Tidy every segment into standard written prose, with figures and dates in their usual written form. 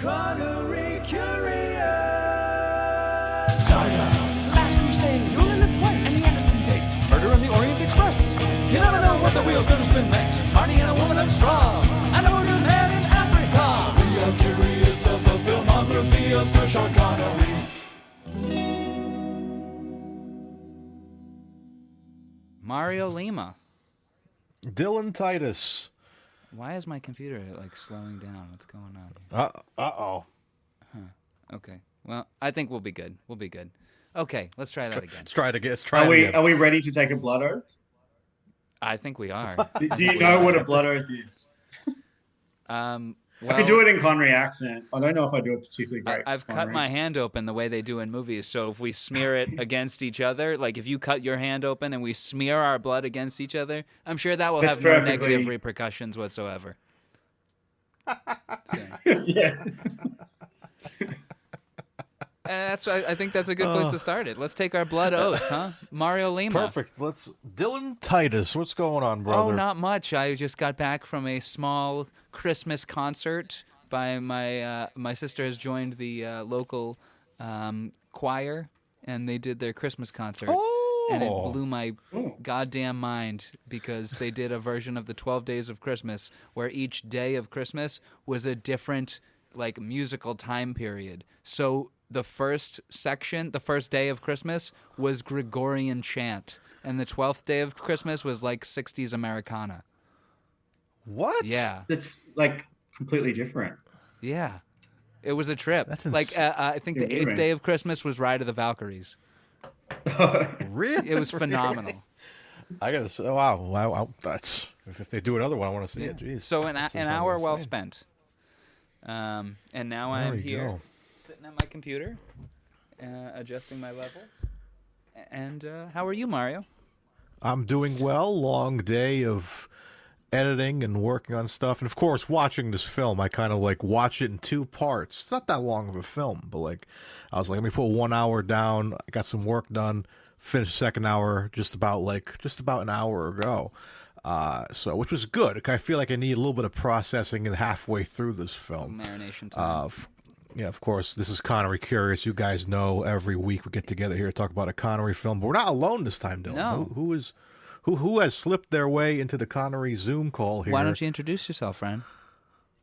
Connery Curious. Saga, Last Crusade, You Only Live Twice, and the Anderson Tapes. Murder on the Orient Express. You never know what the wheel's gonna spin next. Marty and a woman of straw, and a wounded man in Africa. We are curious of the filmography of Sir Sean Connery. Mario Lima. Dylan Titus. Why is my computer like slowing down? What's going on here? Uh-oh. Okay. Well, I think we'll be good. We'll be good. Okay, let's try that again. Let's try it again. Let's try it again. Are we ready to take a blood oath? I think we are. Do you know what a blood oath is? Well, I could do it in Connery accent. I don't know if I do it particularly great. I've cut my hand open the way they do in movies. So if we smear it against each other, like if you cut your hand open and we smear our blood against each other, I'm sure that will have no negative repercussions whatsoever. Yeah. I think that's a good place to start it. Let's take our blood oath, huh? Mario Lima. Perfect. Dylan Titus, what's going on, brother? Oh, not much. I just got back from a small Christmas concert by my sister has joined the local choir, and they did their Christmas concert. And it blew my goddamn mind because they did a version of the 12 Days of Christmas where each day of Christmas was a different like musical time period. So the first section, the first day of Christmas was Gregorian chant, and the 12th day of Christmas was like 60s Americana. What? Yeah. That's like completely different. Yeah. It was a trip. Like I think the 8th day of Christmas was Ride of the Valkyries. Really? It was phenomenal. I gotta say, wow, that's if they do another one, I want to see it. Jeez. So an hour well spent. And now I'm here, sitting at my computer, adjusting my levels. And how are you, Mario? I'm doing well. Long day of editing and working on stuff, and of course, watching this film. I kind of like watch it in two parts. It's not that long of a film, but like I was like, let me put 1 hour down. I got some work done. Finished the second hour just about an hour ago. So which was good. I feel like I need a little bit of processing and halfway through this film. Marination time. Yeah, of course, this is Connery Curious. You guys know every week we get together here to talk about a Connery film, but we're not alone this time, Dylan. No. Who has slipped their way into the Connery Zoom call here? Why don't you introduce yourself, friend?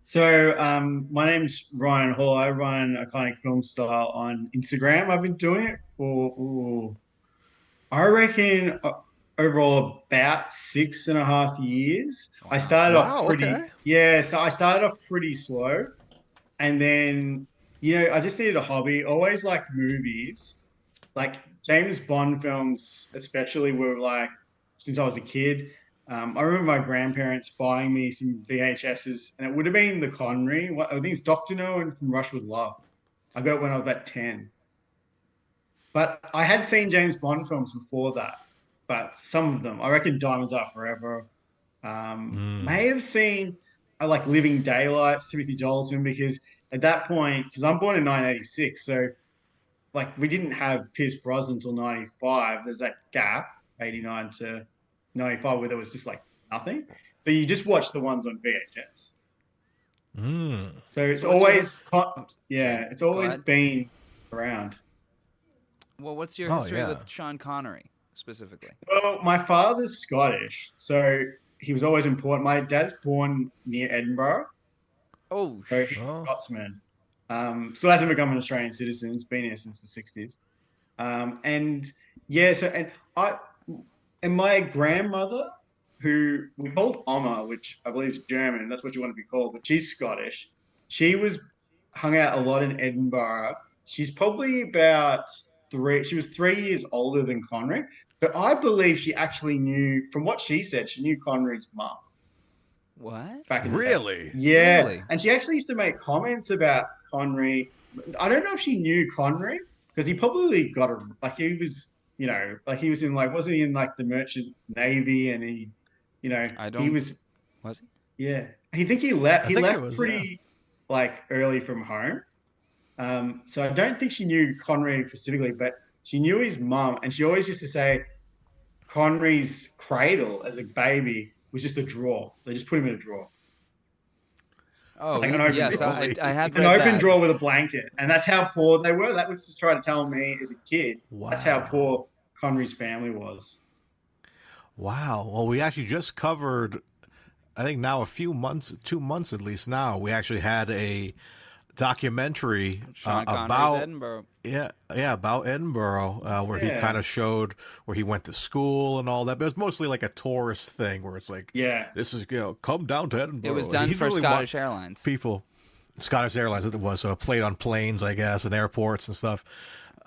So my name's Ryan Hall. I run Iconic Film Style on Instagram. I've been doing it for, I reckon, overall about 6.5 years. Wow. I started off pretty, okay. So I started off pretty slow, and then I just needed a hobby. Always like movies, like James Bond films, especially were like since I was a kid. I remember my grandparents buying me some VHSs, and it would have been the Connery. I think it's Dr. No and From Rush with Love. I got it when I was about 10. But I had seen James Bond films before that. But some of them, I reckon Diamonds Are Forever. May have seen like Living Daylights, Timothy Dalton, because at that point, because I'm born in 1986, so like we didn't have Pierce Brosnan until 95. There's that gap, 89 to 95, where there was just like nothing. So you just watch the ones on VHS. So it's always, it's always been around. Well, what's your history with Sean Connery specificacally? Well, my father's Scottish, so he was always important. My dad's born near Edinburgh. Oh, Scotsman. Still hasn't become an Australian citizen. He's been here since the 60s. And my grandmother, who we called Oma, which I believe is German, that's what you want to be called, but she's Scottish. She hung out a lot in Edinburgh. She's probably she was 3 years older than Connery, but I believe she actually knew, from what she said, she knew Connery's mum. What? Back in the Really? day. Yeah. Really? And she actually used to make comments about Connery. I don't know if she knew Connery, because he probably got he was, he was in wasn't he in the Merchant Navy, and he, was he? Yeah. I think he left. He left pretty early from home. So I don't think she knew Connery specifically, but she knew his mum, and she always used to say Connery's cradle as a baby was just a drawer. They just put him in a drawer. Oh, Like an open yes, drawer. I had An read open that. drawer with a blanket, and that's how poor they were. That was just trying to tell me as a kid. That's how Wow. poor Connery's family was. Wow. Well, we actually just covered, I think now a few months, 2 months at least now, we actually had a documentary Sean Connery's about Edinburgh. yeah about Edinburgh, where he Yeah. kind of showed where he went to school and all that. But it was mostly like a tourist thing where it's like, Yeah. this is, come down to Edinburgh. It was done He for really Scottish want Airlines. people. Scottish Airlines it was, so it played on planes, I guess, and airports and stuff.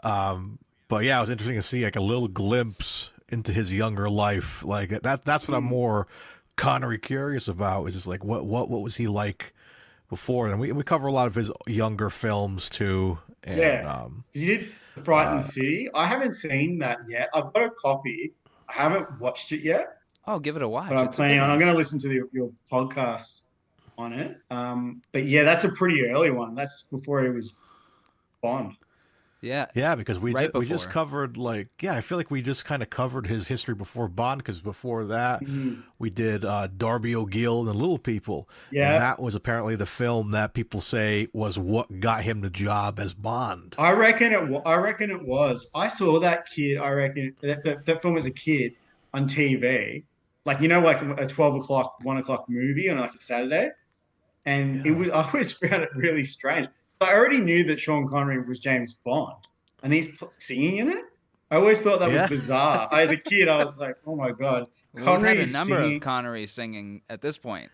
But yeah, it was interesting to see like a little glimpse into his younger life. Like that's what I'm more Connery curious about. Is just like what was he like before? And we cover a lot of his younger films too. And, Yeah. Because you did Frightened City. I haven't seen that yet. I've got a copy. I haven't watched it yet, Oh, give it a watch. but I'm It's a planning good on. I'm one. going to listen to your podcast on it. But yeah, that's a pretty early one. That's before he was Bond. Yeah. yeah, because Right we just before. covered I feel like we just kind of covered his history before Bond, because before that we did Darby O'Gill and the Little People, Yeah. and that was apparently the film that people say was what got him the job as Bond. I reckon it. I reckon it was. I saw that kid. I reckon that film as a kid on TV, like like a 12 o'clock, 1 o'clock movie on like a Saturday, and it was. I always found it really strange. I already knew that Sean Connery was James Bond, and he's singing in it. I always thought that was Yeah. bizarre. As a kid, I was like, "Oh my god, We've had Connery a is number singing." of Connery singing at this point.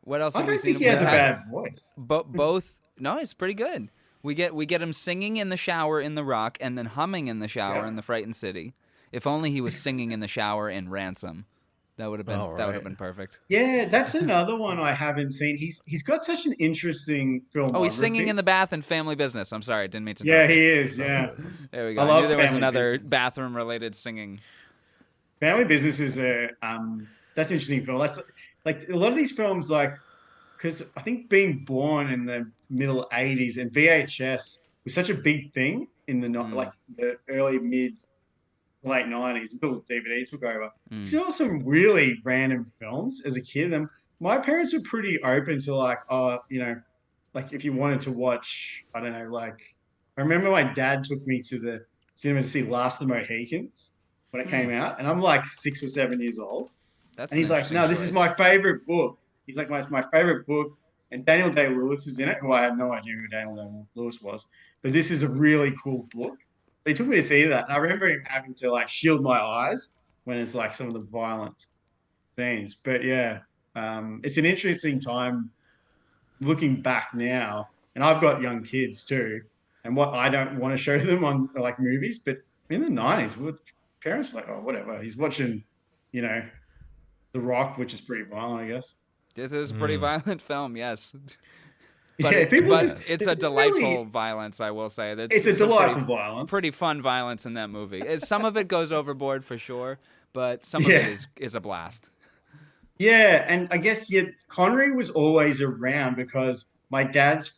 What else I have we don't seen? think he has a We've had bad voice. both. No, it's pretty good. We get him singing in the shower in The Rock, and then humming in the shower Yeah. in The Frightened City. If only he was singing in the shower in Ransom. That would have been All that would right. have been perfect. Yeah, that's another one I haven't seen. He's got such an interesting filmography. Oh, he's singing in the bath in Family Business. I'm sorry, didn't mean to. Yeah, interrupt he you. is. Yeah. There we go. I I, love knew there was Family another Business. bathroom-related singing. Family Business is that's an interesting film. That's like a lot of these films, like because I think being born in the middle '80s and VHS was such a big thing in the like the early mid late '90s until DVD took over. Saw some really random films as a kid, and my parents were pretty open to like like if you wanted to watch, I don't know, like I remember my dad took me to the cinema to see Last of the Mohicans when it came out, and I'm like 6 or 7 years old. That's And he's an like, no, this is interesting my favorite book. He's like, my favorite book. And Daniel Day-Lewis is in it, who I had no idea who Daniel Day-Lewis was. But this is a really cool book. They took me to see that. And I remember him having to like shield my eyes when it's like some of the violent scenes. But yeah, it's an interesting time looking back now. And I've got young kids too. And what I don't want to show them on like movies, but in the 90s, parents were like, oh, whatever. He's watching, The Rock, which is pretty violent, I guess. This is a pretty violent film, yes. Yeah, It's a delightful violence, I will say. It's a some delightful violence. Pretty fun violence in that movie. Some of it goes overboard for sure, but some of it is a blast. Yeah, and I guess Connery was always around because my dad's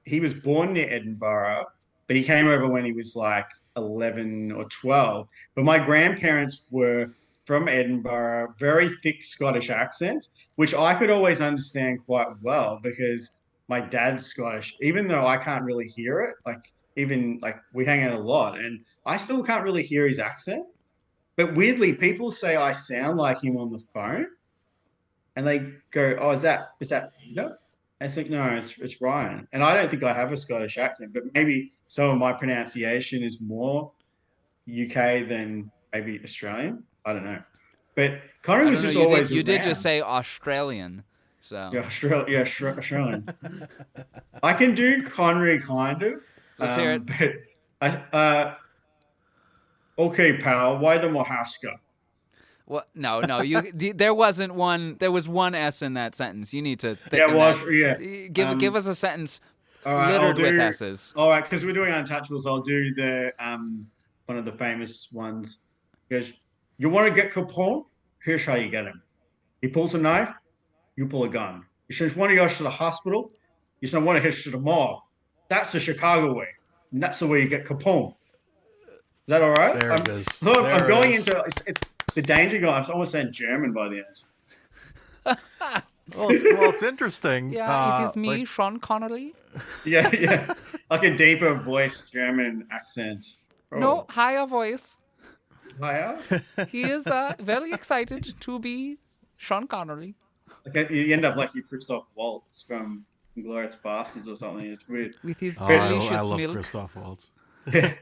he was born near Edinburgh, but he came over when he was like 11 or 12. But my grandparents were from Edinburgh, very thick Scottish accent, which I could always understand quite well because my dad's Scottish, even though I can't really hear it. Even we hang out a lot and I still can't really hear his accent. But weirdly, people say I sound like him on the phone and they go, oh, is that Peter? I think, no, it's Ryan. And I don't think I have a Scottish accent, but maybe some of my pronunciation is more UK than maybe Australian. I don't know. But Connery was just always You did around. just say Australian, so. Yeah, Australian. I can do Connery kind of. Let's hear it. But okay, pal, why the Mohaska? Well, no. There wasn't one. There was one S in that sentence. You need to think. Yeah, well, that. Give us a sentence all right, littered with S's. All right, because we're doing Untouchables, I'll do the one of the famous ones. He goes, you want to get Capone? Here's how you get him. He pulls a knife, you pull a gun. He sends one of yours to the hospital, you send one of his to the morgue. That's the Chicago way. And that's the way you get Capone. Is that all right? There it is. I'm There going it is. into it's a danger guy. I'm almost saying German by the end. It's interesting. Yeah, it is me, like, Sean Connery. Yeah. Like a deeper voice German accent. No, Oh, higher voice. higher? He is very excited to be Sean Connery. Like you end up like you Christoph Waltz from Inglourious Bastards or something. It's weird. With his oh, But I delicious love milk. Christoph Waltz. yeah.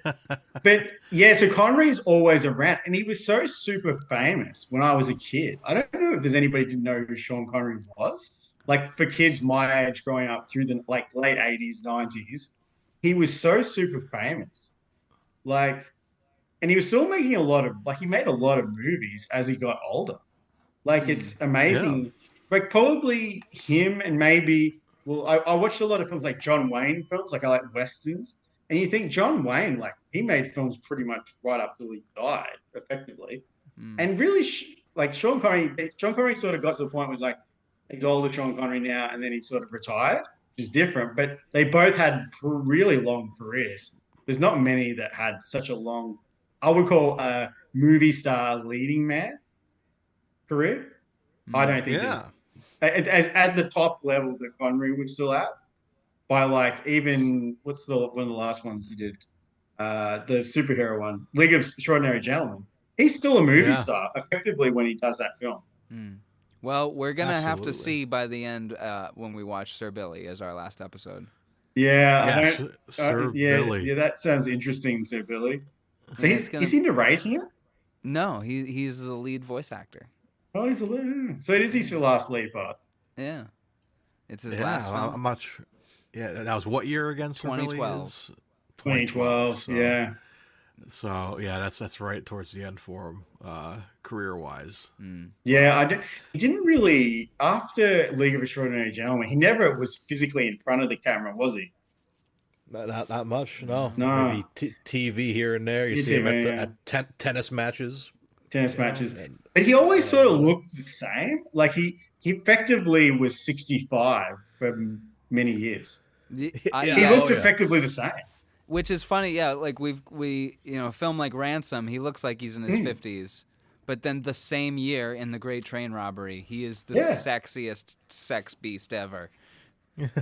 But yeah, so Connery's always around, and he was so super famous when I was a kid. I don't know if there's anybody who didn't know who Sean Connery was. Like for kids my age growing up through the like late 80s, 90s, he was so super famous. Like, and he was still making a lot of like he made a lot of movies as he got older. Like it's Yeah. amazing. Like probably him and maybe well, I watched a lot of films like John Wayne films, like I like westerns. And you think John Wayne, like he made films pretty much right up till he died, effectively. And really, like Sean Connery sort of got to the point where it's like he's older Sean Connery now, and then he sort of retired, which is different. But they both had really long careers. There's not many that had such a long, I would call a movie star leading man career. I don't think Yeah. as at the top level that Connery was still at by like even what's the one of the last ones he did, the superhero one, League of Extraordinary Gentlemen. He's still a movie Yeah. star effectively when he does that film. Well, we're going to have to Absolutely. see by the end when we watch Sir Billy as our last episode. Yeah, I Yes, don't. Sir Yeah, Billy. yeah, that sounds interesting, Sir Billy. So Yeah, he's it's gonna... is he narrating it? No, he's the lead voice actor. Oh, he's a lead. So it is his last lead part. Yeah. It's his Yeah, last film. I'm not sure. Yeah, that was what year again? Sir Billy 2012. is? 2012. So, Yeah. So yeah, that's right towards the end for him, career wise. Yeah, he didn't really after League of Extraordinary Gentlemen. He never was physically in front of the camera, was he? Not much, no. No. Maybe TV here and there. You Yeah, see him TV, at tennis matches. tennis you know, matches. and- But he always sort of looked the same. Like he effectively was 65 for many years. Y- Yeah. He yeah, looks yeah. effectively the same. which is funny. Yeah, like a film like Ransom, he looks like he's in his 50s. But then the same year in The Great Train Robbery, he is the Yeah. sexiest sex beast ever.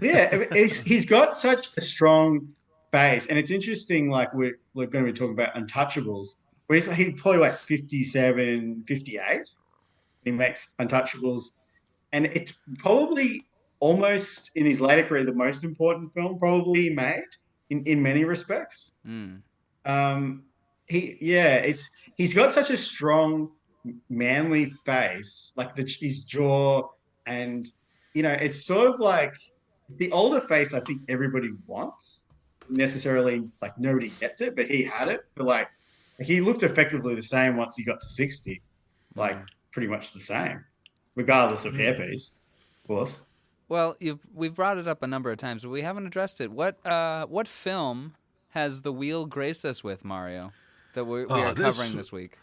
Yeah, he's got such a strong face, and it's interesting. Like we're going to be talking about Untouchables, where he's probably like 57, 58. He makes Untouchables, and it's probably almost in his later career the most important film probably he made in many respects. He's got such a strong manly face, like his jaw, and it's sort of like the older face I think everybody wants. Necessarily, like nobody gets it, but he had it for like he looked effectively the same once he got to 60, like pretty much the same, regardless of hairpiece, of course. Well, we've brought it up a number of times, but we haven't addressed it. What film has the wheel graced us with, Mario, that we are covering this week?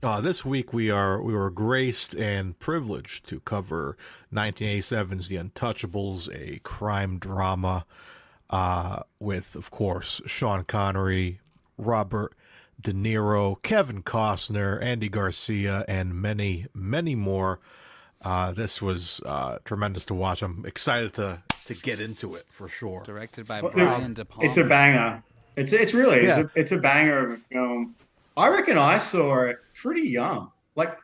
This week we were graced and privileged to cover 1987's The Untouchables, a crime drama with, of course, Sean Connery, Robert De Niro, Kevin Costner, Andy Garcia, and many, many more. This was tremendous to watch. I'm excited to get into it for sure. Directed by Brian De Palma. It's a banger. It's really Yeah. it's a banger of a film. I reckon I saw it pretty young. Like,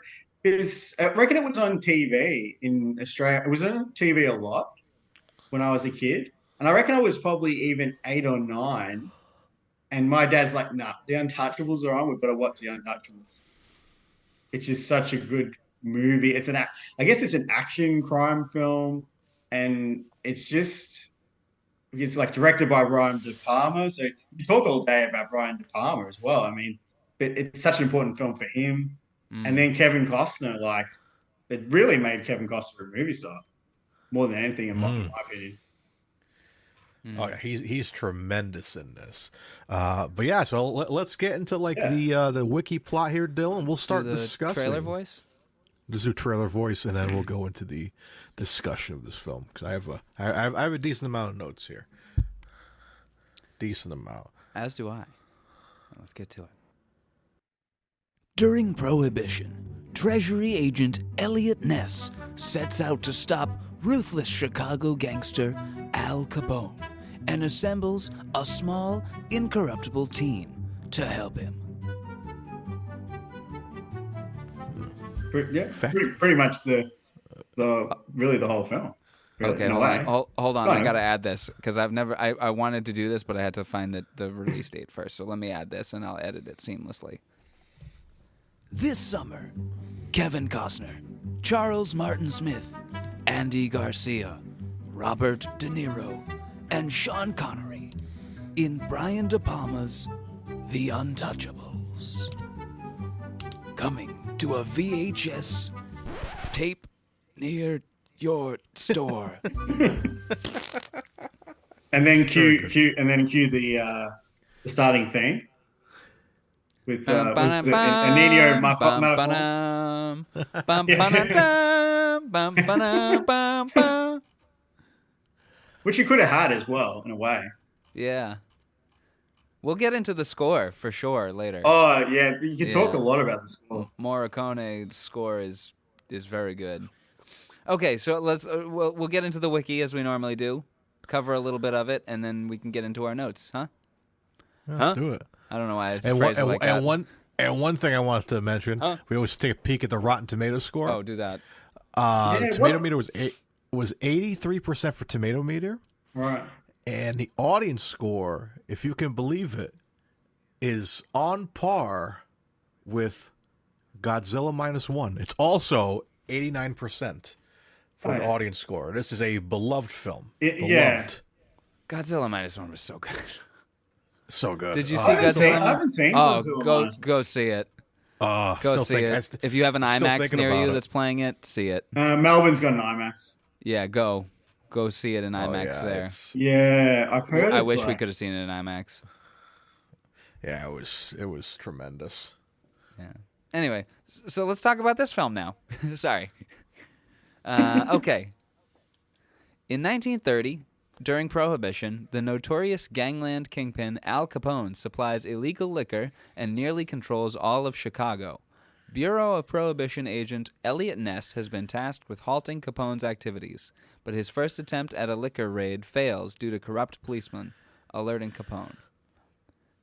I reckon it was on TV in Australia. It was on TV a lot when I was a kid, and I reckon I was probably even 8 or 9. And my dad's like, "Nah, The Untouchables are on. We've got to watch The Untouchables." It's just such a good movie. I guess it's an action crime film, and it's like directed by Brian De Palma. So you talk all day about Brian De Palma as well. I mean, but it's such an important film for him. And then Kevin Costner, like, it really made Kevin Costner a movie star more than anything, in my opinion. Oh yeah, he's tremendous in this. But yeah, so let's get into the wiki plot here, Dylan. We'll start Do the discussing trailer voice. Just do trailer voice, and then we'll go into the discussion of this film because I have a decent amount of notes here. Decent amount. As do I. Let's get to it. During Prohibition, Treasury agent Elliot Ness sets out to stop ruthless Chicago gangster Al Capone and assembles a small, incorruptible team to help him. Yeah, pretty much the really the whole film. Really, Okay, in a hold way. on. Hold on. Go I on. gotta add this because I wanted to do this, but I had to find the release date first. So let me add this, and I'll edit it seamlessly. This summer, Kevin Costner, Charles Martin Smith, Andy Garcia, Robert De Niro, and Sean Connery in Brian De Palma's The Untouchables. Coming to a VHS tape near your store. And then cue the starting theme with was it an Nino metaphor, which you could have had as well in a way. Yeah. We'll get into the score for sure later. Oh yeah, you can talk Yeah. a lot about the score. Morricone's score is very good. Okay, so we'll get into the wiki as we normally do, cover a little bit of it, and then we can get into our notes, huh? Let's do it. I don't know why it's And phrased like that. one thing I wanted to mention, we always take a peek at the Rotten Tomatoes score. Oh, do that. Tomato meter was 83% for Tomato Meter, Right. and the audience score, if you can believe it, is on par with Godzilla -1. It's also 89% for an audience score. This is a beloved film. Beloved. Yeah. Godzilla -1 was so good. So good. Did you see I Godzilla? haven't seen Oh, Godzilla go see it. Go still see think- it. If you have an still IMAX thinking near about you it. that's playing it, see it. Melbourne's got an IMAX. Yeah, go see it in IMAX yeah, there. Yeah, I've heard. I it's wish we like- could have seen it in IMAX. Yeah, it was tremendous. Yeah. Anyway, so let's talk about this film now. Sorry. Okay. In 1930, during Prohibition, the notorious gangland kingpin Al Capone supplies illegal liquor and nearly controls all of Chicago. Bureau of Prohibition agent Elliot Ness has been tasked with halting Capone's activities, but his first attempt at a liquor raid fails due to corrupt policemen alerting Capone.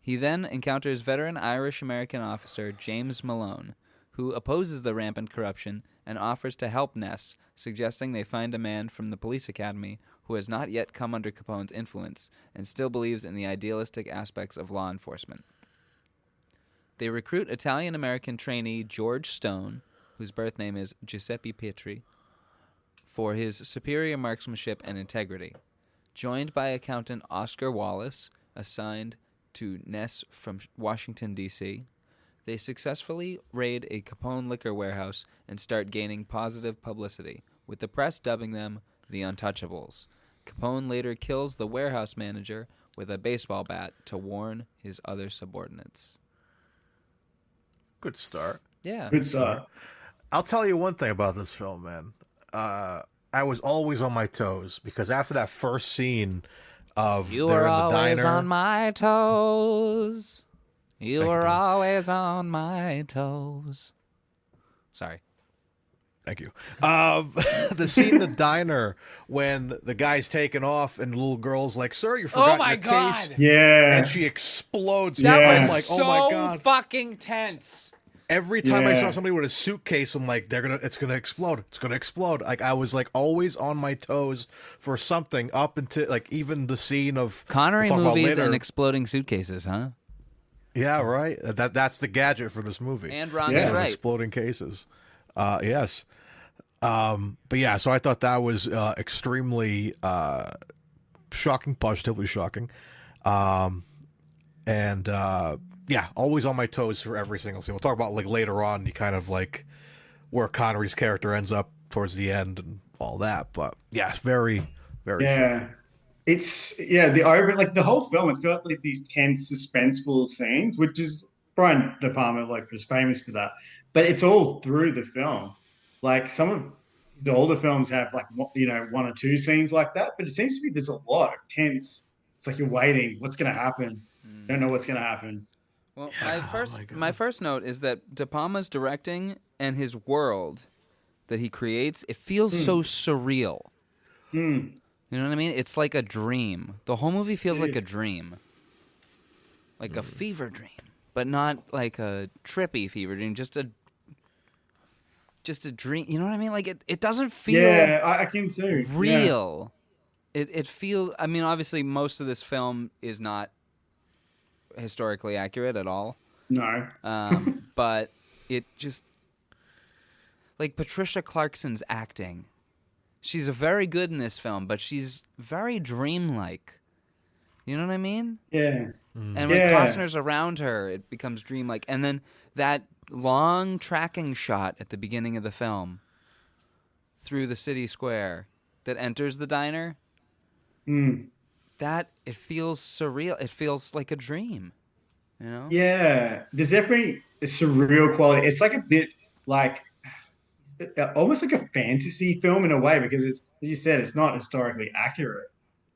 He then encounters veteran Irish-American officer James Malone, who opposes the rampant corruption and offers to help Ness, suggesting they find a man from the police academy who has not yet come under Capone's influence and still believes in the idealistic aspects of law enforcement. They recruit Italian-American trainee George Stone, whose birth name is Giuseppe Pietri, for his superior marksmanship and integrity. Joined by accountant Oscar Wallace, assigned to Ness from Washington, D.C., they successfully raid a Capone liquor warehouse and start gaining positive publicity, with the press dubbing them the Untouchables. Capone later kills the warehouse manager with a baseball bat to warn his other subordinates. Good start. Yeah. Good stuff. I'll tell you one thing about this film, man. I was always on my toes because after that first scene of You they're were in the always diner, on my toes. You Thank you, were Tom. always on my toes. Sorry. Thank you. The scene in the diner when the guy's taking off and the little girl's like, "Sir, you forgot my your God. case," Yeah. and she explodes. That I'm was like, "Oh my god!" fucking tense. Every time I Yeah. saw somebody with a suitcase, I'm like, it's gonna explode. It's gonna explode. Like I was like always on my toes for something up until like even the scene of Connery we'll talk about movies later. and exploding suitcases, huh? Yeah, right. That's the gadget for this movie. And Ron Yeah. is Those right. exploding cases. Yes. But yeah, so I thought that was extremely shocking, positively shocking. And yeah, always on my toes for every single scene. We'll talk about like later on, you kind of like where Connery's character ends up towards the end and all that. But yeah, it's very, very Yeah. It's the open like the whole film, it's got like these tense, suspenseful scenes, which is Brian De Palma like was famous for that. But it's all through the film. Like some of the older films have like one or two scenes like that, but it seems to be there's a lot of tense. It's like you're waiting. What's gonna happen? Don't know what's gonna happen. Well, my God. my first note is that De Palma's directing and his world that he creates, it feels so surreal. Mm. You know what I mean? It's like a dream. The whole movie feels It like a is. dream. Like a fever dream. But not like a trippy fever dream, just a dream. You know what I mean? Like it doesn't feel Yeah, I can too. Yeah. real. It feels, I mean, obviously most of this film is not historically accurate at all. No. But it just, like Patricia Clarkson's acting. She's very good in this film, but she's very dreamlike. You know what I mean? Yeah. And when Costner's around her, it becomes dreamlike. And then that long tracking shot at the beginning of the film through the city square that enters the diner, that it feels surreal. It feels like a dream, you know? Yeah. There's definitely a surreal quality. It's like a bit like almost like a fantasy film in a way because it's, as you said, it's not historically accurate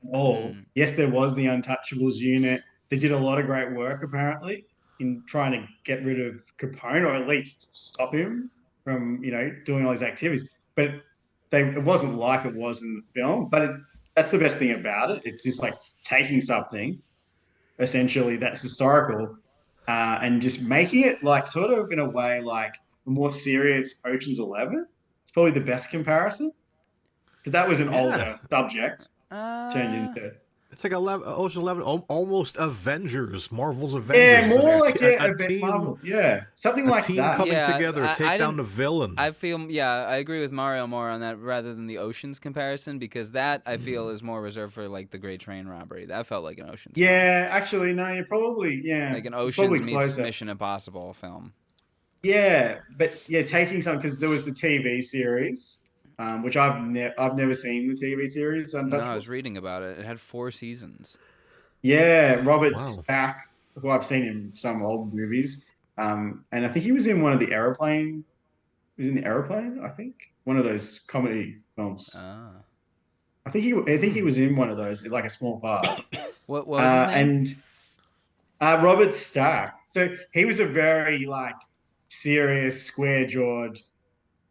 at all. Yes, there was the Untouchables unit. They did a lot of great work apparently in trying to get rid of Capone or at least stop him from, doing all these activities. But it wasn't like it was in the film. But that's the best thing about it. It's just like taking something essentially that's historical and just making it like sort of in a way like a more serious Ocean's 11. It's probably the best comparison because that was an Yeah. older subject turned Uh, into. It's like Ocean 11, almost Avengers, Marvel's Yeah, Avengers. It's more like like a a bit team, Marvel. Yeah, something a like team that. coming Yeah, together, I take down didn't- the villain. I feel, yeah, I agree with Mario more on that rather than the Oceans comparison, because that I feel is more reserved for like the Great Train Robbery. That felt like an Oceans film. Yeah, actually, no, you're probably Like an it's probably Oceans meets closer. Mission Impossible film. Yeah, but yeah, taking some because there was the TV series, which I've never seen the TV series. No, I Untouchable. was reading about it. It had 4 seasons. Yeah, Robert Wow. Stack, who I've seen in some old movies, and I think he was in one of the aeroplane. He was in the aeroplane, I think, one of those comedy films. Ah. I think he was in one of those, like a small part. What was his name? And Robert Stack. So he was a very like serious, square-jawed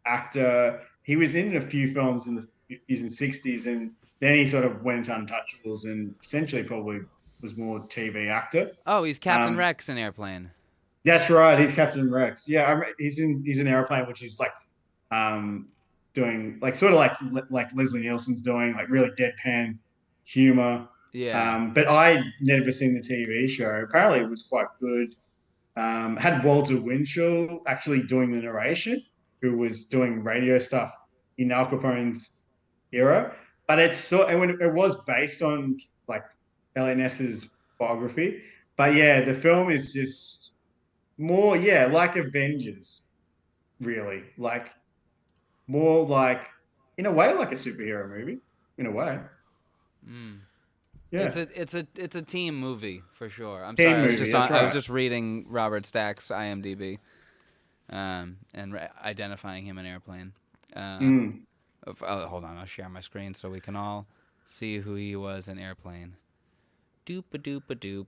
actor. He was in a few films in the 50s and 60s, and then he sort of went into Untouchables and essentially probably was more TV actor. Oh, he's Captain Um, Rex in Airplane. That's right. He's Captain Rex. Yeah, he's in Airplane, which is like um, doing like sort of like Leslie Nielsen's doing like really deadpan humor. Yeah. But I never seen the TV show. Apparently, it was quite good. Had Walter Winchell actually doing the narration, who was doing radio stuff in Al Capone's era. But it was based on like LNS's biography. But yeah, the film is just more, yeah, like Avengers, really. Like more like in a way like a superhero movie, in a way. Yeah. It's a team movie for sure. I'm Team sorry, movie, that's I was right. just reading Robert Stack's IMDb, and identifying him in Airplane. Hold on, I'll share my screen so we can all see who he was in Airplane. Doop a doop a doop.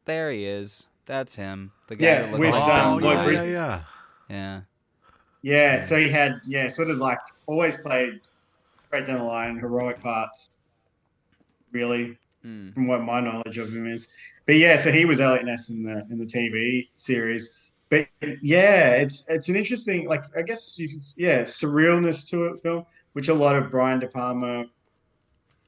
There he is. That's him. The guy Yeah, that looks with, like Oh, Ben Lloyd yeah, Bridges. yeah, yeah. Yeah. Yeah, so he had, sort of like always played straight down the line, heroic parts, really, from what my knowledge of him is. But yeah, so he was Elliot Ness in the TV series. But yeah, it's an interesting, like I guess you could, surrealness to it film, which a lot of Brian De Palma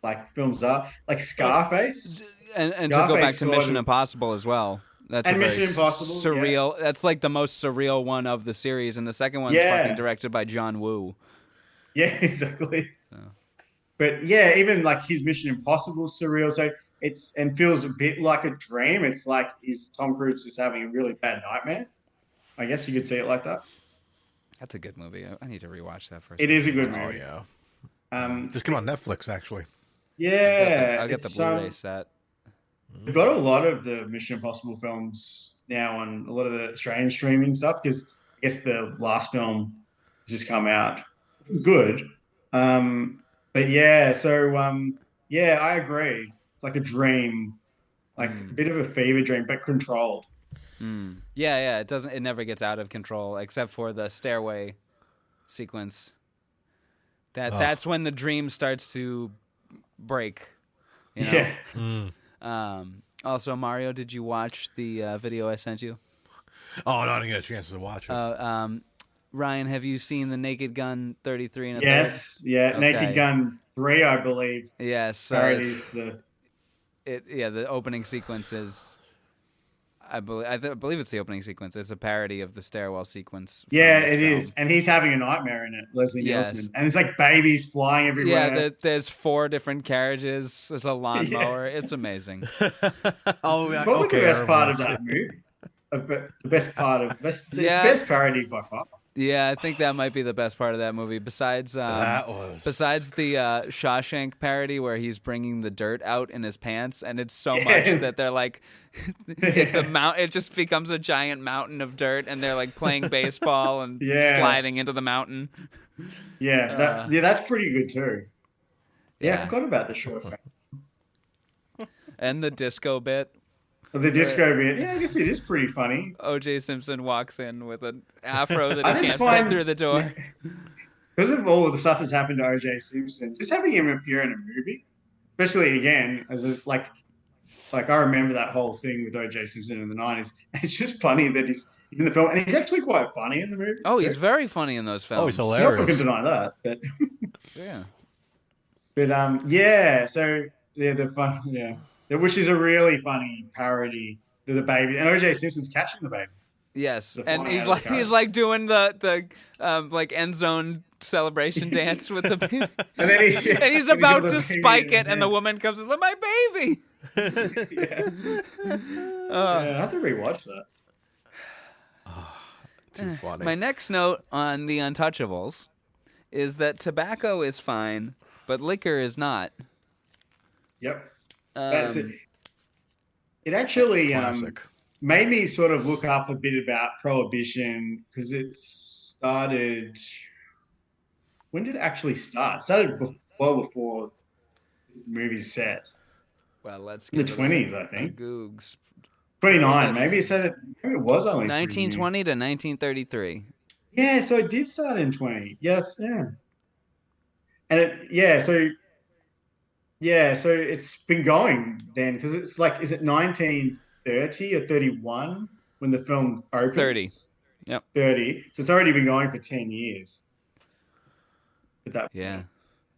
like films are, like Scarface. And to go Scarface back to sort Mission of- Impossible as well. That's And a very Mission Impossible, surreal. That's like the most surreal one of the series, and the second one's Yeah. fucking directed by John Woo. Yeah, exactly. But yeah, even like his Mission Impossible is surreal. So and feels a bit like a dream. It's like is Tom Cruise just having a really bad nightmare? I guess you could see it like that. That's a good movie. I need to rewatch that first. It is a good movie. Oh, yeah. Um, Just came on Netflix, actually. yeah, I'll get the it's, Blu-ray set. We've got a lot of the Mission Impossible films now on a lot of the Australian streaming stuff because I guess the last film has just come out. It was good. But yeah, so yeah, I agree. It's like a dream, like a bit of a fever dream, but controlled. Yeah. It never gets out of control except for the stairway sequence. That's when the dream starts to break. You know? Yeah. Also, Mario, did you watch the video I sent you? Oh, no, I didn't get a chance to watch it. Ryan, have you seen the Naked Gun 33 and a third? Yes. Yeah. Naked Okay. Gun 3, I believe. Yes. So Parodies the. the opening sequence is, I believe it's the opening sequence. It's a parody of the stairwell sequence. Yeah, From this it film. is, and he's having a nightmare in it. Leslie Yes. Nielsen, and it's like babies flying everywhere. Yeah, there's 4 different carriages. There's a lawnmower. It's amazing. Oh, yeah, What was okay, the I best part of remember that movie? The best part of it's Yeah. best parody by far. Yeah, I think that might be the best part of that movie. Besides the Shawshank parody where he's bringing the dirt out in his pants, and it's so much that they're like, it just becomes a giant mountain of dirt, and they're like playing baseball and sliding into the mountain. Yeah, that's pretty good too. Yeah, I forgot about the short film. And the disco bit. The disco bit, yeah, I guess it is pretty funny. O.J. Simpson walks in with an afro that I he just can't fit find- through the door. Because of all of the stuff that's happened to O.J. Simpson, just having him appear in a movie, especially again as a, like I remember that whole thing with O.J. Simpson in the '90s. It's just funny that he's in the film, and he's actually quite funny in the movie. Oh, he's very funny in those films. Oh, he's No one hilarious. can deny that, but Yeah. yeah. So the fun, which is a really funny parody to the baby, and O.J. Simpson's catching the baby. Yes, The and fly he's out of like the car. he's like doing the like end zone celebration dance with the baby, And then and he's got about the to baby spike in it, his and the hand. woman comes and like, my baby. I have to rewatch that. Too funny. My next note on the Untouchables is that tobacco is fine, but liquor is not. Yep. That's it. Um, It actually Classic. made me sort of look up a bit about prohibition because it started. When did it actually start? It started well before this movie's set. well, let's In the give it 20s, a I think. Googs. 29. Maybe it said it. Maybe it was only 1920 to 1933. Yeah, so it did start in 20. Yes, yeah. And so it's been going then because it's like, is it 1930 or 31 when the film opens? 30. Yep. 30. So it's already been going for 10 years. At that Yeah.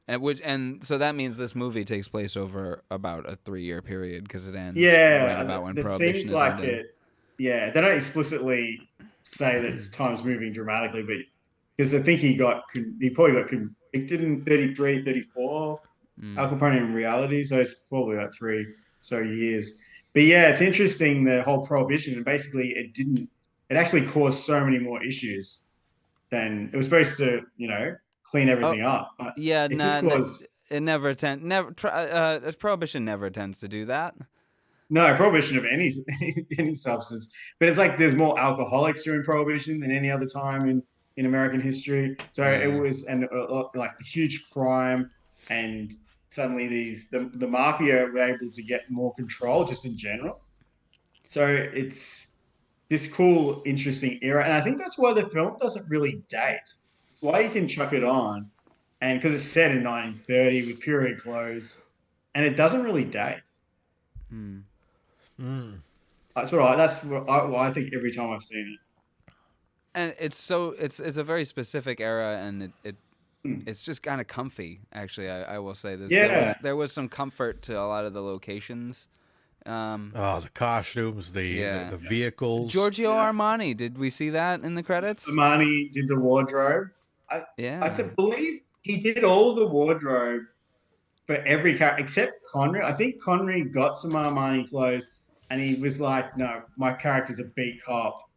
point. And so that means this movie takes place over about a 3-year period because it ends Yeah, right about when it Prohibition seems is like ending. it. Yeah, they don't explicitly say that it's time's moving dramatically, but because I think he probably got convicted in 33, 34. Al Capone in reality, so it's probably like 3 years. But yeah, it's interesting the whole prohibition, and basically it actually caused so many more issues than it was supposed to, clean everything up. But Yeah, it just caused Prohibition never tends to do that. no prohibition of any substance. But it's like there's more alcoholics during prohibition than any other time in American history. So it was like the huge crime, and suddenly the mafia were able to get more control just in general. So it's this cool, interesting era, and I think that's why the film doesn't really date. It's why you can chuck it on, and because it's set in 1930 with period clothes, and it doesn't really date. That's what I think every time I've seen it. And it's a very specific era, and it's just kind of comfy. Actually, I will say this. Yeah. There was some comfort to a lot of the locations. The costumes, the vehicles. Giorgio Armani, did we see that in the credits? Armani did the wardrobe. I believe he did all the wardrobe for every character except Connery. I think Connery got some Armani clothes, and he was like, "No, my character's a beat cop.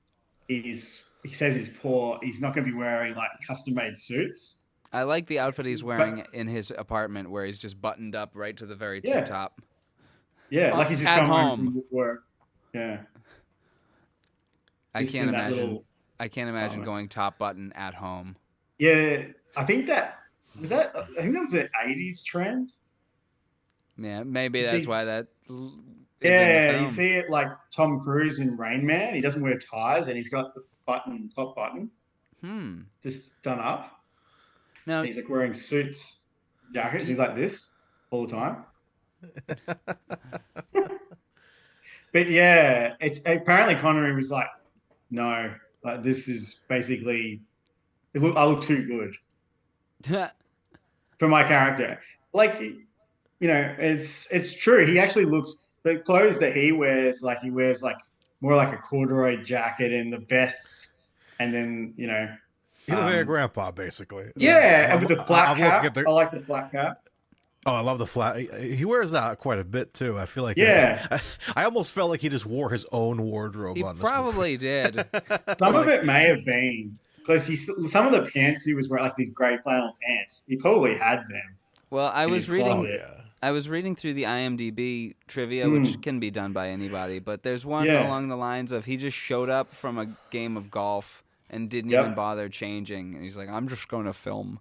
He says he's poor. He's not going to be wearing like custom-made suits." I like the outfit he's wearing in his apartment, where he's just buttoned up right to the very top. Yeah, like he's just At come home. from work. Yeah. I Just can't in that imagine. little- I can't imagine going top button at home. Yeah, I think that was that. I think that was an '80s trend. Yeah, maybe See, that's why that is in the Yeah, you film. see it like Tom Cruise in Rain Man. He doesn't wear ties, and he's got the top button, just done up. Now, And he's like wearing suits, jackets. He's like this all the time. But yeah, it's apparently Connery was like, no, like this is basically, I look too good for my character. Like, it's true. He actually looks, the clothes that he wears, like he wears like more like a corduroy jacket and the vests, and then He looks like a grandpa, basically. yeah, and with the flat I'm looking cap. at the. I like the flat cap. Oh, I love the flat. He wears that quite a bit too. I feel like Yeah. I almost felt like he just wore his own wardrobe he on this probably did. Some of it may have been because some of the pants he was wearing, like these grey flannel pants, he probably had them. Well, I in was his reading. closet. Yeah. I was reading through the IMDb trivia, which can be done by anybody, but there's one Yeah. along the lines of he just showed up from a game of golf and didn't Yep. even bother changing, and he's like, "I'm just going to film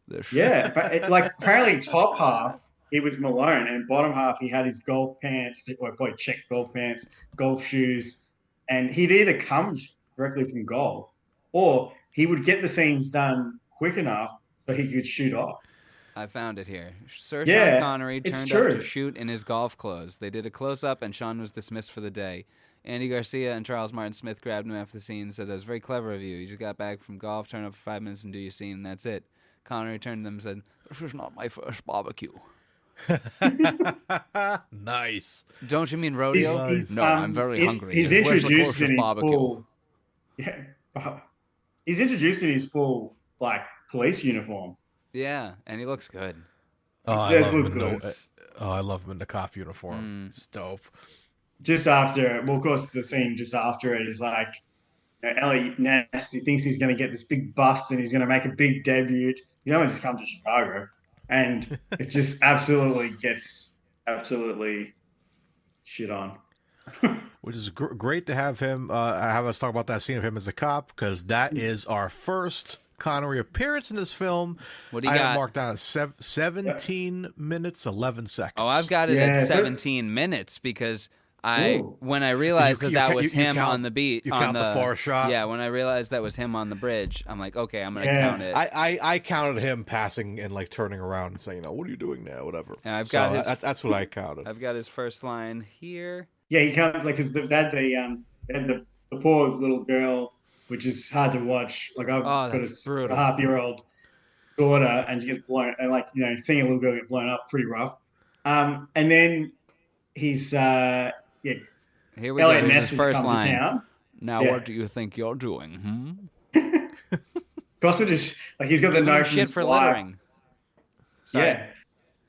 this." Yeah, but like apparently top half he was Malone, and bottom half he had his golf pants, or probably check golf pants, golf shoes, and he'd either come directly from golf, or he would get the scenes done quick enough so he could shoot off. I found it here. Sir Yeah, Sean Connery it's turned up to true. shoot in his golf clothes. They did a close-up, and Sean was dismissed for the day. Andy Garcia and Charles Martin Smith grabbed him after the scene and said, "That was very clever of you. You just got back from golf, turn up for 5 minutes, and do your scene, and that's it." Connery turned to them and said, "This was not my first barbecue." Nice. Don't you mean rodeo? Nice. No, I'm very hungry. He's Where's the introduced closest in his barbecue? full. Yeah, he's introduced in his full like police uniform. Yeah, and he looks good. Oh, I Does love him look in good. I love him in the cop uniform. It's dope. Just after, well, of course, the scene just after it is like, Ellie Ness, he thinks he's going to get this big bust and he's going to make a big debut. He's only just come to Chicago, and it just absolutely gets shit on. Which is great to have him. Have us talk about that scene of him as a cop, because that is our first Connery appearance in this film. What do you I got? have marked down at 17 minutes 11 seconds. Oh, I've got it Yeah, at so it's- 17 minutes because Ooh. when I realized You that ca- was you him count- on the beat, you on count the far shot? Yeah, when I realized that was him on the bridge, I'm like, okay, I'm gonna Yeah. count it. I counted him passing and like turning around and saying, "What are you doing now?" Whatever. And I've So got his- that's what I counted. I've got his first line here. Yeah, he comes like because they had the poor little girl, which is hard to watch. Like I've got that's brutal. a half-year-old daughter, and she gets blown, and like seeing a little girl get blown up, pretty rough. And then he's Here we go. Elliot Here's Ness his has first come to line. town. Now, Yeah. what do you think you're doing? Costner just like he's got the Giving him note from shit his for wife. littering. Sorry.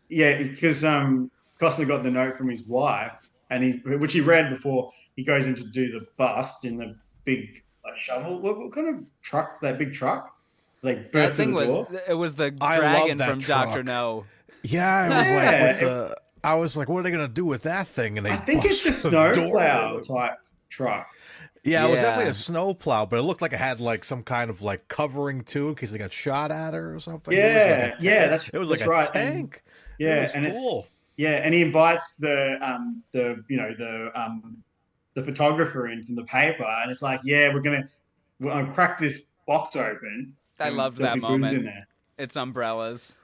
Yeah, because Costner got the note from his wife, and which he read before he goes in to do the bust in the big like shovel. What kind of truck? That big truck? Like That burst thing through the was door? it was the I love dragon that from truck. Doctor No. Yeah, it was Yeah. like with the. I was like, "What are they gonna do with that thing?" And they I think it's a bust the door snowplow open. type truck. Yeah, it was Yeah. definitely a snowplow, but it looked like it had like some kind of like covering too, in case they got shot at her or something. Yeah, it was like a tank. yeah, that's- it was that's like a right. tank. Yeah, It was and cool. and he invites the photographer in from the paper, and it's like, yeah, we're gonna crack this box open. I and loved there'll that be booze moment. in there. It's umbrellas.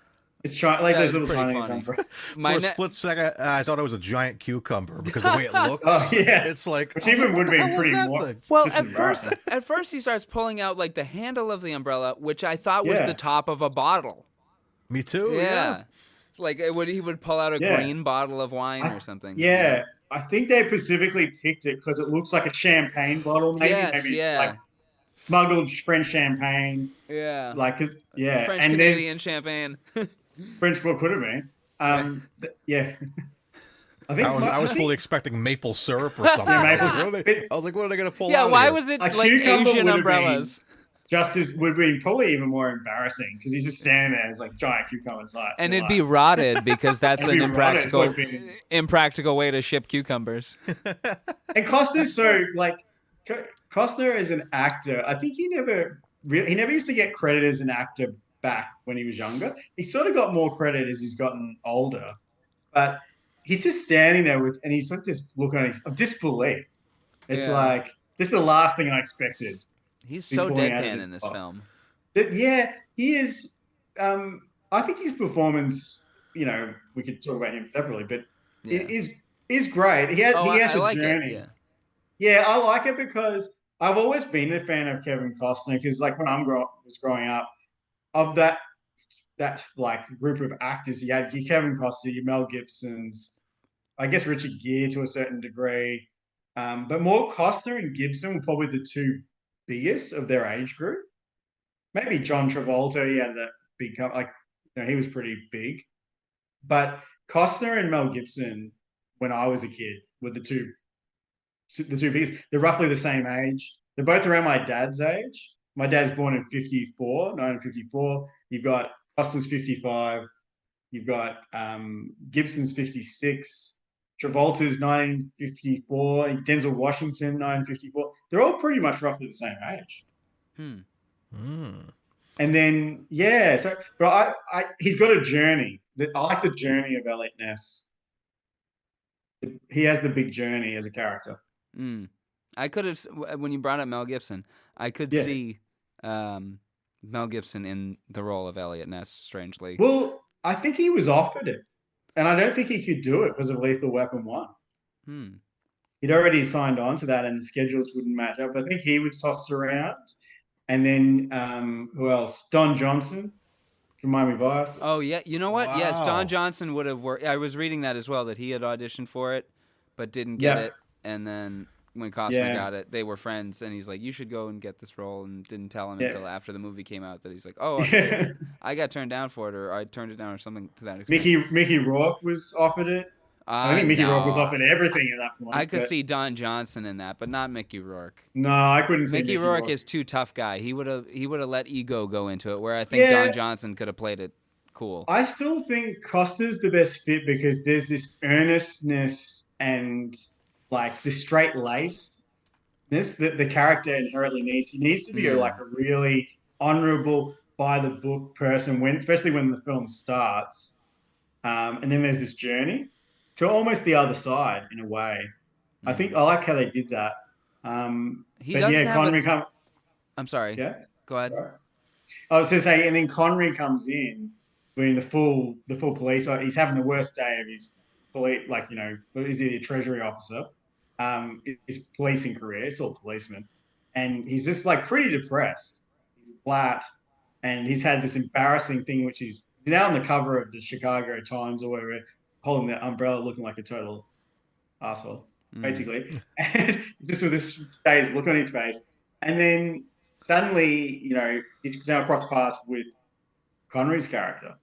It's trying like That those was little pretty tiny funny. For My a ne- split second, I thought it was a giant cucumber because the way it looks. Oh, yeah. It's like Which even would be what the hell is pretty that more- thing? Well, Just at embarrassing. first he starts pulling out like the handle of the umbrella, which I thought was Yeah. the top of a bottle. Me too. Yeah. Like he would pull out a Yeah. green bottle of wine or something. Yeah, I think they specifically picked it because it looks like a champagne bottle. Maybe Yes, maybe yeah. it's like smuggled French champagne. Yeah. Like, 'cause- yeah, French and Canadian champagne. then French book could have been. Yeah. I think I was think- fully expecting maple syrup or something. Yeah, I, maple was syrup. like, I was like, what are they going to pull Yeah, out? why here? was it A like cucumber Asian would have umbrellas? just as would be probably even more embarrassing because he's just standing there as like giant cucumbers, like, And it'd be rotted because that's It'd an be rotted, it's impractical way to ship cucumbers. And Costner's so like Costner is an actor. I think he never used to get credit as an actor back when he was younger. He sort of got more credit as he's gotten older, but he's just standing there and he's like this look on his of disbelief. It's Yeah. like this is the last thing I expected He's to be so pulling out of deadpan this in this box. film. Yeah, he is. I think his performance, we could talk about him separately, but Yeah. it is great. Oh, He has I a like it. journey. Yeah. Yeah, I like it because I've always been a fan of Kevin Costner because like when was growing up, of that like group of actors, you had your Kevin Costner, your Mel Gibsons, I guess Richard Gere to a certain degree, but more Costner and Gibson were probably the two biggest of their age group. Maybe John Travolta, he had that big like he was pretty big, but Costner and Mel Gibson when I was a kid were the two biggest. They're roughly the same age. They're both around my dad's age. My dad's born in 54, 1954. You've got Costner's 55. You've got Gibson's 56. Travolta's 1954. Denzel Washington, 1954. They're all pretty much roughly the same age. Hmm. And then, yeah, so, but he's got a journey. I like the journey of Elliot Ness. He has the big journey as a character. Mm. I could have, when you brought up Mel Gibson, I could Yeah. see Mel Gibson in the role of Elliot Ness, strangely. Well, I think he was offered it, and I don't think he could do it because of Lethal Weapon 1. Hmm. He'd already signed on to that, and the schedules wouldn't match up. I think he was tossed around. And then who else? Don Johnson from Miami Vice. Oh, yeah. You know what? Yes, Don Wow. Johnson would have worked. I was reading that as well, that he had auditioned for it, but didn't get Yeah. it. And then when Costner Yeah. got it, they were friends, and he's like, you should go and get this role, and didn't tell him Yeah. until after the movie came out that he's like, oh, Yeah. I got turned down for it, or I turned it down, or something to that extent. Mickey Rourke was offered it. I think Mickey Rourke was offered everything at that point. I could but see Don Johnson in that, but not Mickey Rourke. No, I couldn't see Mickey Rourke is too tough guy. He would have let ego go into it, where I think Yeah. Don Johnson could have played it cool. I still think Costa's the best fit because there's this earnestness and like the straight lacedness that the character inherently needs. He needs to be like a really honorable, by the book person especially when the film starts. And then there's this journey to almost the other side in a way. I think I like how they did that. He but doesn't yeah, have Connery a- comes. I'm sorry. Yeah, Go ahead. I was going to say, and then Connery comes in, being the full police. He's having the worst day of his police, like is he a treasury officer? His policing career. It's all policeman, and he's just like pretty depressed. He's flat, and he's had this embarrassing thing, which he's now on the cover of the Chicago Times or whatever, holding the umbrella, looking like a total asshole, basically, and just with this dazed look on his face, and then suddenly, he's now crossed paths with Connery's character,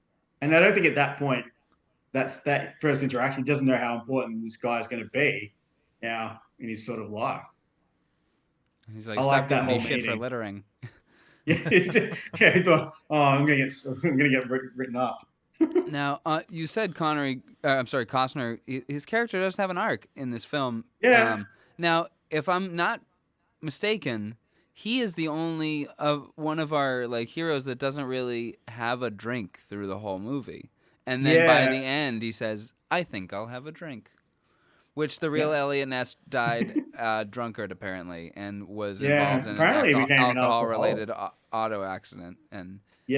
and I don't think at that point, that's that first interaction. He doesn't know how important this guy is going to be now in his sort of life. He's like, I stop like that giving me whole shit for meeting. littering. Yeah, he thought, oh, I'm gonna get written up. Now, you said Costner. His character does have an arc in this film. Yeah. Now, if I'm not mistaken, he is the only one of our heroes that doesn't really have a drink through the whole movie, and then by the end he says, "I think I'll have a drink," which the real Elliot Ness died drunkard apparently, and was involved in apparently an he became an alcohol-related auto accident, and he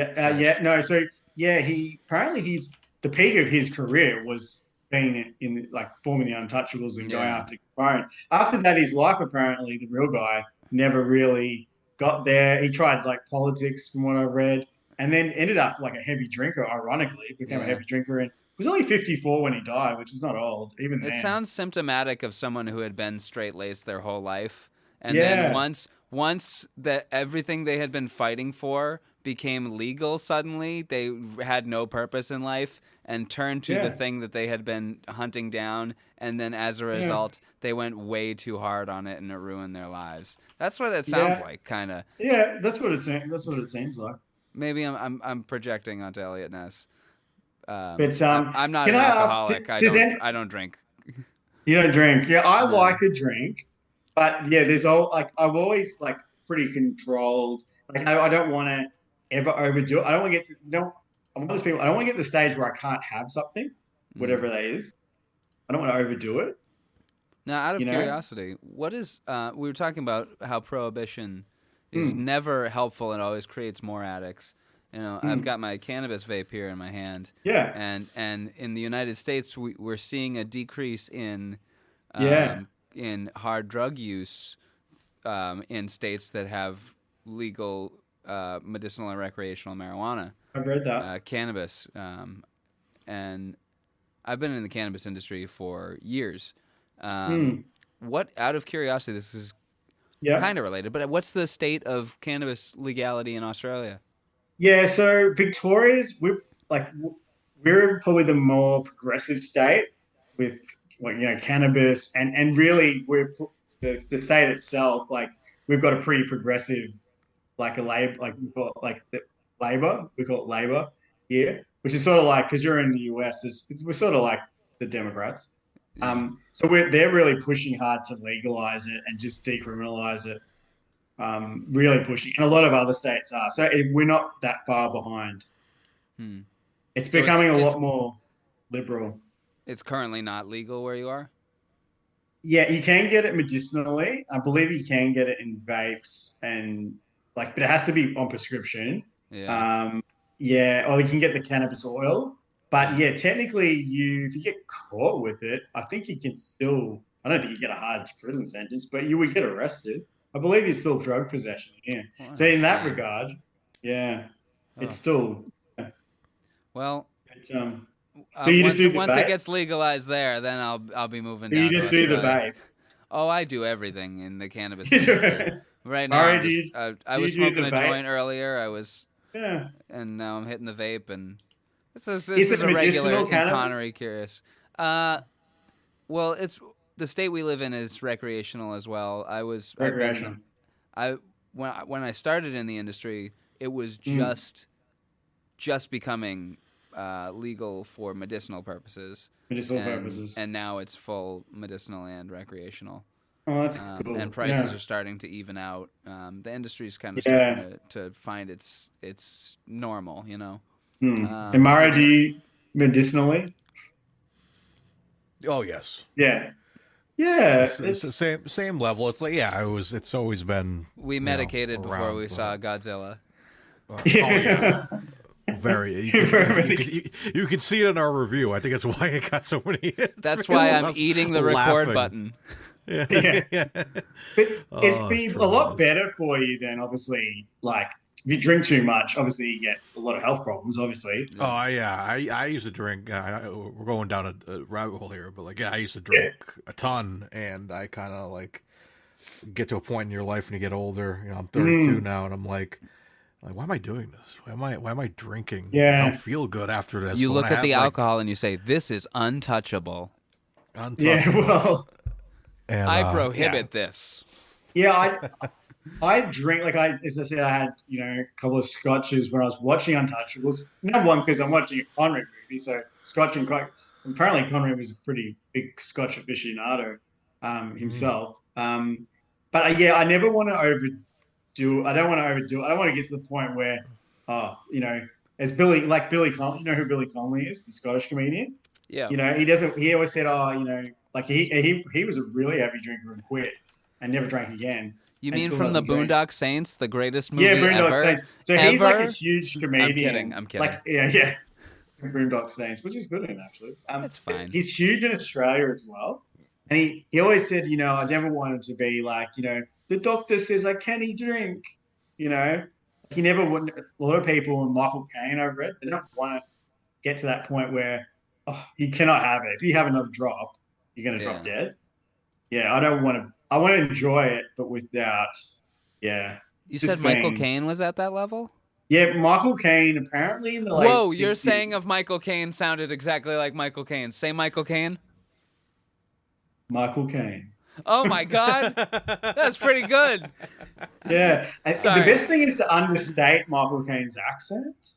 apparently he's the peak of his career was being in like forming the Untouchables and going after Capone. After that, his life apparently the real guy never really got there. He tried like politics from what I read, and then ended up like a heavy drinker. Ironically, became a heavy drinker and was only 54 when he died, which is not old even then. It sounds symptomatic of someone who had been straight-laced their whole life, and then once that everything they had been fighting for became legal suddenly, they had no purpose in life and turned to the thing that they had been hunting down, and then as a result, they went way too hard on it and it ruined their lives. That's what it sounds like, kind of. Yeah, that's what it seems like. Maybe I'm projecting onto Elliot Ness. But I'm not an alcoholic. I don't drink. You don't drink? Yeah, I like a drink, but there's I've always like pretty controlled. Like I don't want to ever overdo it. I don't want to get to I'm one of those people. I don't want to get to the stage where I can't have something, whatever that is. I don't want to overdo it. Now, out of You know? curiosity, what is we were talking about how prohibition is never helpful and always creates more addicts. You know, I've got my cannabis vape here in my hand. Yeah. And in the United States, we're seeing a decrease Yeah. in hard drug use in states that have legal medicinal and recreational marijuana, I've read that. cannabis, and I've been in the cannabis industry for years. What, out of curiosity, this is Yeah. kind of related, but what's the state of cannabis legality in Australia? Yeah, so we're probably the more progressive state with like cannabis and really the state itself, like we've got a pretty progressive like a labor, like we call it like the labor, we call it labor here, which is sort of like because you're in the US, we're sort of like the Democrats. Yeah. So they're really pushing hard to legalize it and just decriminalize it, really pushing, and a lot of other states are. So we're not that far behind. Hmm. It's So becoming a lot more liberal. it's currently not legal where you are? Yeah, you can get it medicinally. I believe you can get it in vapes and but it has to be on prescription. Yeah. Yeah, or you can get the cannabis oil. But Yeah. yeah, technically, if you get caught with it, I think you can still. I don't think you get a hard prison sentence, but you would get arrested. I believe it's still drug possession. Yeah. What So a in that shame. regard, yeah, Oh. it's still. Well, It's, so you just do the once it vape. gets legalized there, then I'll be moving You down to just do the Australia. vape. Oh, I do everything in the cannabis industry. Right now, Alright, I'm just, I do was you do smoking the a vape? joint earlier. Yeah. And now I'm hitting the vape, and this Is is it a regular medicinal in cannabis? Connery curious. Well, it's the state we live in is recreational as well. I've been in Recreational. I when I started in the industry, it was just becoming legal for medicinal purposes, Medicinal purposes. and now it's full medicinal and recreational. Oh, that's cool. And prices Yeah. are starting to even out. The industry's kind of Yeah. starting to find its normal, you know. And Mara, do you medicinally? Oh yes. Yeah. Yeah. It's the same level. It's like it's always been. We you know, medicated before around, we saw Godzilla. Oh yeah. Very. Very. You could see it in our review. I think that's why it got so many hits. That's because why of I'm us eating the record laughing. button. Yeah. But it's been a lot better for you than obviously like if you drink too much, obviously you get a lot of health problems, obviously. Oh yeah, I used to drink. We're going down a rabbit hole here, but I used to drink a ton, and I kind of get to a point in your life when you get older. You know, I'm 32 now, and I'm like, why am I doing this? Why am I drinking? Yeah. I don't feel good after this. You But look when I at the have, alcohol and you say, "This is untouchable. Yeah, Untouchable, well, and, I prohibit this." yeah, I drink as I said, I had a couple of scotches when I was watching Untouchables. Number one because I'm watching a Connery movie, so Scotch and apparently Connery was a pretty big Scotch aficionado himself. But I never want to overdo. I don't want to overdo it. I don't want to get to the point where, as Billy Connolly, you know who Billy Connolly is, the Scottish comedian. Yeah. He doesn't. He always said, he was a really heavy drinker and quit and never drank again. You And mean still from the doesn't drink. Boondock Saints, the greatest movie Yeah, Boondock ever? Saints. So he's like a Ever? huge comedian. I'm kidding. Like, yeah. Boondock Saints, which is good in actually. That's fine. He's huge in Australia as well. And he always said, I never wanted to be like, the doctor says I can't drink, He never would. A lot of people, and Michael Caine, I've read, they don't want to get to that point where, you cannot have it. If you have another drop, you're going to drop dead. Yeah, I don't want to. I want to enjoy it, but without, You just said Michael being- Caine was at that level? Yeah, Michael Caine apparently in the late Whoa, you're 60s. saying of Michael Caine sounded exactly like Michael Caine. Say Michael Caine. Michael Caine. Oh my God, that's pretty good. Yeah, and Sorry. the best thing is to understate Michael Caine's accent.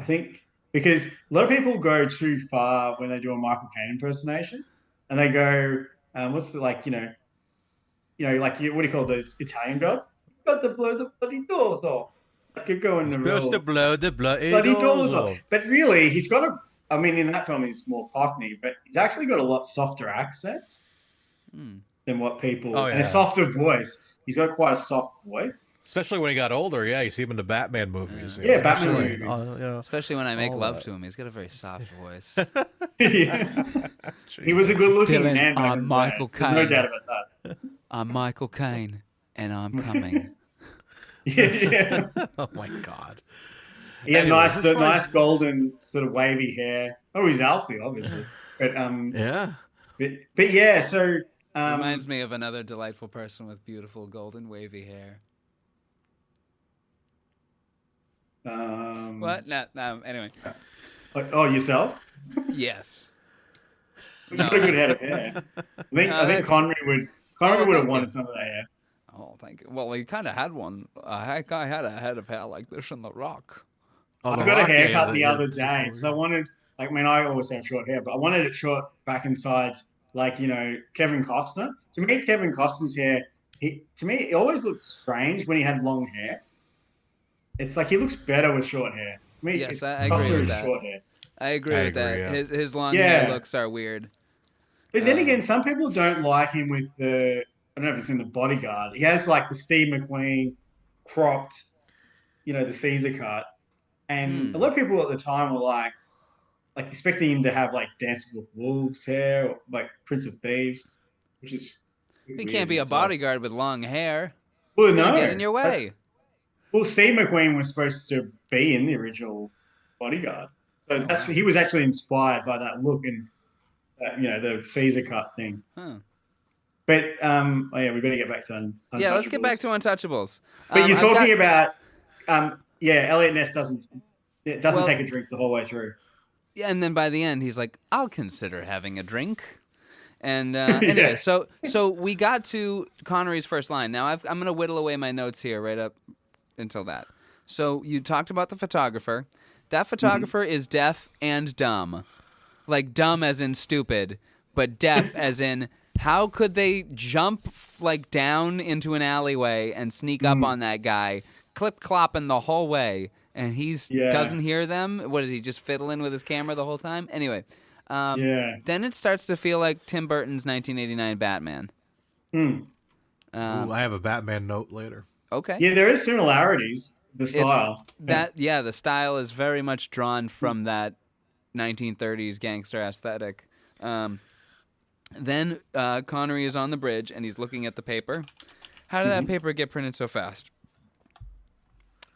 I think because a lot of people go too far when they do a Michael Caine impersonation, and they go, "What's the what do you call the Italian god? Got to blow the bloody doors off." Could go in the supposed to blow the bloody bloody doors doors off. off. But really, he's got a I mean, in that film, he's more Cockney, but he's actually got a lot softer accent than what people, Oh, and a yeah. softer voice. He's got quite a soft voice. Especially when he got older. Yeah, you see him in the Batman movies. Yeah, Batman Especially- movies. yeah. Especially when I make All love that. to him. He's got a very soft voice. Yeah. He was a good-looking Dylan, man. back I'm in the Michael day. There's no Caine. doubt about that. I'm Michael Caine, and I'm coming. Yeah. Oh my God. He had Anyways, nice, it's the fine. nice golden sort of wavy hair. Oh, he's Alfie, obviously. But Yeah. but yeah. So Reminds me of another delightful person with beautiful golden wavy hair. What? No. Anyway. Oh, yourself? Yes. You've got a good head of hair. I think Connery would thank have you. wanted some of that hair. Oh, thank you. Well, he kind of had one. I had a head of hair like this in The Rock. Oh, I The got a Rock, yeah, haircut yeah, the yeah, other it's day, so I wanted, like, I mean, I always have short hair, but I wanted it short back and sides, like, Kevin Costner. To me, Kevin Costner's hair, to me, it always looked strange when he had long hair. It's like he looks better with short hair. To me, Yes, I Costner agree with is that. short hair. I agree I with that. agree, yeah. His long Yeah. hair looks are weird. But then again, some people don't like him with I don't know if it's in The Bodyguard. He has like the Steve McQueen cropped, the Caesar cut. And a lot of people at the time were like expecting him to have like Dancing with Wolves hair or like Prince of Thieves, which is He can't be a bodyguard with long hair. Well, It's no, gonna get in your way. Well, Steve McQueen was supposed to be in the original Bodyguard, so he was actually inspired by that look and the Caesar cut thing. Huh. But oh yeah, we better get back to Yeah, let's get back Untouchables. to Untouchables. But you're I've talking got- about Elliot Ness doesn't take a drink the whole way through. Yeah, and then by the end, he's like, "I'll consider having a drink." And anyway, so we got to Connery's first line. Now I'm going to whittle away my notes here right up until that. So you talked about the photographer. That photographer is deaf and dumb, like dumb as in stupid, but deaf as in how could they jump like down into an alleyway and sneak up on that guy, clip clopping the whole way. And doesn't hear them. What is he just fiddling with his camera the whole time? Anyway, then it starts to feel like Tim Burton's 1989 Batman. Ooh, I have a Batman note later. Okay. Yeah, there is similarities. The style. The style is very much drawn from that 1930s gangster aesthetic. Then Connery is on the bridge and he's looking at the paper. How did that paper get printed so fast?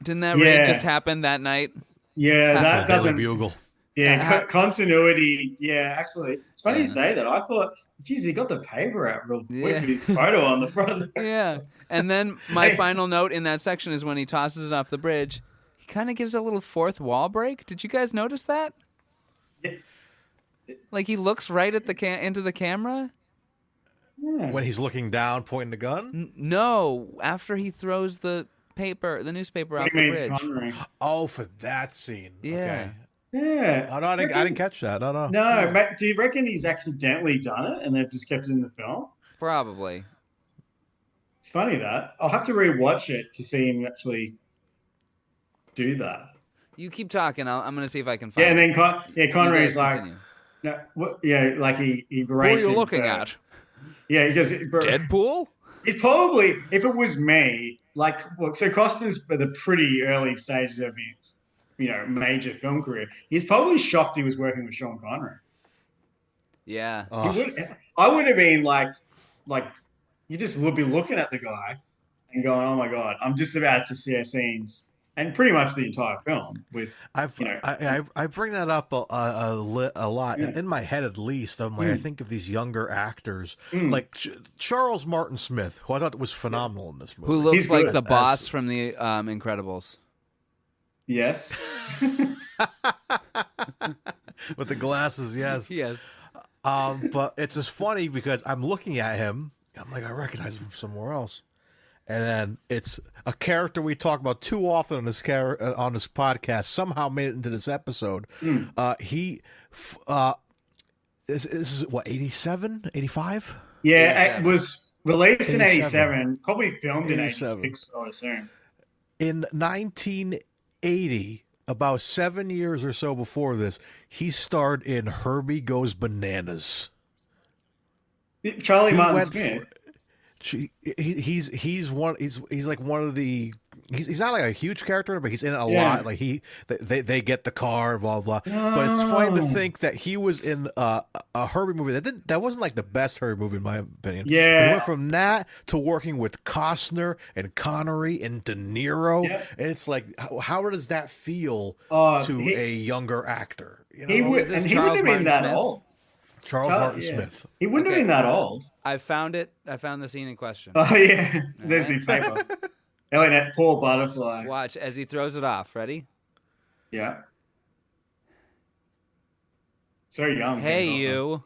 Didn't that raid just happen that night? Yeah, that Daily doesn't. Bugle. Yeah, continuity. Yeah, actually, it's funny you say that. I thought, geez, he got the paper out real quick with his photo on the front. Yeah. And then my final note in that section is when he tosses it off the bridge, he kind of gives a little fourth wall break. Did you guys notice that? Yeah. Like he looks right at into the camera? Yeah. When he's looking down, pointing the gun? No, after he throws the newspaper off What do you the mean it's bridge. Connery? Oh, for that scene. Yeah. Okay. Yeah. Oh, no, I didn't catch that. No. No, but do you reckon he's accidentally done it and they've just kept it in the film? Probably. It's funny that. I'll have to rewatch it to see him actually do that. You keep talking. I'm going to see if I can find Yeah, and it. then Connery's guys like, continue. no, what? Yeah, like he Who are berates you him looking for- at? Yeah, he goes, Deadpool? It's probably, if it was me, like, look, so Costner's at the pretty early stages of his, major film career. He's probably shocked he was working with Sean Connery. Yeah. I would have been like, you just would be looking at the guy and going, oh my God, I'm just about to see scenes, and pretty much the entire film with, I bring that up a lot in my head, at least. I'm like, I think of these younger actors like Charles Martin Smith, who I thought was phenomenal in this movie. Who looks He's like good. the boss from the Incredibles. yes. With the glasses, yes. Yes. But it's just funny because I'm looking at him, and I'm like, I recognize him from somewhere else. And then it's a character we talk about too often on this podcast. Somehow made it into this episode. This is what, 87, 85? Yeah, 87. it was released in 87. 87, probably filmed in 87. 86, I would assume. In 1980, about 7 years or so before this, he starred in Herbie Goes Bananas. Charlie He Martin went Smith. he's like one of the he's not like a huge character, but he's in it a Yeah. lot. Like they get the car, blah blah. But it's funny to think that he was in a Herbie movie that wasn't like the best Herbie movie in my opinion. Yeah. But he went from that to working with Costner and Connery and De Niro. Yeah. And it's like how does that feel to a younger actor? You know? He would, is this and he wouldn't Charles have been Martin that Smith? old. Charles Martin Yeah. Smith. He wouldn't Okay. have been that old. I found it. I found the scene in question. Oh yeah, there's the paper. Oh, and that poor butterfly. Watch as he throws it off. Ready? Yeah. So young. Hey, Kevin you.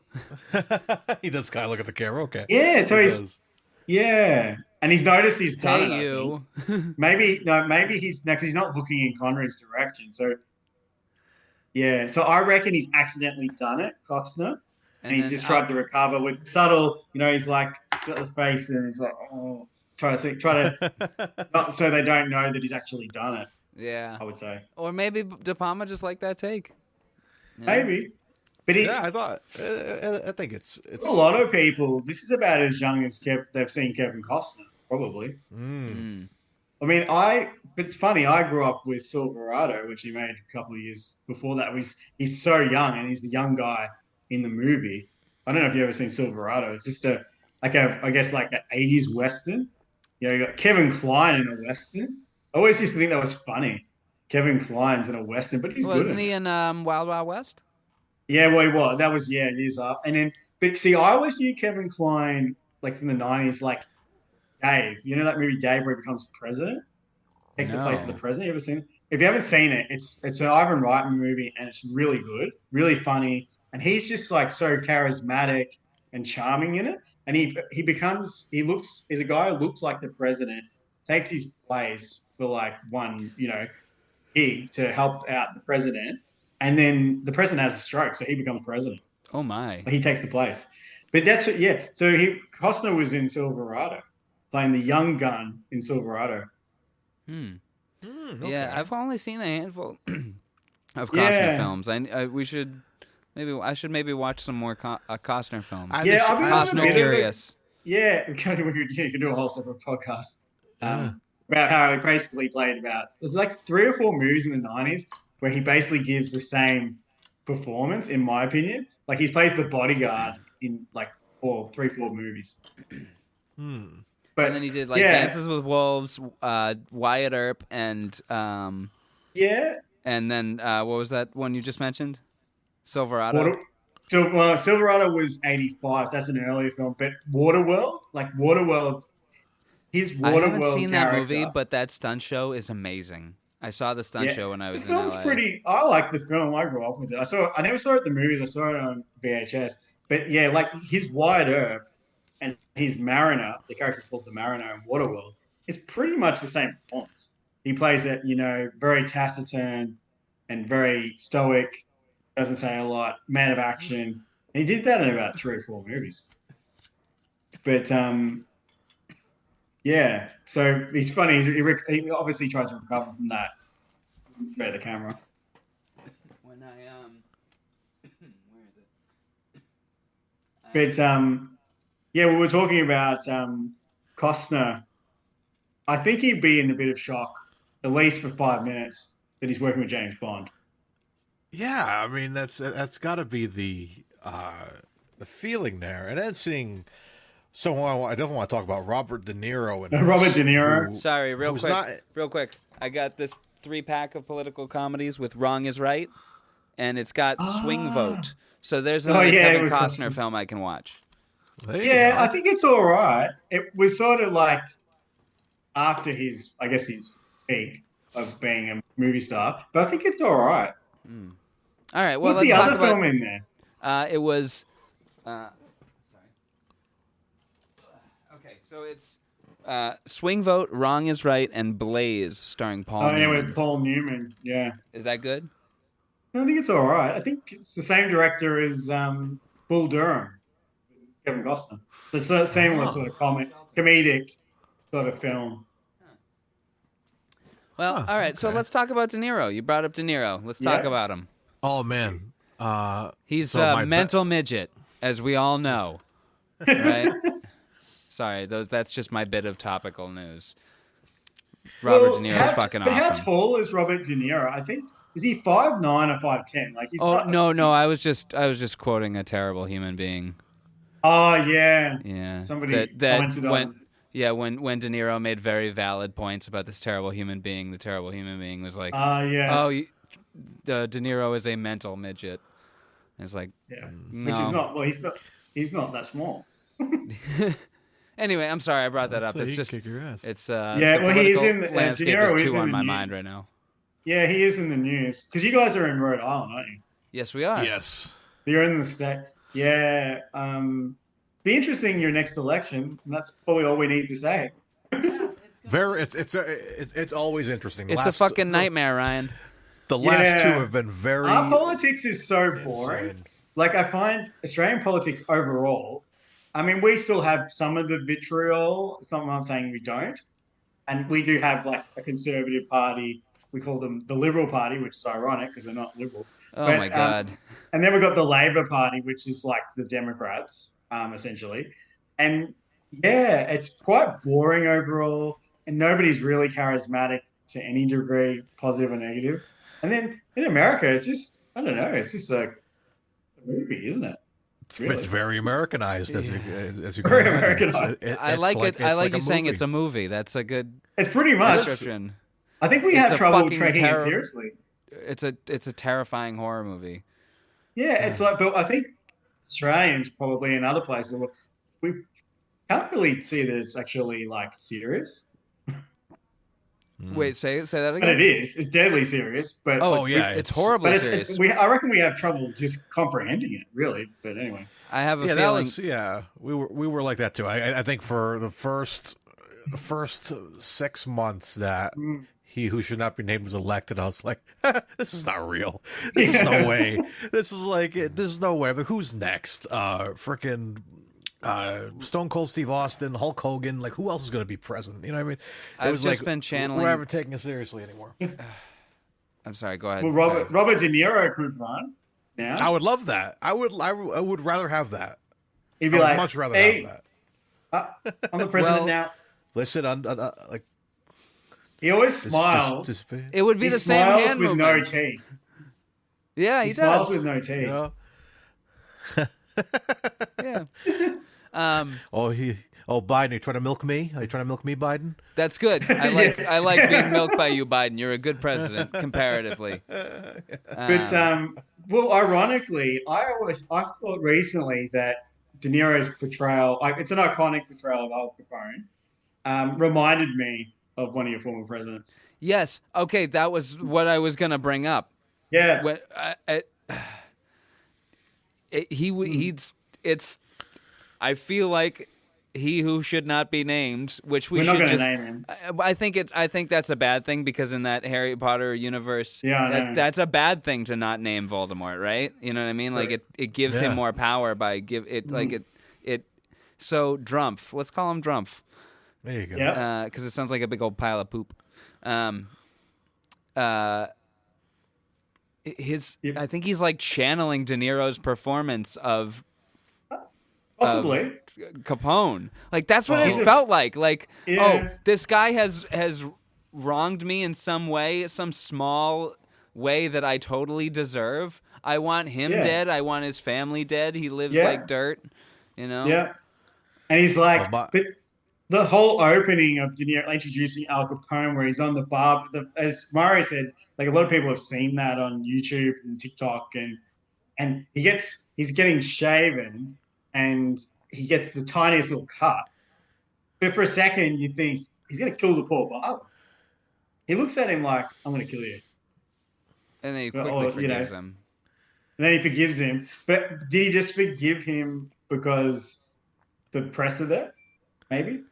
He does kind of look at the camera. Okay. Yeah, so He he's does. yeah, and he's noticed he's done it. I Hey, you. think. Maybe he's no, because he's not looking in Connery's direction. So yeah, so I reckon he's accidentally done it, Costner, and he's then just tried to recover with subtle. He's like got the face and he's like, oh, try to not so they don't know that he's actually done it. Yeah. I would say Or maybe De Palma just liked that take. Yeah. maybe, but Yeah, I thought. I think it's a lot of people. This is about as young as they've seen Kevin Costner, probably. Mm. I mean, but it's funny. I grew up with Silverado, which he made a couple of years before that. He's so young, and he's the young guy in the movie. I don't know if you've ever seen Silverado. It's just I guess like an 80s Western. You got Kevin Kline in a Western. I always used to think that was funny. Kevin Kline's in a Western, but he's good. Wasn't he in Wild Wild West? Yeah, well, he was. That was, years up. And then, but see, I always knew Kevin Kline, like from the 90s, like Dave. You know that movie Dave where he becomes president? Takes the place of the president. You ever seen it? If you haven't seen it, it's an Ivan Reitman movie and it's really good, really funny. And he's just like so charismatic and charming in it. And he's a guy who looks like the president, takes his place for like one, gig to help out the president. And then the president has a stroke, so he becomes president. Oh my! He takes the place. But that's yeah. So Costner was in Silverado, playing the young gun in Silverado. Okay. Yeah, I've only seen a handful of Costner films. I should maybe watch some more Costner films. I've been on a Costner bit of Curious. Yeah, we could do a whole separate podcast about how he basically played there's like 3 or 4 movies in the 90s where he basically gives the same performance, in my opinion. Like he plays the bodyguard in like 4 movies. But And then he did like Dances with Wolves, Wyatt Earp, and yeah. and then what was that one you just mentioned? Silverado. Silverado was 85, so that's an earlier film. But Waterworld, his Waterworld I haven't seen that character- movie, but that stunt show is amazing. I saw the stunt show when I was the in film's LA. I like the film. I grew up with it. I never saw it at the movies. I saw it on VHS. But yeah, like his Wyatt Earp and his Mariner, the character's called the Mariner in Waterworld, is pretty much the same performance. He plays it, very taciturn and very stoic, doesn't say a lot, man of action. And he did that in about 3 or 4 movies. But yeah, so he's funny. He obviously tried to recover from that. Go to the camera. When I where is it? But yeah, we were talking about Costner. I think he'd be in a bit of shock, at least for 5 minutes, that he's working with James Bond. Yeah, I mean that's got to be the feeling there, and then seeing someone I definitely want to talk about Robert De Niro and Robert De Niro. Sorry, real quick. not- Real quick. I got this 3-pack of political comedies with Wrong is Right, and it's got Swing Vote. So there's another Kevin with Costner Costner. film I can watch. There you Yeah, go. I think it's all right. It was sort of like after his peak of being a movie star, but I think it's all right. All right, well, What's let's the talk other about... film in there? It was... sorry. Okay, so it's Swing Vote, Wrong is Right, and Blaze, starring Paul Oh, yeah, Newman. with Paul Newman. Yeah. Is that good? I think it's all right. I think it's the same director as Bull Durham, Kevin Costner. It's the same sort of comedic sort of film. Well, all right. So okay. let's talk about De Niro. You brought up De Niro. Let's talk Yeah. about him. Oh man, He's so a my mental midget, as we all know. Right? Sorry, that's just my bit of topical news. Robert De Niro's fucking How awesome. tall is Robert De Niro? I think is he 5'9" or 5'10"? Like he's Oh not. no, I was just quoting a terrible human being. Oh yeah. Yeah, Somebody that commented when on. when De Niro made very valid points about this terrible human being, the terrible human being was like, Yes. "Oh, De Niro is a mental midget." And it's like, Yeah. no. Which is not. Well, he's not that small. Anyway, I'm sorry I brought that up. So It's he just kick your ass. it's Yeah, the well, he is political in De landscape Niro is is too in on the my news. mind right now. Yeah, he is in the news because you guys are in Rhode Island, aren't you? Yes, we are. Yes. You're in the state. Yeah. Be interesting your next election. And that's probably all we need to say. Very. It's always interesting. It's a fucking the- nightmare, Ryan. The last Yeah. two have been very. Our politics is so boring. insane. Like I find Australian politics overall. I mean, we still have some of the vitriol. It's not what I'm saying we don't, and we do have like a conservative party. We call them the Liberal Party, which is ironic because they're not liberal. Oh But, my god. And then we've got the Labor Party, which is like the Democrats, essentially. And yeah, it's quite boring overall, and nobody's really charismatic to any degree, positive or negative. And then in America, it's just I don't know, it's just a movie, isn't it? Really? It's very Americanized, as you can Very imagine. Americanized. I like it. I like you saying movie. it's a movie. That's a good It's pretty much. description. I think we It's have a trouble fucking taking terror- it seriously. It's a terrifying horror movie. Yeah, it's like, but I think Australians probably in other places we can't really see that it's actually like serious. Wait, say that But again. it is. It's deadly serious. But Oh, yeah, it's it's- horribly but serious. I reckon we have trouble just comprehending it, really. But anyway, I have a Yeah, that feeling. was we were like that too. I think for the first 6 months that he who should not be named was elected, I was like, this is not real. This is no way. This is no way. But who's next? Freaking Stone Cold Steve Austin, Hulk Hogan. Like, who else is going to be president? You know what I mean? I've just been channeling. We're never taking it seriously anymore. I'm sorry. Go ahead. well, Sorry. Robert De Niro could run now. I would love that. I would rather have that. He'd I be would like, much rather "Hey, have that. I'm the president Well, now." Listen, like He always smiles. just It would be He the same smiles hand with movements. no teeth. Yeah, he, He smiles does. with no teeth. you know. Yeah. Biden, are you trying to milk me? Are you trying to milk me, Biden? That's good. I like being milked by you, Biden. You're a good president comparatively. But well, ironically, I thought recently that De Niro's portrayal, it's an iconic portrayal of Al Capone, reminded me of one of your former presidents. Yes. Okay, that was what I was gonna bring up. Yeah, When it's I feel like he who should not be named, which we we're should not going to just. name him. I think that's a bad thing because in that Harry Potter universe, Yeah, I know. that's a bad thing to not name Voldemort, right? You know what I mean? Like it gives him Yeah. more power by it. So Drumpf, let's call him Drumpf, There you go. Yeah. because it sounds like a big old pile of poop. Yep. I think he's like channeling De Niro's performance of Possibly. Capone. Like that's what Oh. it felt like. Like, Yeah. oh, this guy has wronged me in some way, some small way that I totally deserve. I want him Yeah. dead. I want his family dead. He lives Yeah. like dirt. You know? Yeah. And he's like, Well, but the whole opening of De Niro introducing Al Capone, where he's on the bar, as Mario said, like a lot of people have seen that on YouTube and TikTok, and he's getting shaven, and he gets the tiniest little cut. But for a second, you think he's going to kill the poor barber. He looks at him like, "I'm going to kill you," And then he Well, quickly you know. forgives him. and then he forgives him. But did he just forgive him because the press are there? Maybe.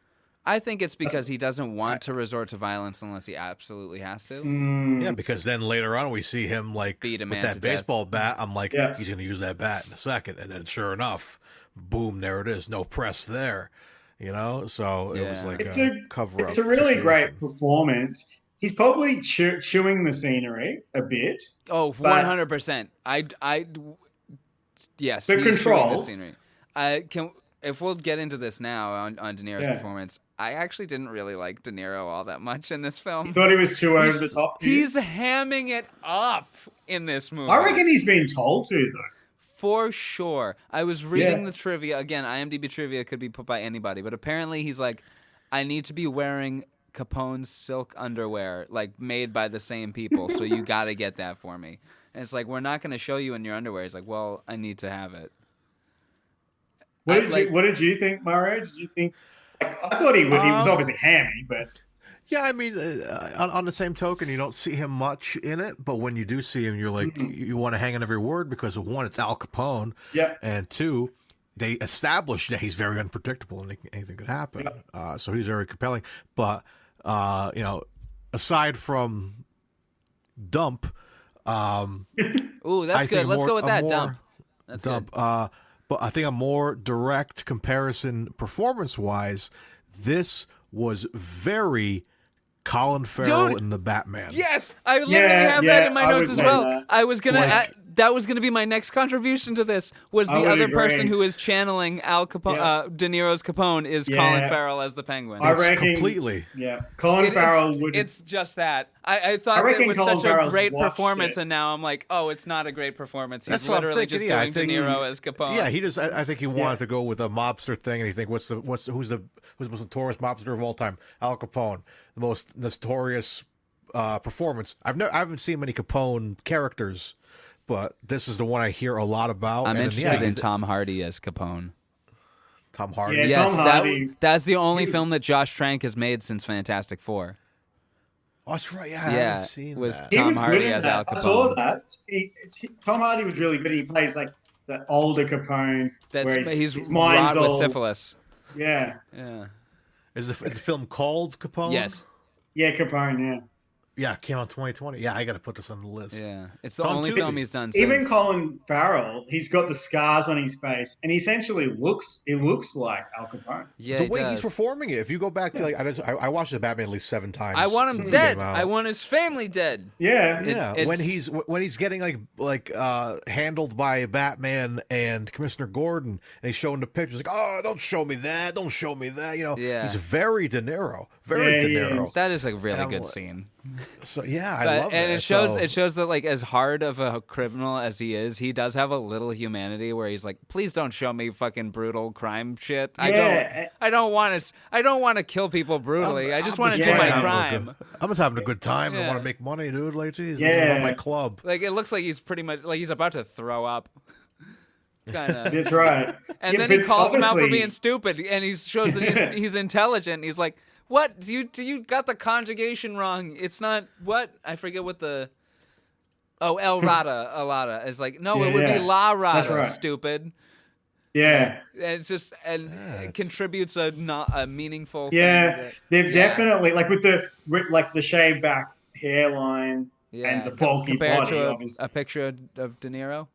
I think it's because he doesn't want to resort to violence unless he absolutely has to. Yeah, because then later on we see him like Beat a with man that to death. baseball bat. I'm like, Yeah. he's going to use that bat in a second, and then sure enough, boom, there it is. No press there, you know. So it was Yeah. like It's a a cover up. It's a really great performance. he's probably chewing the scenery a bit. Oh, but 100%. Yes, But he's chewing the controlled. scenery. If we'll get into this now on De Niro's Yeah. performance, I actually didn't really like De Niro all that much in this film. Thought he was too over the top. He's hamming it up in this movie. I reckon he's been told to though. For sure. I was reading Yeah. the trivia. Again, IMDb trivia could be put by anybody, but apparently he's like, I need to be wearing Capone's silk underwear, like made by the same people, so you got to get that for me. And it's like, we're not going to show you in your underwear. He's like, well, I need to have it. What did you think, Mario? Did you think? I thought he would. He was obviously hammy, but Yeah, I mean, on the same token, you don't see him much in it, but when you do see him, you're like, you want to hang on every word because of one, it's Al Capone, yeah, and two, they established that he's very unpredictable and anything could happen. So he's very compelling. But aside from Dump, Ooh, that's good. Let's go with that. Dump. That's Dump. good. But I think a more direct comparison, performance-wise, this was very Colin Farrell Dude, in the Batman. Yes, I literally have that in my notes as well. that. I was gonna. Like- That was gonna be my next contribution to this. Was I the would other agree. person who is channeling Al Capone, Yeah. De Niro's Capone, is Yeah. Colin Farrell as the Penguin. I It's reckon completely. Yeah, Colin Farrell would. It's just that. I thought I it reckon was Colin such a Farrell's great watched performance, it. and now I'm like, oh, it's not a great performance. He's That's what I'm literally thinking. just Yeah, I doing De think- Niro as Capone. Yeah, he just. I think he wanted Yeah. to go with a mobster thing, and he think who's the most notorious mobster of all time? Al Capone, the most notorious performance. I haven't seen many Capone characters, but this is the one I hear a lot about. I'm and interested yeah, in Tom Hardy as Capone. Tom Hardy. Yeah, Yes, Tom Hardy. that's the only film that Josh Trank has made since Fantastic Four. Oh, that's right. Yeah, I Yeah, haven't seen was that. He Tom was Hardy good in as that. Al I saw Capone. that. Tom Hardy was really good. He plays like the older Capone. That's where he's his mind's rot with all- syphilis. Yeah, Yeah. Is the film called Capone? Yes. yeah, Capone. Yeah. Yeah, it came out 2020. Yeah, I got to put this on the list. Yeah. It's the It's on only Tubi. film he's done since. Even Colin Farrell, he's got the scars on his face, and he essentially looks like Al Capone. Yeah, The he way does. he's performing it. If you go back to like, I watched the Batman at least 7 times. I want him since it dead. came out. I want his family dead. Yeah, Yeah, It's- when he's getting handled by Batman and Commissioner Gordon, and he's showing the pictures like, oh, don't show me that, don't show me that. Yeah. He's very De Niro, Yeah, De he Niro. is. That is a really And I'm good like- scene. So yeah, I But, love and that. it shows that like as hard of a criminal as he is, he does have a little humanity where he's like, please don't show me fucking brutal crime shit. Yeah. I don't want to kill people brutally. I just want to do my crime. I'm just having a good time. I Yeah. want to make money, dude. Like, geez, Yeah. I'm on my club. Like it looks like he's pretty much like he's about to throw up. Kind of. that's right. And Yeah, then he but calls him out for obviously- being stupid, and he shows that he's intelligent. He's like, "What? Do you got the conjugation wrong? It's not what I forget what the El Rada Alada is like. No, it would Yeah, be La that's Rada, right. stupid. Yeah, And it's just it contributes a not a meaningful. yeah. thing They've yeah. definitely like with the shaved back hairline and the bulky compared body. to Obviously, a picture of De Niro.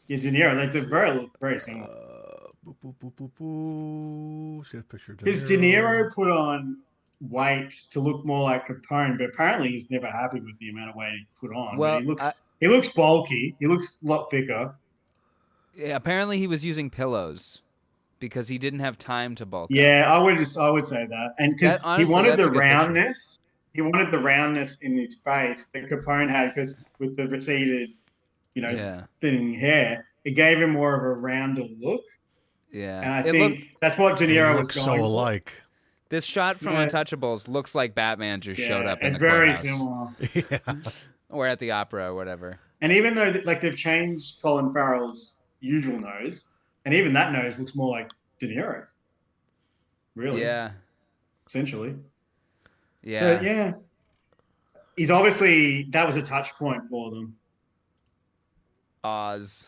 yeah, De Niro. That's a very similar. Boop, boop, boop, boop, boop. See a picture of Because De Niro put on weight to look more like Capone, but apparently he's never happy with the amount of weight he put on. Well, But he looks bulky. He looks a lot thicker. Yeah, apparently he was using pillows because he didn't have time to bulk up. Yeah, I would say that, and because That- he honestly, wanted that's the a good picture. roundness. He wanted the roundness in his face that Capone had, because with the receded, Yeah. thinning hair, it gave him more of a rounder look. Yeah. And I It think looked- that's what De They Niro look was so going for. alike. This shot from Yeah. Untouchables looks like Batman just showed up in it's the very courthouse. similar. Yeah. Or at the opera or whatever. And even though they've changed Colin Farrell's usual nose, and even that nose looks more like De Niro. Really? Yeah. Essentially. Yeah. So yeah. He's obviously that was a touch point for them. Oz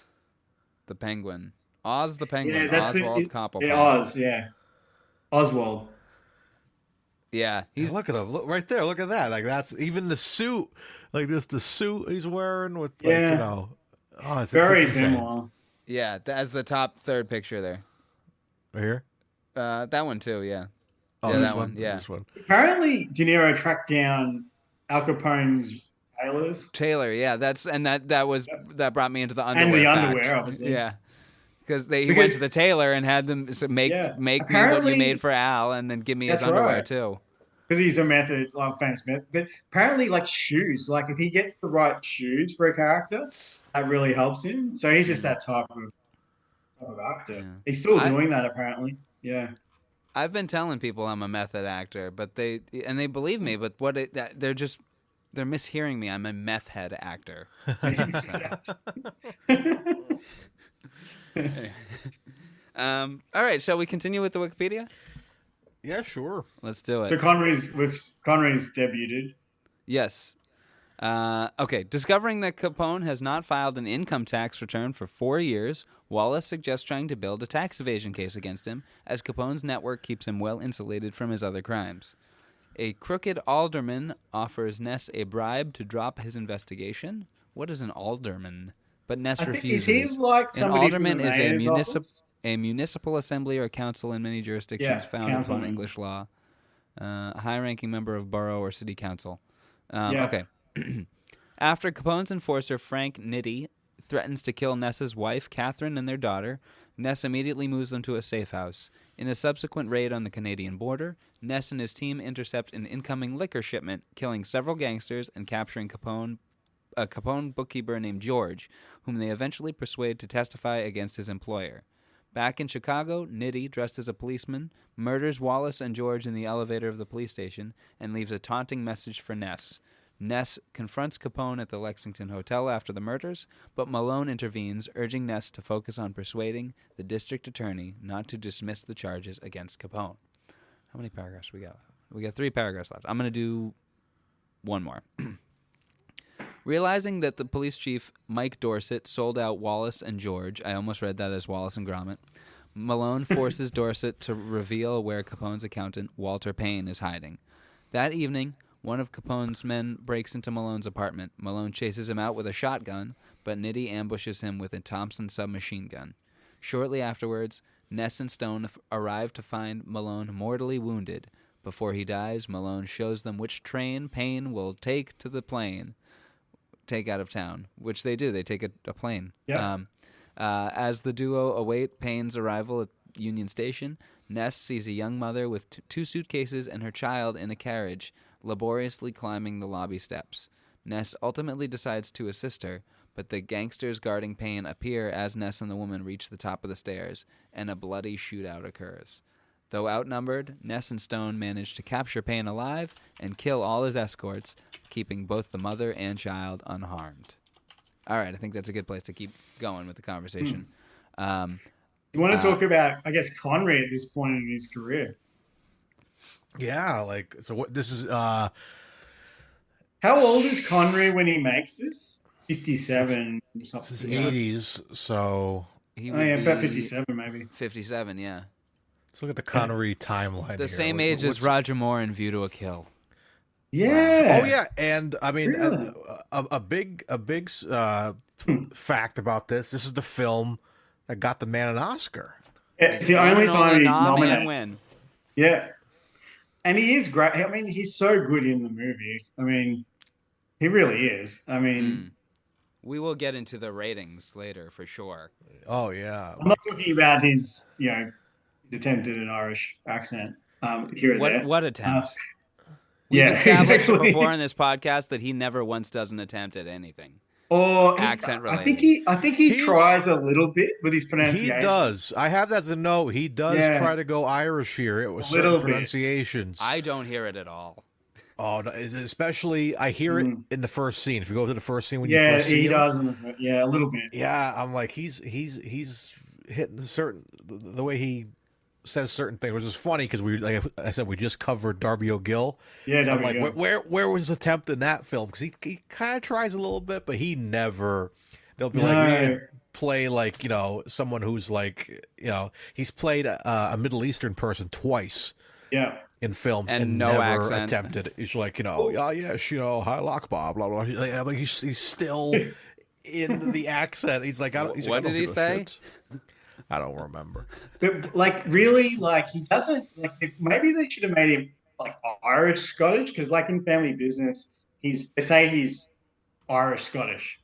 the Penguin. Oz the Penguin. Yeah, that's Oswald Cobblepot. Yeah, Oz, yeah. Oswald. Yeah. He's look at him. Look right there. Look at that. Like that's even the suit. Like just the suit he's wearing with like, Yeah. Oh, it's Very insane. similar. Yeah, as the top third picture there. Right here. That one too, yeah. Oh, Yeah, this that one, yeah. This one. Apparently, De Niro tracked down Al Capone's tailors Taylor, yeah, that brought me into the and underwear the fact. underwear, obviously. Yeah, because he went Because to the tailor and had them yeah, make me what you apparently made for Al, and then give me his that's underwear right. too. Because he's a method, like famous method. But apparently, like shoes, like if he gets the right shoes for a character, that really helps him. So he's just that type of actor. Yeah, He's still I doing that apparently. Yeah. I've been telling people I'm a method actor, but they believe me. But they're mishearing me. I'm a meth head actor. All right, shall we continue with the Wikipedia? Yeah, sure. Let's do it. So Connery's debuted. Yes. Okay. Discovering that Capone has not filed an income tax return for 4 years, Wallace suggests trying to build a tax evasion case against him, as Capone's network keeps him well insulated from his other crimes. A crooked alderman offers Ness a bribe to drop his investigation. What is an alderman? But Ness I think refuses. is he like An somebody from alderman the is mayor's office? a municipal assembly or council in many jurisdictions Yeah, founded upon councilman. English law. A high-ranking member of borough or city council. Yeah. Okay. After Capone's enforcer, Frank Nitti, threatens to kill Ness's wife, Catherine, and their daughter, Ness immediately moves them to a safe house. In a subsequent raid on the Canadian border, Ness and his team intercept an incoming liquor shipment, killing several gangsters and capturing a Capone bookkeeper named George, whom they eventually persuade to testify against his employer. Back in Chicago, Nitti, dressed as a policeman, murders Wallace and George in the elevator of the police station and leaves a taunting message for Ness. Ness confronts Capone at the Lexington Hotel after the murders, but Malone intervenes, urging Ness to focus on persuading the district attorney not to dismiss the charges against Capone. How many paragraphs we got? We got 3 paragraphs left. I'm going to do one more. Realizing that the police chief, Mike Dorset, sold out Wallace and George, I almost read that as Wallace and Gromit, Malone forces Dorset to reveal where Capone's accountant, Walter Payne, is hiding. That evening, one of Capone's men breaks into Malone's apartment. Malone chases him out with a shotgun, but Nitti ambushes him with a Thompson submachine gun. Shortly afterwards, Ness and Stone arrive to find Malone mortally wounded. Before he dies, Malone shows them which train Payne will take out of town, which they do. They take a plane. Yeah. As the duo await Payne's arrival at Union Station, Ness sees a young mother with 2 suitcases and her child in a carriage, laboriously climbing the lobby steps. Ness ultimately decides to assist her, but the gangsters guarding Payne appear as Ness and the woman reach the top of the stairs, and a bloody shootout occurs. Though outnumbered, Ness and Stone manage to capture Payne alive and kill all his escorts, keeping both the mother and child unharmed. All right, I think that's a good place to keep going with the conversation. You want to talk about, I guess, Connery at this point in his career? Yeah, like so. What this is? How old is Connery when he makes this? 57, something. This is 80s. So He Oh would yeah, about be 57 maybe. 57, yeah. let's look at the Connery timeline. The here. same Like, age as what's- Roger Moore in View to a Kill. Yeah. Oh yeah, and I mean Really? a big fact about this. This is the film that got the man an Oscar. It's the only time he's nom and nominated. win. Yeah. And he is great. I mean, he's so good in the movie. I mean, he really is. I mean, We will get into the ratings later for sure. Oh yeah, I'm not talking about his, his attempt at an Irish accent here or there. What attempt? We've Yeah, established exactly. before in this podcast that he never once does an attempt at anything. Or Accent I related. think he He's- tries a little bit with his pronunciation. he does. I have that as a note. He does Yeah. try to go Irish here. It was little certain bit. pronunciations. I don't hear it at all. Oh, no, especially I hear it in the first scene. If you go to the first scene when you Yeah, first see he him, does. Yeah, a little bit. yeah, I'm like he's hitting the way he says certain things, which is funny because we, like I said, we just covered Darby O'Gill. Yeah, I'm Darby like, O'Gill. where was the attempt in that film? Because he kind of tries a little bit, but he never. They'll be No. like, we need to play like someone who's like he's played a Middle Eastern person twice Yeah. in films And and no never accent. attempted it. He's like, oh yes, hi Lockbar, blah blah. Like he's still in the accent. He's like, What I don't did he give a say? shit. I don't remember. But like really, like he doesn't like. Maybe they should have made him like Irish Scottish because like in Family Business, they say he's Irish Scottish,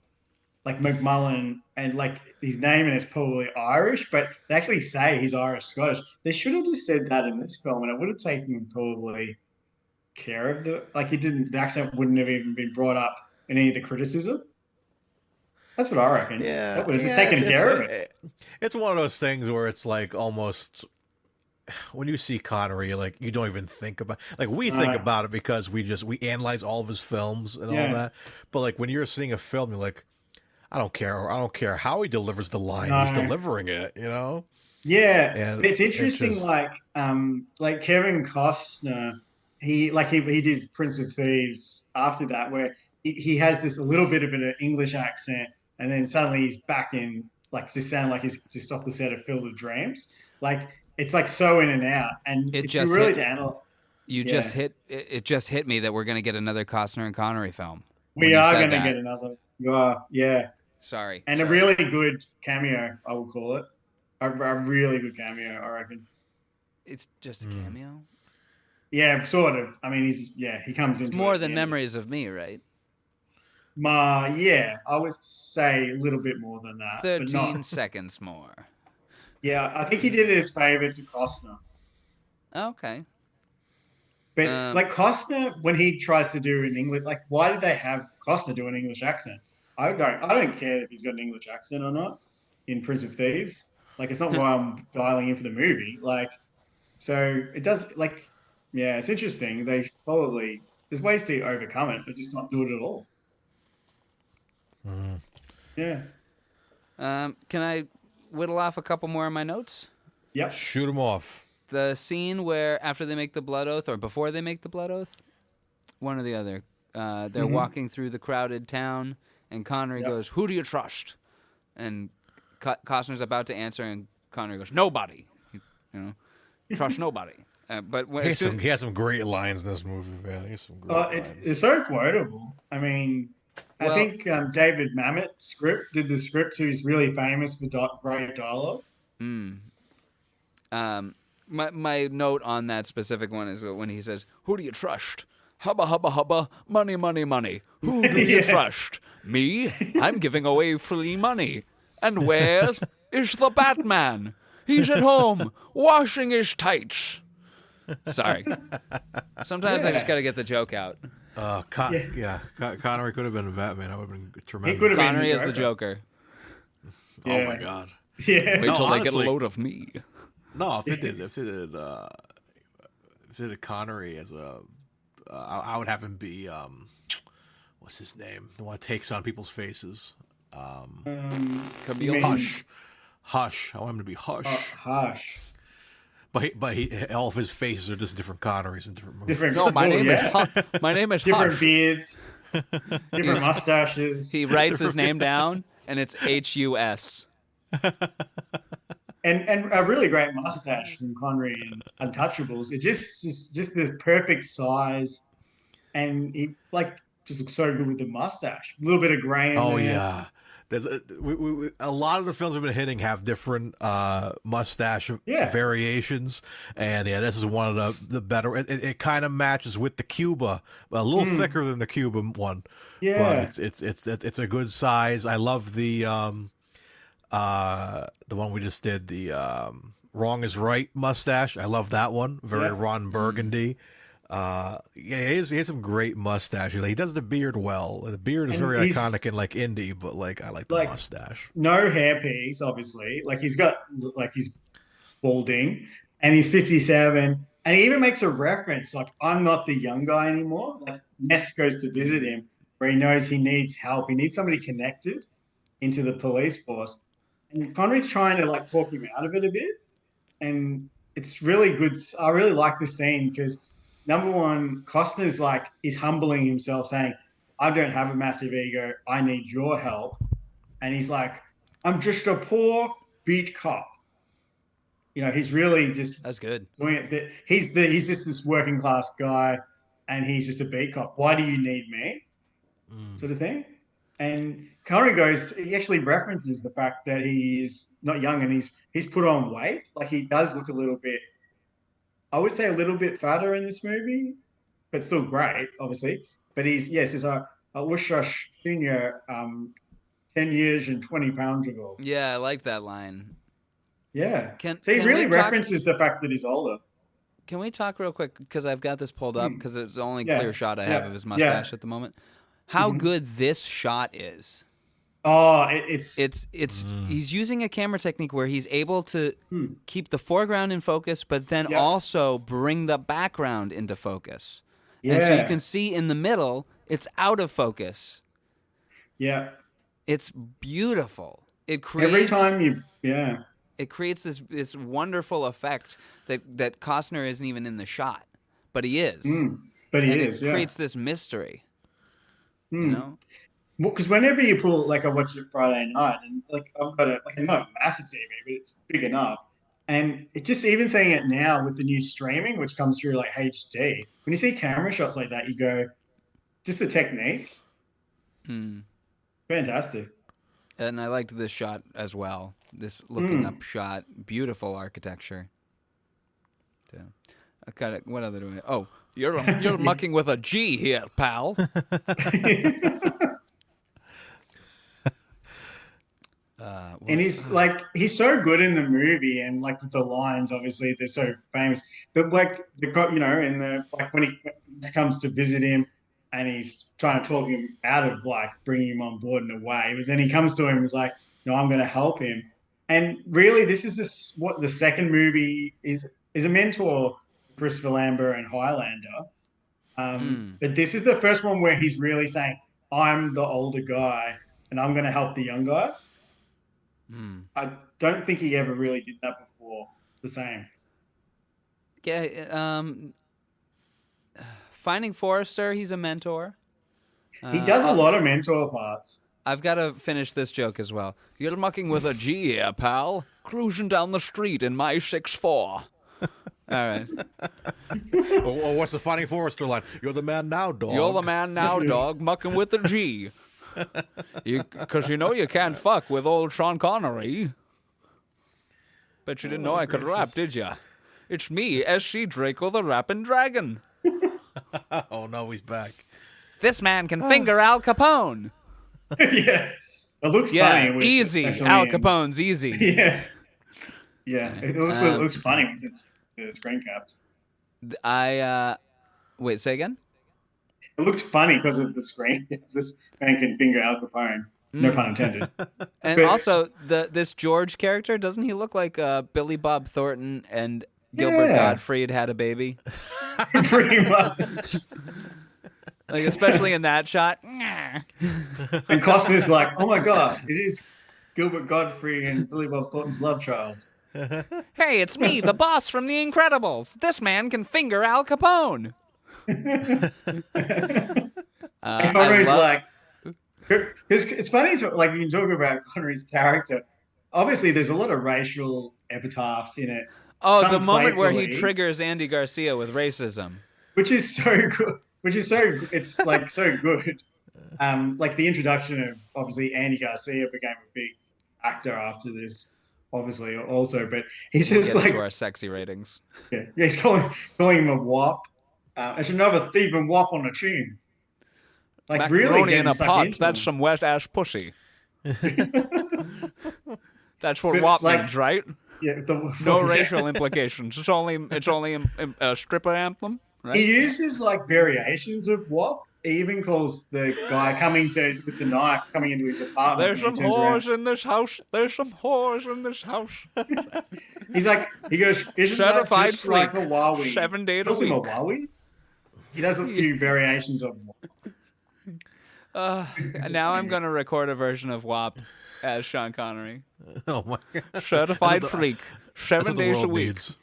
like McMullen, and like his name and it's probably Irish, but they actually say he's Irish Scottish. They should have just said that in this film, and it would have taken probably care of he didn't, the accent wouldn't have even been brought up in any of the criticism. That's what I reckon. Yeah, That would have just yeah, taken care of it. it's one of those things where it's like almost when you see Connery, like you don't even think about like we think about it because we analyze all of his films and all that. But like when you're seeing a film, you're like, I don't care how he delivers the line. He's delivering it, you know? Yeah. And it's interesting, it's just, like Kevin Costner, he did Prince of Thieves after that, where he has this a little bit of an English accent, and then suddenly he's back in like just sounding like he's just off the set of Field of Dreams. Like it's like so in and out. And It if you just really hit. to analyze, You just hit. It just hit me that we're gonna get another Costner and Connery film. When we you are said going to that. get another. Yeah. Sorry. And a really good cameo, I would call it. A really good cameo, I reckon. It's just a cameo. Yeah, sort of. I mean, he comes in. It's more than Memories of Me, right? Yeah, I would say a little bit more than that. 13 but not. seconds more. Yeah, I think he did it as favor to Costner. Okay. But like Costner, when he tries to do an English, like why did they have Costner do an English accent? I don't care if he's got an English accent or not in Prince of Thieves. Like it's not why I'm dialing in for the movie. Like, so it does like, yeah, it's interesting. They probably there's ways to overcome it, but just not do it at all. Yeah. Can I whittle off a couple more of my notes? Yep. shoot him off. The scene where after they make the blood oath or before they make the blood oath, one or the other, they're walking through the crowded town, and Connery goes, "Who do you trust?" And Costner's about to answer, and Connery goes, "Nobody." Trust nobody. But when, He has some great lines in this movie, man. He has some great lines. It's so quotable. I mean, I think David Mamet did the script, who's really famous for great dialogue. My note on that specific one is when he says, "Who do you trust? Hubba, hubba, hubba, money, money, money. Who do you trust? Me? I'm giving away free money. And where is the Batman? He's at home, washing his tights." Sorry. Sometimes I just got to get the joke out. Connery could have been Batman. That would have been tremendous. He could have been Connery the is the Joker. Oh my god. Yeah. Wait till they get a honestly- load of me. No, if they did Connery as I would have him be what's his name? The one that takes on people's faces. Camille. Hush. I want him to be Hush. Hush. But all of his faces are just different Connerys in different movies. Different. No, my name is different Hush. beards, different mustaches. He writes his name down, and it's H-U-S. And a really great mustache from Connery in Untouchables. It just the perfect size, and he just looks so good with the mustache. A little bit of grey in there. Yeah. There's a lot of the films we've been hitting have different mustache variations, and this is one of the better. It kind of matches with the Cuba, a little thicker than the Cuba one. Yeah, but it's a good size. I love the one we just did, the Wrong is Right mustache. I love that one. Very Ron Burgundy. He has some great mustache. He does the beard well. The beard is very iconic in indie, but I like the mustache. No hairpiece, obviously. He's balding, and he's 57, and he even makes a reference I'm not the young guy anymore. Ness goes to visit him, where he knows he needs help. He needs somebody connected into the police force, and Connery's trying to talk him out of it a bit, and it's really good. I really like this scene because, number one, Costner's he's humbling himself, saying, "I don't have a massive ego. I need your help." And he's like, "I'm just a poor beat cop." He's really just That's good. doing it. He's just this working class guy, and he's just a beat cop. Why do you need me? Sort of thing. And Connery he actually references the fact that he is not young and he's put on weight. He does look a little bit, I would say a little bit fatter in this movie, but still great, obviously. but it's I wish I seen you 10 years and 20 pounds ago. Yeah, I like that line. Yeah. Can So he can we really talk? references the fact that he's older. Can we talk real quick? Because I've got this pulled up Mm. because it's the only Yeah. clear shot I have Yeah. of his Yeah. mustache at the moment. How Mhm. good this shot is. Oh, it's It's he's using a camera technique where he's able to hmm. keep the foreground in focus, but then Yep. also bring the background into focus. And so you Yeah. can see in the middle, it's out of focus. Yeah. It's beautiful. Every time yeah. It creates this wonderful effect that Costner isn't even in the shot, but he is, Mm. But he and it is, yeah. creates this mystery. You Hmm. know, Well, because whenever you pull, like, I watched it Friday night, and like I've got a not a massive TV, but it's big enough, and it just even seeing it now with the new streaming, which comes through like HD. When you see camera shots like that, you go, just the technique, fantastic. and I liked this shot as well. This looking Mm. up shot, beautiful architecture. So, I kind of what other do I? Oh, you're mucking with a G here, pal. And he's so good in the movie, and like with the lines, obviously they're so famous. But like the in the like when he comes to visit him, and he's trying to talk him out of like bringing him on board in a way, but then he comes to him and is like, "No, I'm going to help him." And really, this is what the second movie is a mentor, Christopher Lambert and Highlander. But this is the first one where he's really saying, "I'm the older guy, and I'm going to help the young guys." I don't think he ever really did that before. The same. Yeah, Finding Forrester, he's a mentor. He does a lot of mentor parts. I've got to finish this joke as well. You're mucking with a G here, pal. Cruising down the street in my 6'4". All right. Oh, what's the Finding Forrester line? You're the man now, dog. You're the man now, dog, mucking with the G. Because you know you can't fuck with old Sean Connery. Bet you didn't know I could rap, did ya? It's me, S.C. Draco the Rapping Dragon. Oh, no, he's back. This man can finger Al Capone. Yeah. It looks Yeah, funny. With easy. especially Al Capone's easy. Yeah. Yeah. It also looks funny with the screen caps. Wait, say again? It looks funny because of the screen. This man can finger Al Capone. No pun intended. And But- also, this George character, doesn't he look like Billy Bob Thornton and Gilbert Yeah. Gottfried had a baby? Pretty much. Like, especially in that shot. And Costner's like, oh my God, it is Gilbert Godfrey and Billy Bob Thornton's love child. Hey, it's me, the boss from The Incredibles. This man can finger Al Capone. Connery's like, because it's funny, like you can talk about Connery's character. Obviously, there's a lot of racial epitaphs in it. Oh, Some the moment where he playfully, triggers Andy Garcia with racism. which is so good. It's like so good. Like the introduction of obviously Andy Garcia became a big actor after this, obviously also, but he's We'll just get like into our sexy ratings. yeah, he's calling him a wop. There's another thieving wop on the tune. Like Macaroni really in getting a stuck pot, into that's him. some wet-ass pussy. That's what But, WAP like- means, right? Yeah, No yeah. racial implications. It's only a stripper anthem, right? He uses like variations of wop. He even calls the guy with the knife coming into his apartment. There's when some he turns around. whores in this house. There's some whores in this house. He goes, isn't Certified that just like freak. a Huawei? 7 days a Calls him a week. Huawei? He does a few variations of WAP. Now I'm going to record a version of WAP as Sean Connery. Oh, my God. Certified That's what freak. That's 7 what the days a world week. needs.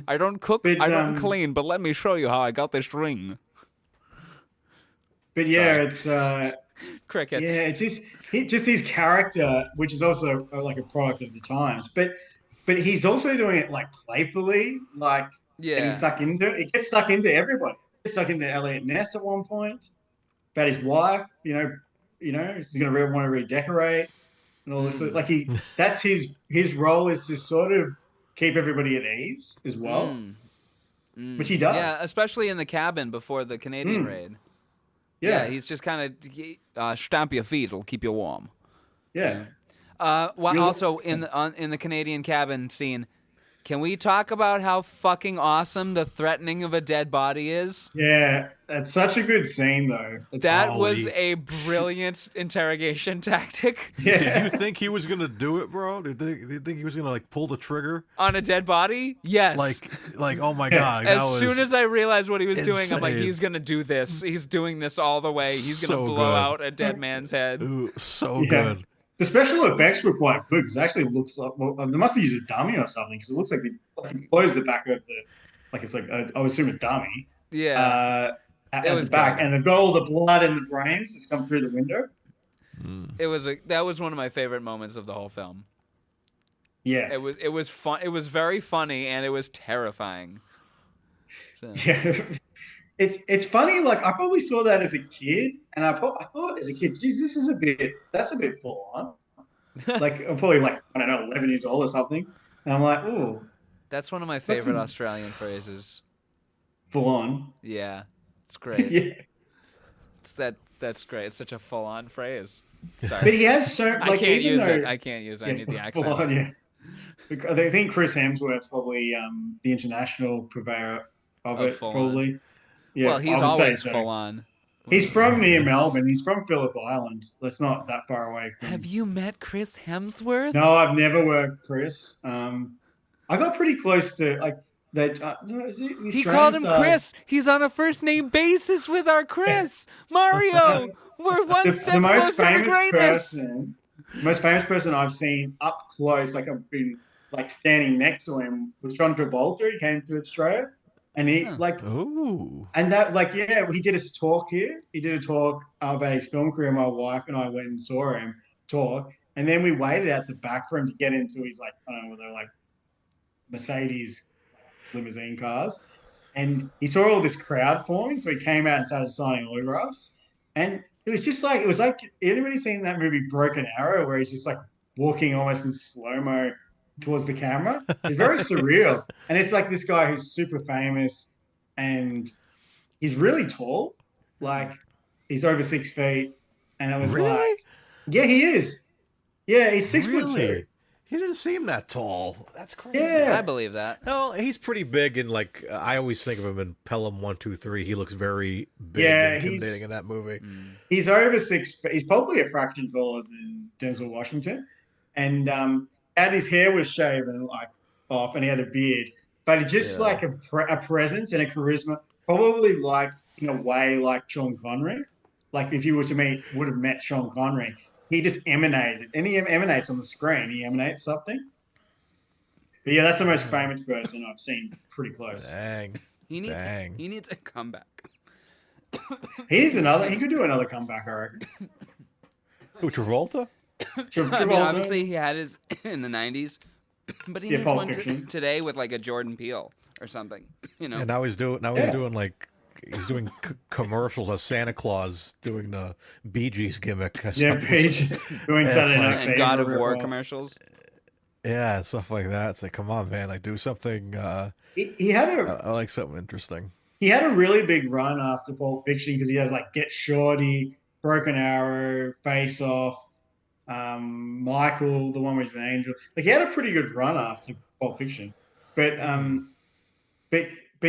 I don't cook, But, I don't clean, but let me show you how I got this ring. But yeah, Sorry. it's Crickets. yeah, it's just his character, which is also like a product of the times. But he's also doing it like playfully, like Yeah. it gets stuck into everybody. It gets stuck into Elliot Ness at one point about his wife. He's gonna want to redecorate and all this. Like that's his role is to sort of keep everybody at ease as well, which he does. Yeah, especially in the cabin before the Canadian raid. Yeah, Yeah. he's just kind of stamp your feet; it'll keep you warm. Yeah. Well, You'll- also in the Canadian cabin scene, can we talk about how fucking awesome the threatening of a dead body is? Yeah. That's such a good scene, though. That Oh, was he- a brilliant interrogation tactic yeah. Did you think he was gonna do it, bro? Did you think he was gonna like pull the trigger? on a dead body. Yes. Like, oh my god! as that was soon as I realized what he was doing, I'm like, insane. he's gonna do this. He's doing this all the way. He's gonna So blow good. out a dead man's head. Ooh, so Yeah. good. The special effects were quite good because it actually looks like they must have used a dummy or something because it looks like he blows the back of the like it's like I would assume a dummy. Yeah, At It was the back, good. and they've got all the blood and the brains that's come through the window. that was one of my favorite moments of the whole film. Yeah, It was fun. It was very funny and it was terrifying. So, yeah. It's funny. Like I probably saw that as a kid, and I thought as a kid, geez, that's a bit full on. Like I'm probably like I don't know, 11 years old or something, and I'm like, oh, that's one of my What's favorite in- Australian phrases. full on. Yeah, it's great. Yeah, That's great. It's such a full-on phrase. but Sorry, he has so like I can't even use though, it. I can't use it. I need the full accent. on, yeah. Because I think Chris Hemsworth's probably the international purveyor of Of it, full on. probably. Yeah, Well, he's I would say always so. full-on. He's from near Melbourne. He's from Phillip Island. That's not that far away from. Have you met Chris Hemsworth? No, I've never worked Chris. I got pretty close to like that. No, is it the He Australian called him star? Chris. He's on a first name basis with our Chris. Mario, we're one step The most closer to famous greatness. most famous person I've seen up close, like I've been like standing next to him, was John Travolta. He came to Australia, and he like. Ooh. And that, like, yeah, he did a talk here. He did a talk about his film career. My wife and I went and saw him talk. And then we waited at the back for him to get into his, like, I don't know, they're like Mercedes limousine cars. And he saw all this crowd forming. So he came out and started signing autographs. And it was like, anybody seen that movie Broken Arrow where he's just like walking almost in slow mo towards the camera? It's very surreal. And it's like this guy who's super famous. And he's really tall, like he's over 6 feet, and it was Really? like, yeah, he is. Yeah, he's 6'2". Really? He didn't seem that tall. That's crazy. Yeah. I believe that. No, he's pretty big, and like I always think of him in Pelham 123. He looks very big Yeah, and intimidating in that movie. He's over 6 feet. He's probably a fraction taller than Denzel Washington, and and his hair was shaven like off, and he had a beard, but it's just like a presence and a charisma, probably like in a way like Sean Connery. Like if you would have met Sean Connery, he just emanated, and he emanates on the screen. He emanates something. But yeah, that's the most famous person I've seen pretty close. Dang. He needs Dang. he needs a comeback. He could do another comeback, I reckon. Who, Travolta? I mean, Travolta. obviously he had his in the 90s, but he Yeah, needs Pulp one Fiction. today with like a Jordan Peele or something. You know, And now he's doing he's doing commercials as Santa Claus doing the Bee Gees gimmick. Yeah, Paige doing Yeah, Saturday it's Night like- and Fever God of War ripoff. commercials. Yeah, stuff like that. It's like, come on, man, like do something. He had I like something interesting. a really big run after Pulp Fiction because he has like Get Shorty, Broken Arrow, Face Off, Michael, the one where he's an angel. Like he had a pretty good run after Pulp Fiction, but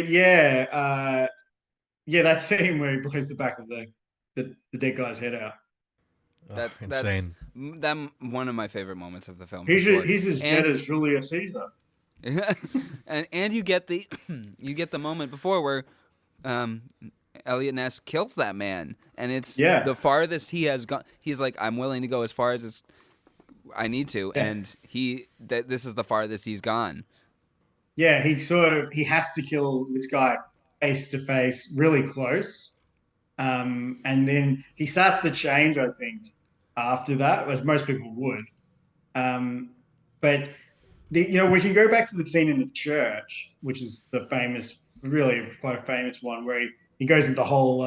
yeah, yeah, that scene where he blows the back of the dead guy's head out. That's insane. That's one of my favorite moments of the film. He's for sure. he's as And- dead as Julius Caesar. and you get the moment before where Elliot Ness kills that man, and it's the farthest he has gone. He's like, I'm willing to go as far as I need to, and this is the farthest he's gone. Yeah, he has to kill this guy face to face, really close, and then he starts to change. I think after that, as most people would, but we can go back to the scene in the church, which is the famous, really quite a famous one, where he goes into the whole,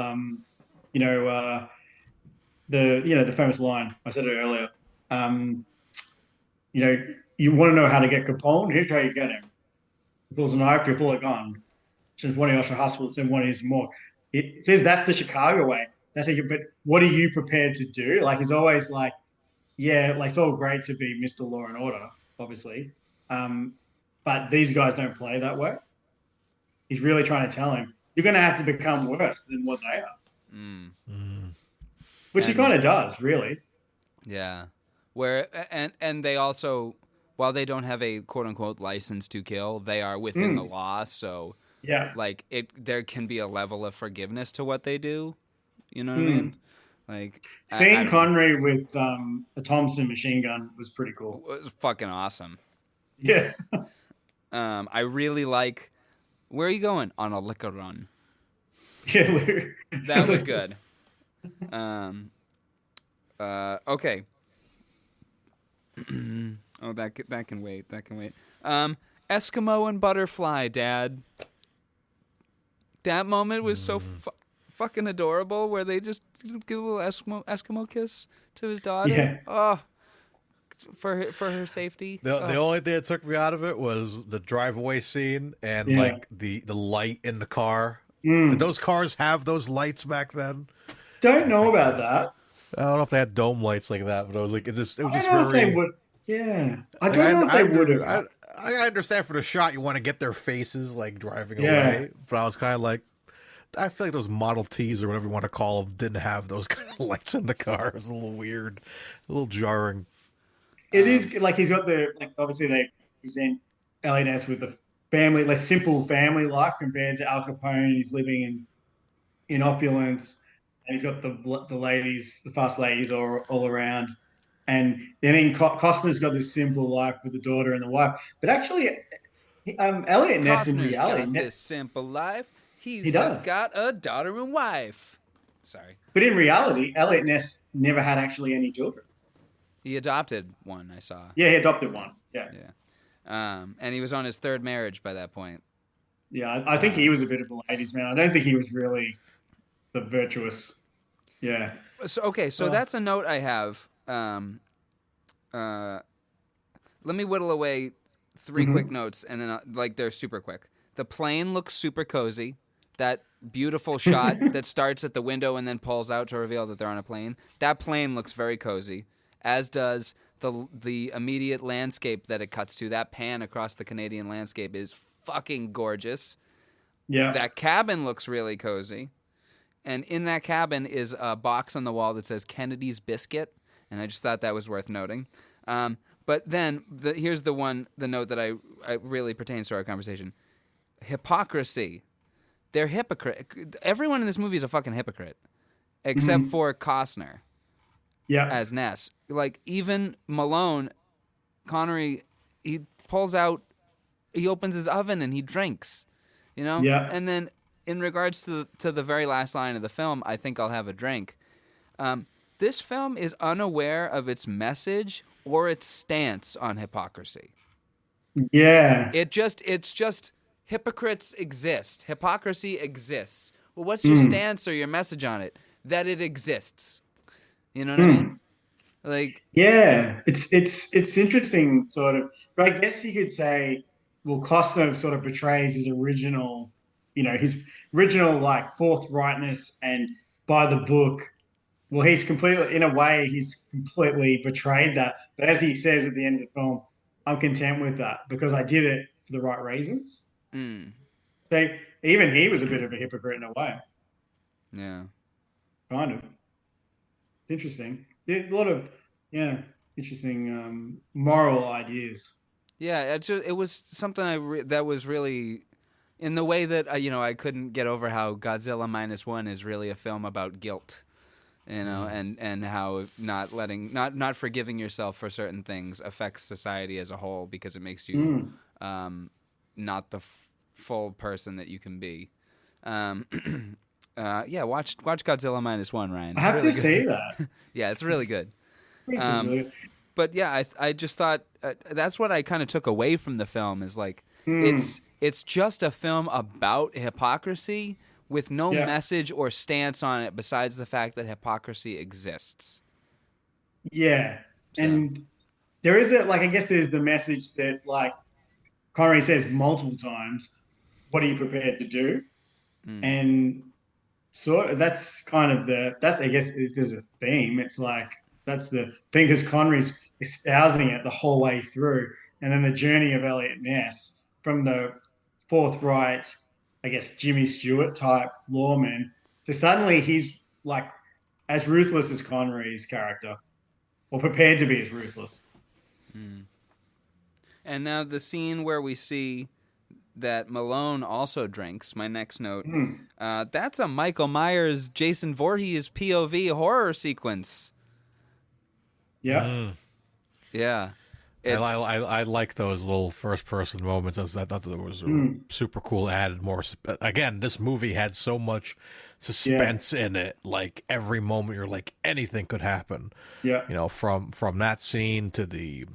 the famous line. I said it earlier. You want to know how to get Capone? Here's how you get him. He pulls a knife, you pull a gun. Since one of your hospitals and one is more. It says that's the Chicago way. that's like, but what are you prepared to do? Like, he's always like, yeah, like it's all great to be Mr. Law and Order, obviously. Um, but these guys don't play that way. He's really trying to tell him, you're going to have to become worse than what they are, which he And- kind of does, really. Yeah. Where and they also, while they don't have a quote unquote license to kill, they are within the law, so Yeah. like there can be a level of forgiveness to what they do. You know what I mean? Like I Seeing don't know. Connery with a Thompson machine gun was pretty cool. It was fucking awesome. Yeah. I really like. Where are you going? On a liquor run. Yeah, Lou. That was good. Okay. Oh, that can wait. That can wait. Eskimo and butterfly, Dad. That moment was so fucking adorable, where they just give a little Eskimo kiss to his daughter. Yeah. Oh, for her safety. The only thing that took me out of it was the drive-away scene and Yeah. like the light in the car. Did those cars have those lights back then? Don't know about that. I don't know if they had dome lights like that, but I was like, it was I just don't know if very. they would. Yeah. I Like, don't know if they would have. I understand for the shot you want to get their faces like driving Yeah. away, but I was kind of like, I feel like those Model Ts or whatever you want to call them didn't have those kind of lights in the car. It was a little weird, a little jarring. It is like he's got the, like, obviously they present L.A.S. with the family, like simple family life compared to Al Capone. He's living in opulence, and he's got the ladies, the fast ladies all around. And then Costner's got this simple life with the daughter and the wife. But actually, Elliot Ness in Costner's reality, got this simple life. He's He just does. got a daughter and wife. Sorry. but in reality, Elliot Ness never had actually any children. He adopted one, I saw. Yeah, he adopted one. Yeah, And he was on his third marriage by that point. yeah. I think he was a bit of a ladies' man. I don't think he was really the virtuous. Yeah, So that's a note I have. Let me whittle away 3 quick notes, and then they're super quick. The plane looks super cozy. That beautiful shot that starts at the window and then pulls out to reveal that they're on a plane. That plane looks very cozy, as does the immediate landscape that it cuts to. That pan across the Canadian landscape is fucking gorgeous. yeah. That cabin looks really cozy. And in that cabin is a box on the wall that says Kennedy's Biscuit, and I just thought that was worth noting. But then here's the note that I really pertains to our conversation. Hypocrisy. They're hypocrite. Everyone in this movie is a fucking hypocrite, except for Costner Yeah. as Ness. Like, even Malone, Connery, he opens his oven and he drinks, you know? Yeah. And then in regards to the very last line of the film, I think I'll have a drink. This film is unaware of its message or its stance on hypocrisy. Yeah. It's just hypocrites exist. Hypocrisy exists. Well, what's your stance or your message on it? That it exists. You know what I mean? Like, Yeah. It's interesting, sort of. But I guess you could say, well, Costner sort of betrays his original, his original like forthrightness and by the book. Well, he's completely, in a way, he's completely betrayed that. But as he says at the end of the film, I'm content with that because I did it for the right reasons. So even he was a bit of a hypocrite in a way, yeah. kind of. It's interesting. There's a lot of, interesting moral ideas. Yeah, it was something that was really, in the way that I couldn't get over how Godzilla -1 is really a film about guilt, and how not forgiving yourself for certain things affects society as a whole because it makes you not the full person that you can be. Yeah, watch Godzilla -1, Ryan. I have It's really to good. say that. Yeah, it's really good. It's really- But yeah, I just thought that's what I kind of took away from the film is like it's just a film about hypocrisy with no message or stance on it besides the fact that hypocrisy exists. Yeah. So. And there is I guess there's the message that like Connery says multiple times, what are you prepared to do? And sort of, that's kind of that's, I guess, if there's a theme, it's like, that's the thing, because Connery's espousing it the whole way through. And then the journey of Elliot Ness from the forthright, I guess, Jimmy Stewart type lawman to suddenly he's like as ruthless as Connery's character, or prepared to be as ruthless. And now the scene where we see that Malone also drinks, my next note, that's a Michael Myers, Jason Voorhees POV horror sequence. Yeah. Yeah. I like those little first person moments. I thought that was super cool. Added more. Again, this movie had so much suspense in it. Like every moment, you're like anything could happen. Yeah. You know, from that scene to the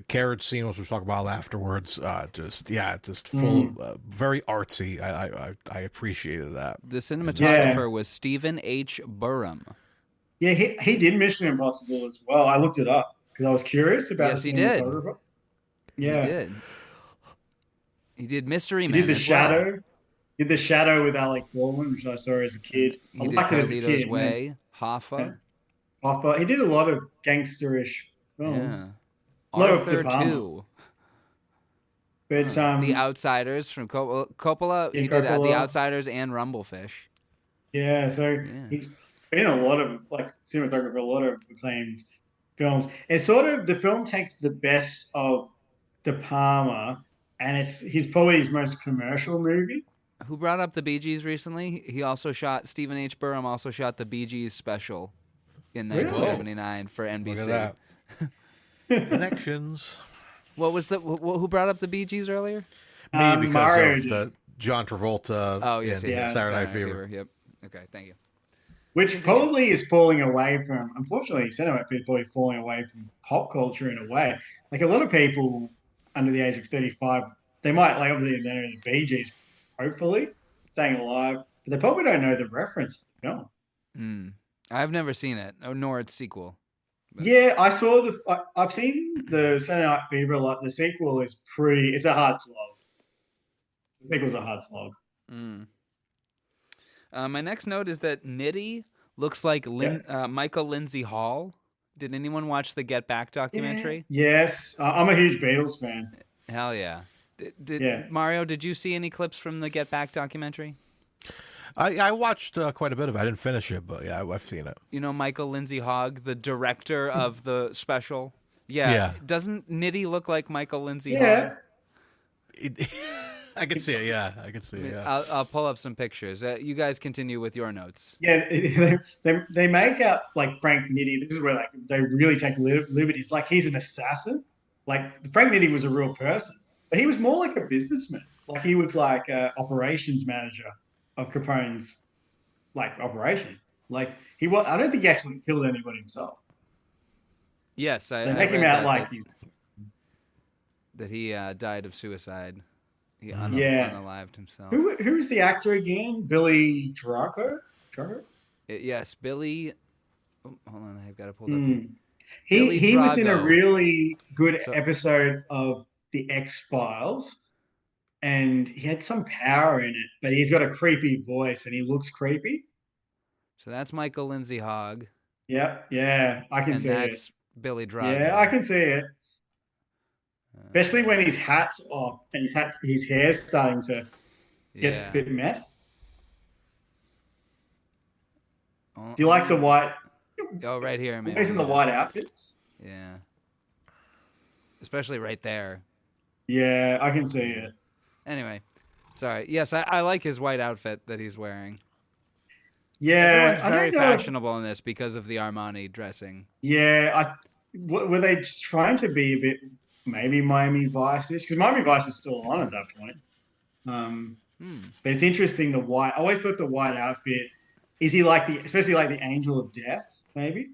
carriage scene, which we'll talk about afterwards. Just full, very artsy. I appreciated that. The cinematographer was Stephen H. Burham. Yeah, he did Mission Impossible as well. I looked it up because I was curious about Yes, the he did. cinematographer. Yeah. He did. He did Mystery He Man. did The as Shadow. well. Did The Shadow with Alec Baldwin, which I saw as a kid. He I did liked it as a Carlito's kid. Way, Hoffa. He did a lot of gangsterish films. Yeah. A lot of Arthur De Palma. 2. But The Outsiders from Coppola. Yeah, He did The Coppola. Outsiders and Rumblefish. yeah, so he's been in a lot of like cinematographer, a lot of acclaimed films. And sort of the film takes the best of De Palma, and he's probably his most commercial movie. Who brought up the Bee Gees recently? He also shot, Stephen H. Burham also shot the Bee Gees special in Really? 1979 for NBC. Look at that. Connections. What was who brought up the Bee Gees earlier? Me, because Mario of did. the John Travolta Oh, yes, in yes. Saturday Night Fever. Yep. Okay, thank you. Which probably is falling away from, unfortunately, cinema is probably falling away from pop culture in a way. Like a lot of people under the age of 35, they might, like, obviously, they know the Bee Gees, hopefully, staying alive, but they probably don't know the reference to the film. I've never seen it, nor its sequel. Yeah, I've seen the Saturday Night Fever a lot. The sequel is it's a hard slog. The sequel's a hard slog. My next note is that Nitty looks like Michael Lindsay Hall. Did anyone watch the Get Back documentary? Yes, I'm a huge Beatles fan. Hell yeah. Mario, did you see any clips from the Get Back documentary? I watched quite a bit of it. I didn't finish it, but yeah, I've seen it. You know Michael Lindsay Hogg, the director of the special? Yeah. Doesn't Nitty look like Michael Lindsay Hogg? I can see it, yeah. I can see it, yeah. I'll pull up some pictures. You guys continue with your notes. Yeah, they make out like Frank Nitti. This is where like they really take liberties. Like he's an assassin. Like Frank Nitti was a real person, but he was more like a businessman. Like he was like an operations manager of Capone's like operation. Like he was. I don't think he actually killed anybody himself. Yes, they make him out like he's that he died of suicide. He unalived himself. Who's the actor again? Billy Draco? Yes, Billy. Oh, hold on, I've got to pull it up. He was in a really good episode of The X-Files, and he had some power in it, but he's got a creepy voice and he looks creepy. So that's Michael Lindsay Hogg. Yep, yeah, I can see it. And that's Billy Drago. Yeah, I can see it. Especially when his hat's off and his hair's starting to get a bit mess. Do you like the white? Oh, right here, man. He's in the white outfits. Yeah. Especially right there. Yeah, I can see it. Anyway, sorry. Yes, I like his white outfit that he's wearing. Yeah, everyone's very fashionable in this because of the Armani dressing. Yeah, were they just trying to be a bit maybe Miami Vice-ish? Because Miami Vice is still on at that point. But it's interesting, the white. I always thought the white outfit, is he like especially like the Angel of Death, maybe?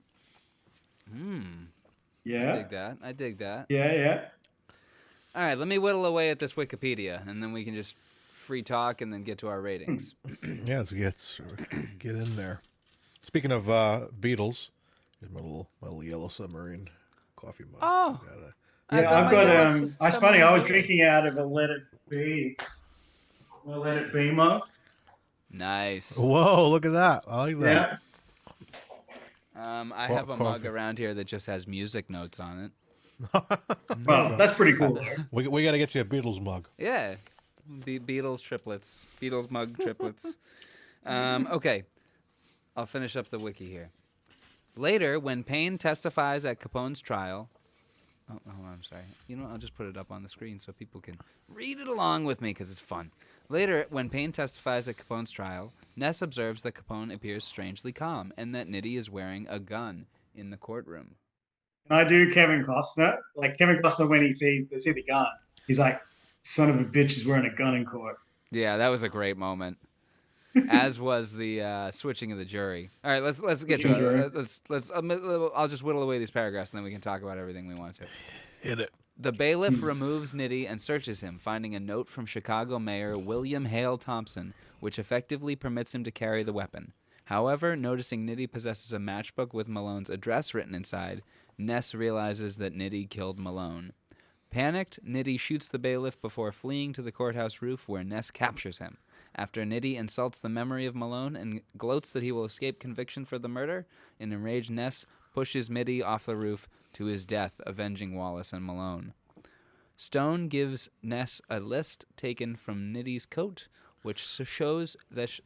Yeah. I dig that. Yeah. All right, let me whittle away at this Wikipedia, and then we can just free talk and then get to our ratings. Yeah, let's get in there. Speaking of Beatles, here's my little yellow submarine coffee mug. Oh. I've got it's funny, I was drinking out of a Let It Be mug. Nice. Whoa, look at that. I like that. Yeah. I have a mug Coffee. around here that just has music notes on it. Well, that's pretty cool, though. We got to get you a Beatles mug. Yeah. Beatles triplets. Beatles mug triplets. Okay. I'll finish up the wiki here. Later, when Payne testifies at Capone's trial... Oh, I'm sorry. You know what? I'll just put it up on the screen so people can read it along with me because it's fun. Later, when Payne testifies at Capone's trial, Ness observes that Capone appears strangely calm and that Nitti is wearing a gun in the courtroom. Can I do Kevin Costner? Like Kevin Costner when he sees the gun, he's like, "Son of a bitch is wearing a gun in court." Yeah, that was a great moment. As was the switching of the jury. All right, let's get to it. I'll just whittle away these paragraphs and then we can talk about everything we want to. Hit it. The bailiff removes Nitti and searches him, finding a note from Chicago Mayor William Hale Thompson, which effectively permits him to carry the weapon. However, noticing Nitti possesses a matchbook with Malone's address written inside, Ness realizes that Nitti killed Malone. Panicked, Nitti shoots the bailiff before fleeing to the courthouse roof where Ness captures him. After Nitti insults the memory of Malone and gloats that he will escape conviction for the murder, an enraged Ness pushes Nitti off the roof to his death, avenging Wallace and Malone. Stone gives Ness a list taken from Nitti's coat, which shows that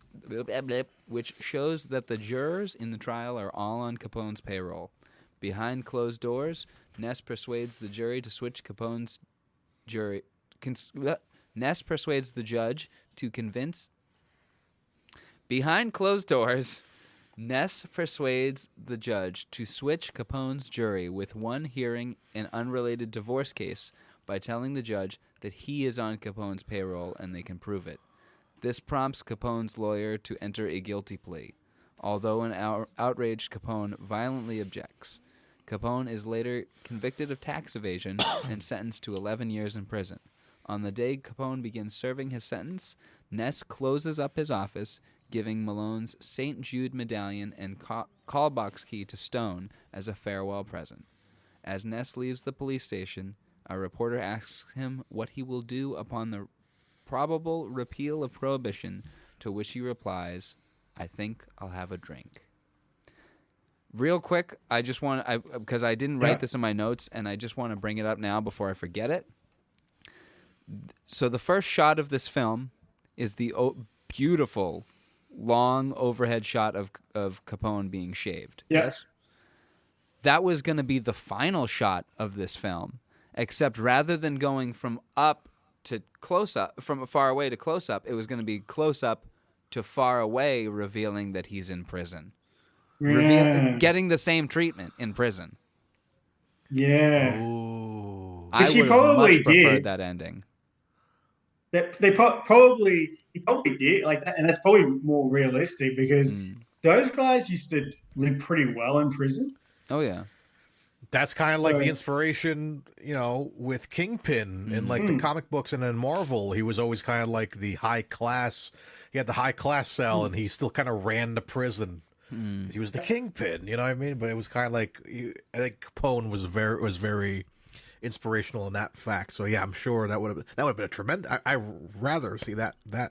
the jurors in the trial are all on Capone's payroll. Behind closed doors, Ness persuades the jury to switch Capone's jury. Ness persuades the judge to convince. Behind closed doors, Ness persuades the judge to switch Capone's jury with one hearing an unrelated divorce case by telling the judge that he is on Capone's payroll and they can prove it. This prompts Capone's lawyer to enter a guilty plea, although an outraged Capone violently objects. Capone is later convicted of tax evasion and sentenced to 11 years in prison. On the day Capone begins serving his sentence, Ness closes up his office, giving Malone's St. Jude medallion and call box key to Stone as a farewell present. As Ness leaves the police station, a reporter asks him what he will do upon the probable repeal of Prohibition, to which he replies, "I think I'll have a drink." Real quick, I just want to, because I didn't write this in my notes, and I just want to bring it up now before I forget it. So the first shot of this film is the beautiful, long overhead shot of Capone being shaved. Yes? That was going to be the final shot of this film, except rather than going from up to close up, from far away to close up, it was going to be close up to far away, revealing that he's in prison. Getting the same treatment in prison. Yeah. Ooh. I would have much preferred that ending. He probably did like that, and that's probably more realistic because those guys used to live pretty well in prison. Oh yeah, that's kind of like the inspiration, with Kingpin in like the comic books and in Marvel. He was always kind of like the high class. He had the high class cell, and he still kind of ran the prison. He was the Kingpin, you know what I mean? But it was kind of like I think Capone was very inspirational in that fact. So yeah, I'm sure that would have been a tremendous. I rather see that. The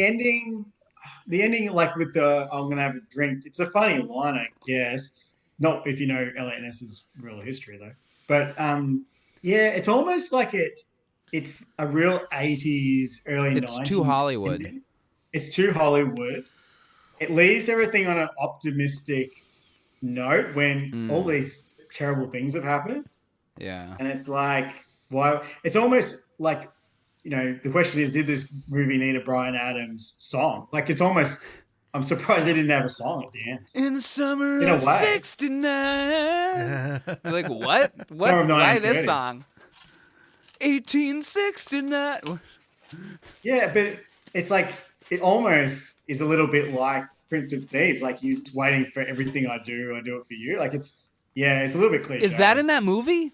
ending, like with the "I'm gonna have a drink." It's a funny line, I guess. Not if you know L.A.N.'s real history though. But it's almost like it's a real 80s, early 90s. It's too Hollywood. Ending. It's too Hollywood. It leaves everything on an optimistic note when all these terrible things have happened. Yeah. And it's like, why? It's almost like, the question is, did this movie need a Bryan Adams song? Like, it's almost, I'm surprised they didn't have a song at the end. In the summer of 69. Like, what? Why this song? 1869. Yeah, but it's like, it almost is a little bit like Prince of Thieves. Like, you waiting for everything I do it for you. Like, it's a little bit cliche. Is that in that movie?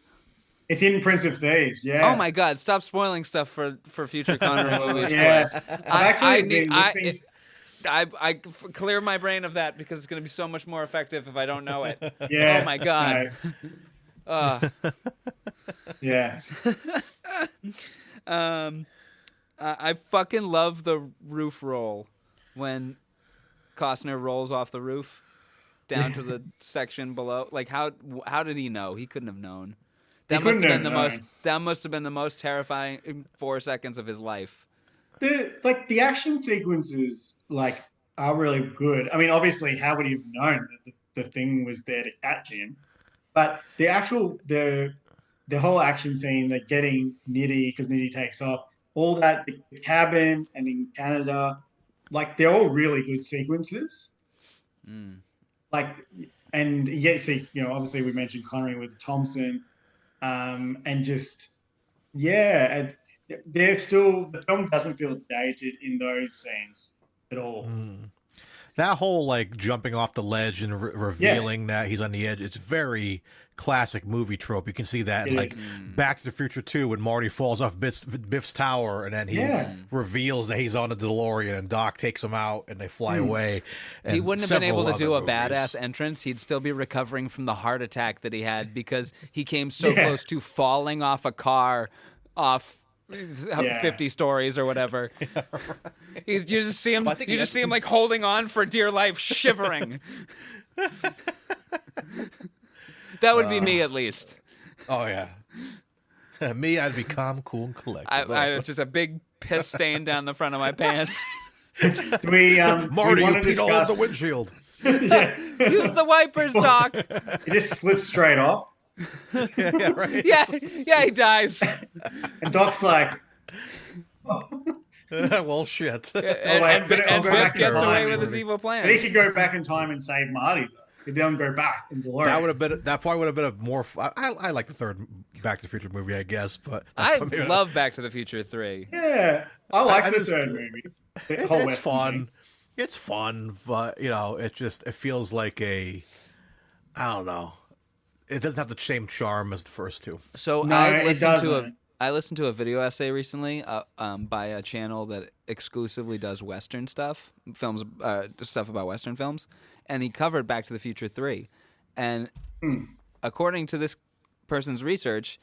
It's in Prince of Thieves, yeah. Oh my God! Stop spoiling stuff for future Connery movies. Yeah, I clear my brain of that because it's going to be so much more effective if I don't know it. Yeah. Oh my God. Yeah. I fucking love the roof roll when Costner rolls off the roof down to the section below. Like how did he know? He couldn't have known. That must have been the most terrifying 4 seconds of his life. The action sequences like are really good. I mean, obviously, how would he have known that the thing was there to catch him? But the whole action scene, like getting Nitty because Nitty takes off, all that the cabin and in Canada, like they're all really good sequences. Like, and yet see, obviously we mentioned Connery with Thompson, and just yeah, they're still the film doesn't feel dated in those scenes at all. That whole like jumping off the ledge and revealing that he's on the edge, it's very classic movie trope. You can see that in, like Back to the Future 2 when Marty falls off Biff's tower and then he reveals that he's on a DeLorean and Doc takes him out and they fly away. And he wouldn't have been able to do a movies. badass entrance. He'd still be recovering from the heart attack that he had because he came so close to falling off a car off 50 stories or whatever. You just see him. You just see him like holding on for dear life, shivering. That would be me at least. Oh yeah, me. I'd be calm, cool, and collected. I just a big piss stain down the front of my pants. We Marty, we you peed all over the windshield. Use the wipers, Doc. It just slips straight off. Yeah, right. Yeah, he dies. And Doc's like, well, shit. And Biff gets away with his evil plans. But he could go back in time and save Marty, though. He don't go back in DeLorean. That probably would have been a more. I like the third Back to the Future movie, I guess, but I love Back to the Future 3. Yeah, I like the third movie. It's fun. It's fun, but it feels like I don't know. It doesn't have the same charm as the first two. So no, I listened to a video essay recently by a channel that exclusively does Western stuff, stuff about Western films, and he covered Back to the Future 3. And according to this person's research,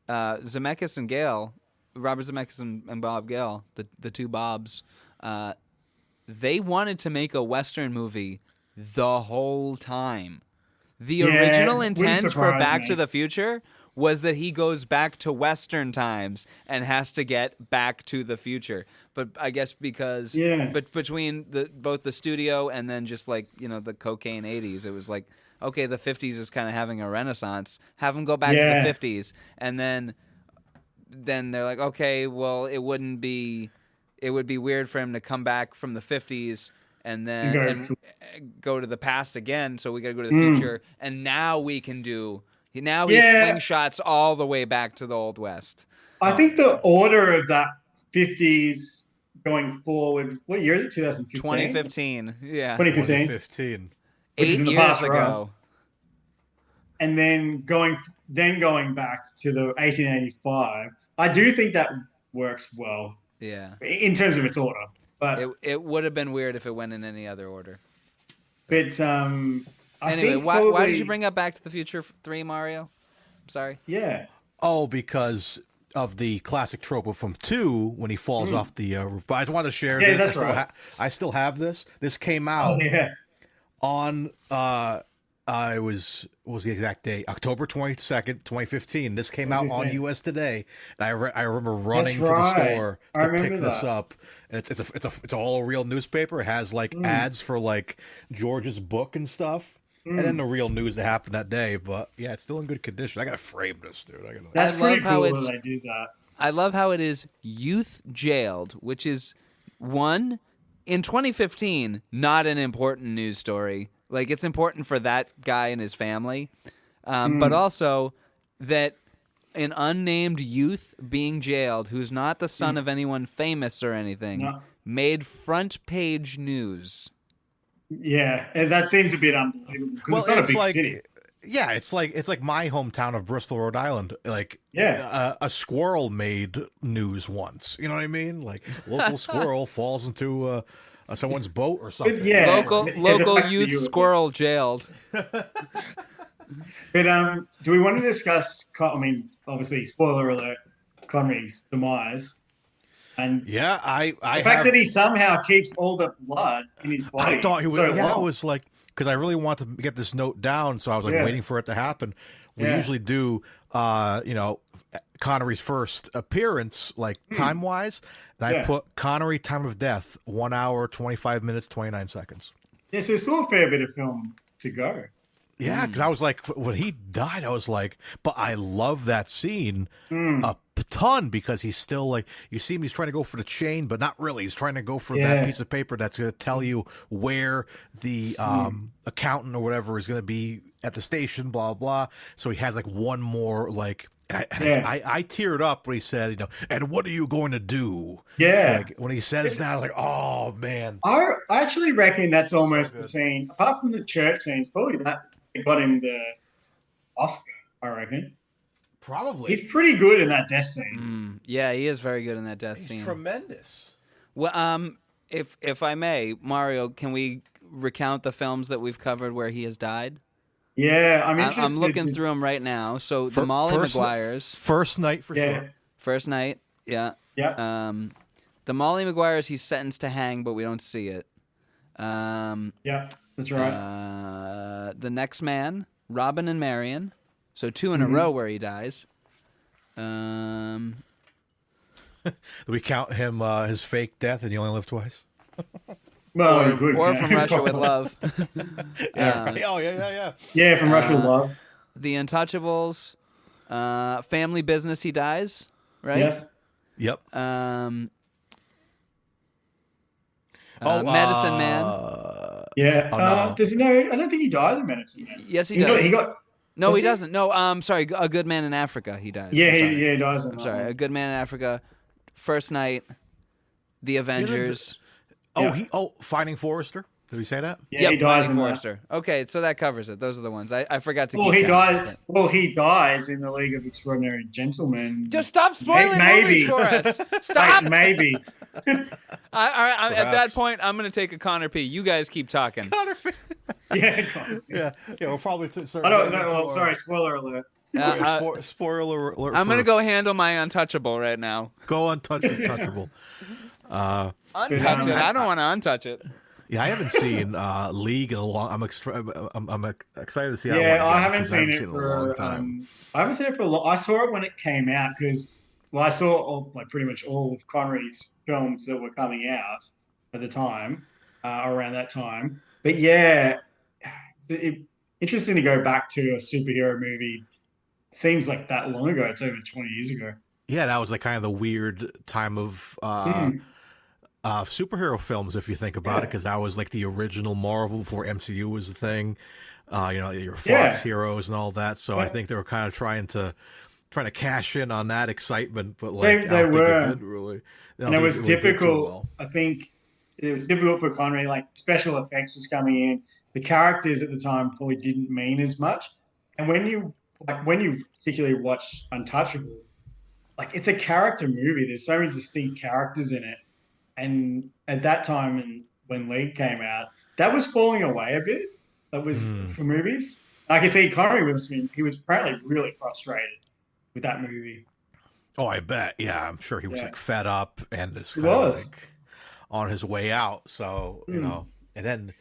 Zemeckis and Gale, Robert Zemeckis and Bob Gale, the two Bobs, they wanted to make a Western movie the whole time. The original intent for Back to the Future was that he goes back to Western times and has to get back to the future. But I guess because between both the studio and then just like, the cocaine 80s, it was like, okay, the 50s is kind of having a renaissance. Have him go back to the 50s. And then they're like, okay, well, it would be weird for him to come back from the 50s and then go to the past again, so we got to go to the future. And now we can do. Now he slingshots all the way back to the Old West. I think the order of that 50s going forward. What year is it? 2015. 2015. Yeah. 2015. 8 years ago. And then going back to the 1885. I do think that works well. Yeah. In terms of its order. But it would have been weird if it went in any other order. But anyway, why did you bring up Back to the Future 3, Mario? I'm sorry. Yeah. Oh, because of the classic trope from 2 when he falls off the roof. But I just wanted to share this. That's right. I still have this. This came out on it was what was the exact date? October 22nd, 2015. This came out on US Today, and I remember running to the store to pick this up. And it's all a real newspaper. It has like ads for like George's book and stuff, and then the real news that happened that day. But yeah, it's still in good condition. I gotta frame this, dude. That's pretty cool that I do that. I love how it is youth jailed, which is in 2015 not an important news story. Like, it's important for that guy and his family, but also that an unnamed youth being jailed, who's not the son of anyone famous or anything, made front page news. Yeah, and that seems a bit unbelievable because it's not a big city. Yeah, it's like my hometown of Bristol, Rhode Island. Like, a squirrel made news once. You know what I mean? Like, local squirrel falls into someone's boat or something. Yeah, local youth squirrel jailed. But do we want to discuss? I mean, obviously, spoiler alert: Connery's demise. And Yeah, I the fact that he somehow keeps all the blood in his body. I thought he would. so Yeah, I long. was like, because I really wanted to get this note down, so I was like Yeah. waiting for it to happen. We Yeah. usually do, Connery's first appearance, like time wise, and I Yeah. put Connery time of death 1 hour 25 minutes 29 seconds. Yeah, so it's still a fair bit of film to go. Yeah, because I was like, when he died, I was like, but I love that scene a ton because he's still like, you see him, he's trying to go for the chain, but not really. He's trying to go for that piece of paper that's going to tell you where the accountant or whatever is going to be at the station, blah, blah. So he has like one more, like, I teared up when he said, and what are you going to do? Yeah. Like, when he says that, I was like, oh, man. I actually reckon that's almost the scene, apart from the church scenes, probably that got him the Oscar, I reckon. Probably. He's pretty good in that death scene. Yeah, he is very good in that death scene. He's tremendous. Well, if I may, Mario, can we recount the films that we've covered where he has died? Yeah, I'm interested. I'm looking through them right now. So the Molly Maguires, First Night for sure. First Night, yeah. The Molly Maguires, he's sentenced to hang, but we don't see it. Yeah, that's right. The Next Man, Robin and Marion, so 2 in a row where he dies. Do we count him his fake death and you only live twice? Well, good. Or From Russia with Love. Yeah. Yeah, From Russia with Love. The Untouchables, Family Business, he dies, right? Yes. Yep. Medicine Man. Yeah. no. Does he know? I don't think he died in Medicine Man. Yes, he does. He got. No, Does he he? doesn't. No, sorry. A Good Man in Africa, he dies. Yeah, I'm sorry. he dies. I'm sorry. A Good Man in Africa, First Night, The Avengers. Finding Forrester. Did we say that? Yeah, he dies Finding in that. Forrester. Okay, so that covers it. Those are the ones. I forgot to Well, keep he count, dies. Well, he dies in the League of Extraordinary Gentlemen. Just stop spoiling movies for us. Stop. Maybe. At that point, I'm going to take a Connor P. You guys keep talking. Connor. Yeah. We'll probably. I don't know. Well, sorry, spoiler alert. Spoiler alert. I'm going to go handle my Untouchable right now. Go Untouchable. Untouch it. I don't want to untouch it. Yeah, I haven't seen League in a long. I'm excited to see. Yeah, I haven't seen it for a long time. I haven't seen it for a long. I saw it when it came out because, I saw pretty much all of Connery's films that were coming out at the time, around that time. But yeah, it's interesting to go back to a superhero movie. Seems like that long ago. It's over 20 years ago. Yeah, that was like kind of the weird time of superhero films, if you think about it, because that was like the original Marvel before MCU was the thing. Your Fox heroes and all that. So I think they were kind of trying to cash in on that excitement, but like they were. it didn't really. And it was difficult. I think it was difficult for Connery. Like special effects was coming in. The characters at the time probably didn't mean as much. And when you particularly watch Untouchable, like it's a character movie. There's so many distinct characters in it. And at that time, and when League came out, that was falling away a bit. That was for movies. I can see Connery he was apparently really frustrated with that movie. Oh, I bet. Yeah, I'm sure he was like fed up and is kind was. of like on his way out. So and then.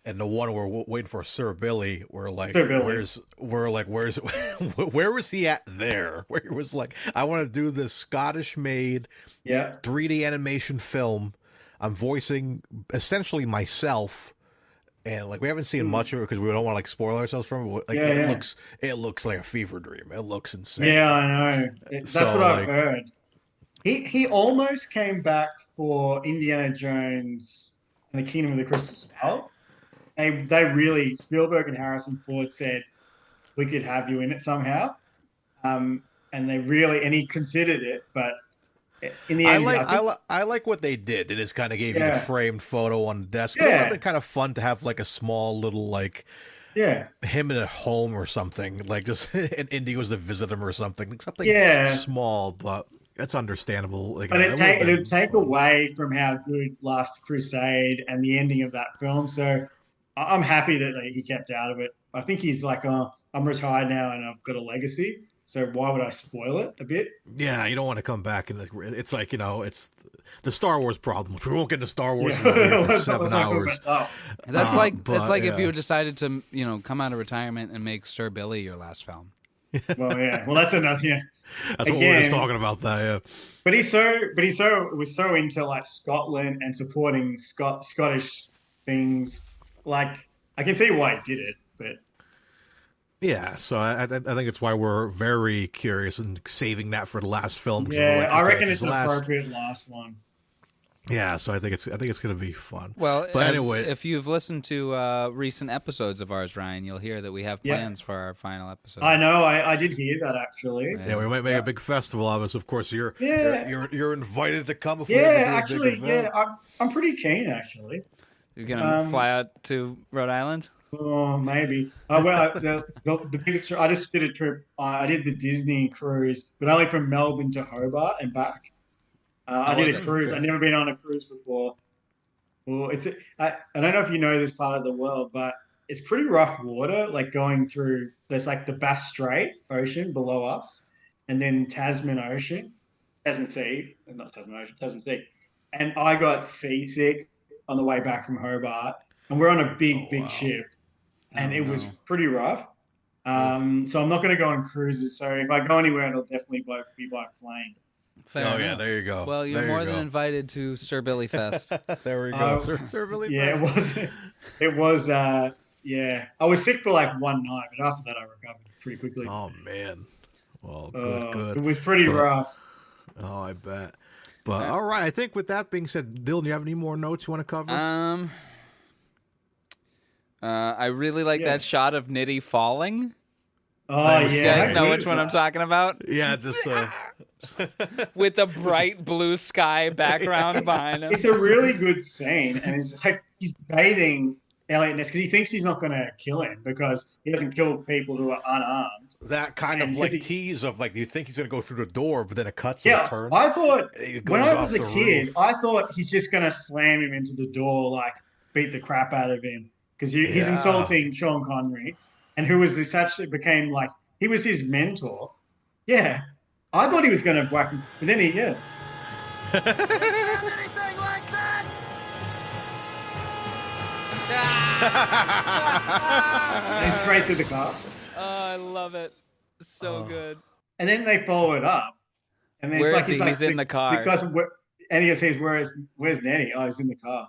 And the one we're waiting for Sir Billy, we're like, where's where was he at there? Where he was like, I want to do this Scottish-made 3D animation film. I'm voicing essentially myself, and like we haven't seen much of it because we don't want to like spoil ourselves from it. Like it looks like a fever dream. It looks insane. Yeah, I know. That's what I've heard. He almost came back for Indiana Jones and the Kingdom of the Crystal Skull. They really, Spielberg and Harrison Ford said, we could have you in it somehow. And he considered it, but in the end, I like what they did. They just kind of gave you the framed photo on the desk. It would have been kind of fun to have like a small little like him in a home or something, like just and Indy goes to visit him or something small, but it's understandable. Like, but it would take away from how good Last Crusade and the ending of that film. So I'm happy that he kept out of it. I think he's like, I'm retired now and I've got a legacy. so why would I spoil it a bit? Yeah, you don't want to come back and it's like, it's the Star Wars problem. Which we won't get into Star Wars Yeah. we'll be here for Let's 7 not talk hours. about Star Wars. That's like if yeah. you decided to, come out of retirement and make Sir Billy your last film. Well, yeah. Well, that's enough. Yeah. That's what we were just talking about. That yeah. But he was so into like Scotland and supporting Scottish things. Like I can see why he did it, but Yeah, so I think it's why we're very curious and saving that for the last film. 'Cause we're yeah, like, I okay, reckon this it's an last- appropriate last one. Yeah, so I think it's going to be fun. Well, but anyway, if you've listened to recent episodes of ours, Ryan, you'll hear that we have Yeah. plans for our final episode. I know, I did hear that actually. yeah, we might make a big festival of us. Of course, you're invited to come. If we Yeah, ever do a big actually, event. yeah, I'm pretty keen actually. You're gonna fly out to Rhode Island? Oh, maybe. The biggest. I just did a trip. I did the Disney cruise, but only from Melbourne to Hobart and back. I did a cruise. I've never been on a cruise before. Well, I don't know if you know this part of the world, but it's pretty rough water. Like going through, there's like the Bass Strait Ocean below us, and then Tasman Sea, not Tasman Ocean, Tasman Sea. And I got seasick on the way back from Hobart, and we're on a big ship, and it was pretty rough. So I'm not going to go on cruises. So if I go anywhere, it'll definitely be by plane. Fair yeah, enough. there you go. Well, you're There more you than go. invited to Sir Billy Fest. There we go. Sir Billy Yeah, Fest. it was. Yeah, I was sick for like one night, but after that, I recovered pretty quickly. Oh man. Well, good. It was pretty rough. Oh, I bet. But all right, I think with that being said, Dylan, you have any more notes you want to cover? I really like that shot of Nitty falling. Oh, You yeah. guys know which one I'm talking about? Yeah, just With the bright blue sky background behind him. It's a really good scene, and it's like he's baiting Elliot Ness because he thinks he's not going to kill him because he doesn't kill people who are unarmed. that kind of And like he- tease of like you think he's gonna go through the door, but then it cuts Yeah, and turns. I thought It goes when I off was a the kid, roof. I thought he's just going to slam him into the door, like beat the crap out of him because he's Yeah. insulting Sean Connery, and who was this actually became like he was his mentor. Yeah, I thought he was going to whack him, but then anything like that? and straight through the car. Oh, I love it. So good. And then they follow it up. And then Where it's is like he? He's in the car. Because and he says, "Where's Nettie?" Oh, he's in the car.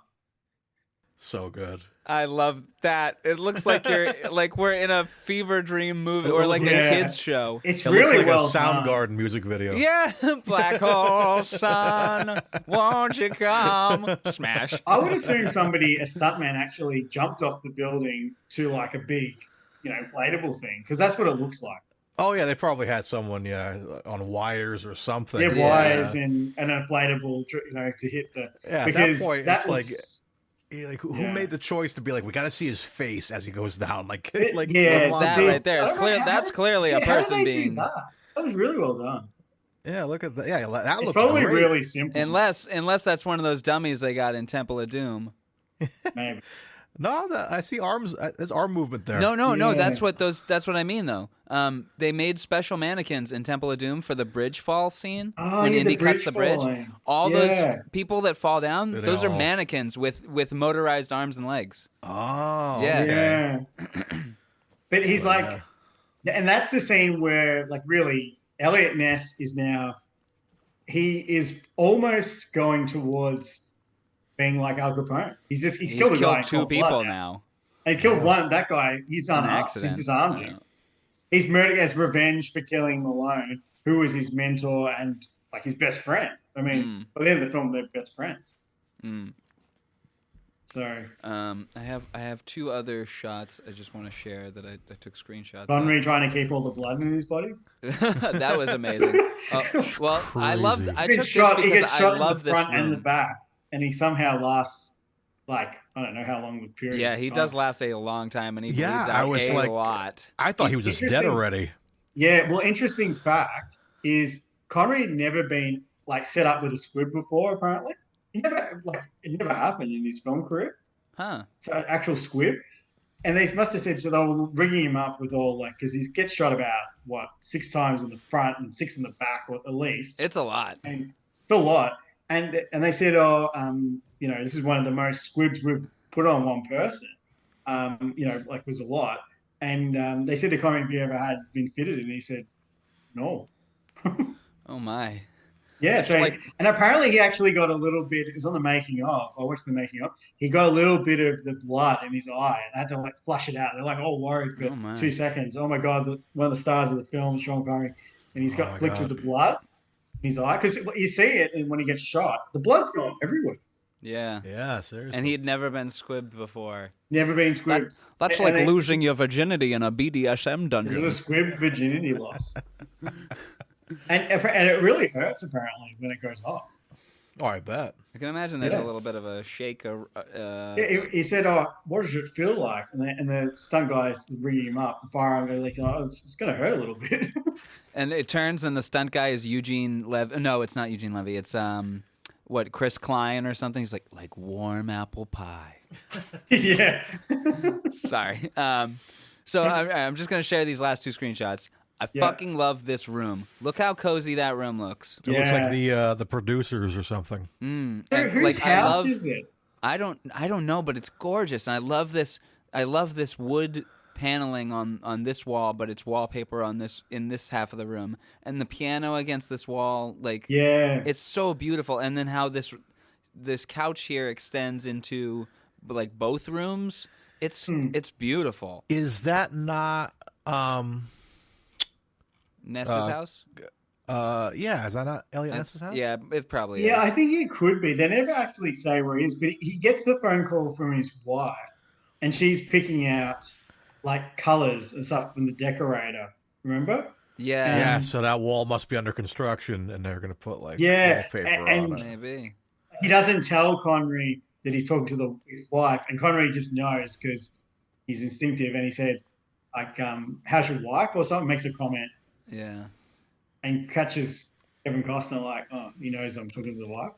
So good. I love that. It looks like you're like we're in a fever dream movie or like a Yeah. kids show. It's It really looks like well a done. Soundgarden music video. Yeah, Black Hole Sun, won't you come? Smash. I would assume a stuntman, actually jumped off the building to like a big, inflatable thing because that's what it looks like. Oh yeah, they probably had someone on wires or something. Yeah, wires and an inflatable, to hit the. Yeah, at because that point, that it's like, looks- who Yeah. made the choice to be like, we got to see his face as he goes down, like, Yeah, like that come on. That See, right there is I don't know clear. how That's did- clearly a how did person they do being. That was really well done. Yeah, look at that. Yeah, that It's looks probably great. really simple. Unless that's one of those dummies they got in Temple of Doom. Maybe. No, I see arms. There's arm movement there. No. Yeah. That's what I mean though. They made special mannequins in Temple of Doom for the bridge fall scene Oh, when yeah, the Indy cuts bridge the bridge. falling. All Yeah. those people that fall down, They those are all- mannequins with motorized arms and legs. Oh, Yeah. okay. Yeah. But he's like, yeah. and that's the scene where, like, really, Elliot Ness he is almost going towards being like Al Capone. He's killed a guy in two cold people blood now. And he's killed one. That guy, he's An unarmed. accident. He's disarmed him. He's murdered as revenge for killing Malone, who was his mentor and like his best friend. I mean, by the end of the film, they're best friends. Mm. So I have two other shots I just want to share that I took screenshots. Connery trying to keep all the blood in his body. That was amazing. Well, I love. I He took gets shot, this he because gets shot I love in the this front and the room. back, and he somehow lasts like I don't know how long the period. Yeah, of he time. does last a long time, and he Yeah, bleeds I out was a like- lot. I thought he was just dead Interesting. already. Yeah, well, interesting fact is Connery had never been like set up with a squib before. Apparently, it never happened in his film career. Huh? So actual squib. and they must have said so they were rigging him up with all like because he gets shot about what 6 times in the front and 6 in the back, or at least. It's a lot. And it's a lot. And they said, oh, this is one of the most squibs we've put on one person. Like was a lot. And they said the comment if he ever had been fitted, and he said no. Oh my. Yeah, It's so like- and apparently he actually got a little bit. It was on the making of. I watched the making of. He got a little bit of the blood in his eye, and had to like flush it out. They're like all worried for Oh, my. 2 seconds. Oh my god, one of the stars of the film, Sean Connery, and he's got flicked with the blood in his eye because you see it, and when he gets shot, the blood's gone everywhere. Yeah. Yeah, seriously. And he'd never been squibbed before. Never been squibbed. That's And like they- losing your virginity in a BDSM It dungeon. was a squibbed virginity loss, and it really hurts apparently when it goes off. Oh, I bet. I can imagine there's Yeah. a little bit of a shake. He said, "Oh, what does it feel like?" And the stunt guys rigging him up, the firearm, they're like, "Oh, it's going to hurt a little bit." And it turns, and the stunt guy is Eugene Levy. No, it's not Eugene Levy. It's Chris Klein or something. He's like warm apple pie. Yeah. Sorry. So I'm just gonna share these last 2 screenshots. I fucking love this room. Look how cozy that room looks. It looks like the producers or something. And, Whose house is it? I don't know, but it's gorgeous, and I love this. I love this wood paneling on this wall, but it's wallpaper in this half of the room, and the piano against this wall. Like, Yeah. it's so beautiful. And then how this couch here extends into like both rooms. It's beautiful. Is that not? Ness's house. Yeah, is that not Elliot Ness's house? Yeah, it probably Yeah, is. I think it could be. They never actually say where he is, but he gets the phone call from his wife, and she's picking out like colors and stuff from the decorator. Remember? Yeah, Yeah, so that wall must be under construction, and they're going to put like Yeah, wallpaper and- on it. maybe. He doesn't tell Connery that he's talking to his wife, and Connery just knows because he's instinctive. And he said, like, "How's your wife?" or something. Makes a comment Yeah. and catches Kevin Costner like, "Oh, he knows I'm talking to the wife."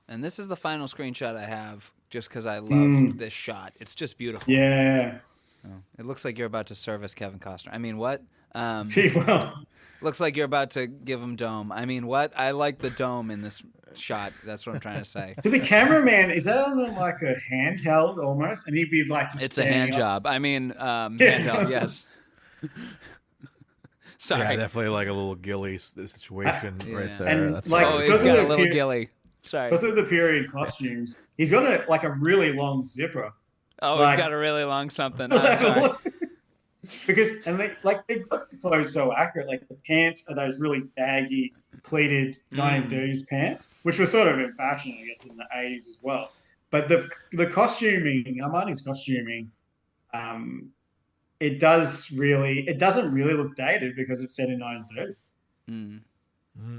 And this is the final screenshot I have, just because I love this shot. It's just beautiful. Yeah. It looks like you're about to service Kevin Costner. I mean, what? Gee, well, Looks like you're about to give him dome. I mean, what? I like the dome in this shot. That's what I'm trying to say. to the cameraman, is that on like a handheld almost? And he'd be like, It's a hand standing up. job. I mean, handheld, yes. Sorry. Yeah, definitely like a little ghillie situation right Yeah. there. And, That's like, Oh, right. he's because got a of the little peer- gilly. Sorry. Because of the period costumes, he's got a really long zipper. Oh, like- he's got a really long something. I'm sorry. Because they got the clothes so accurate. Like the pants are those really baggy, pleated 1930s pants, which were sort of in fashion, I guess, in the 80s as well. But the costuming, Armani's costuming, it doesn't really look dated because it's set in 1930.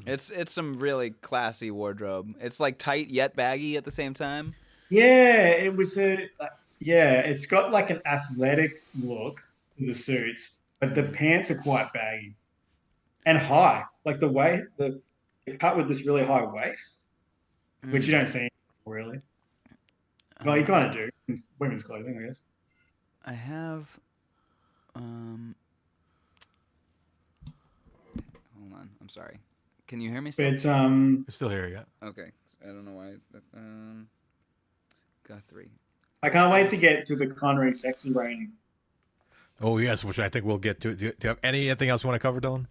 It's some really classy wardrobe. It's like tight yet baggy at the same time. Yeah, it was it's got like an athletic look to the suits, but the pants are quite baggy and high. Like the cut with this really high waist, which you don't see really. Well, you kind of do in women's clothing, I guess. I have. Hold on. I'm sorry. Can you hear me still? But You're still here yet? Okay. I don't know why. Got 3. I can't wait to get to the Connery sexy rating. Oh yes, which I think we'll get to. Do you have anything else you want to cover, Dylan?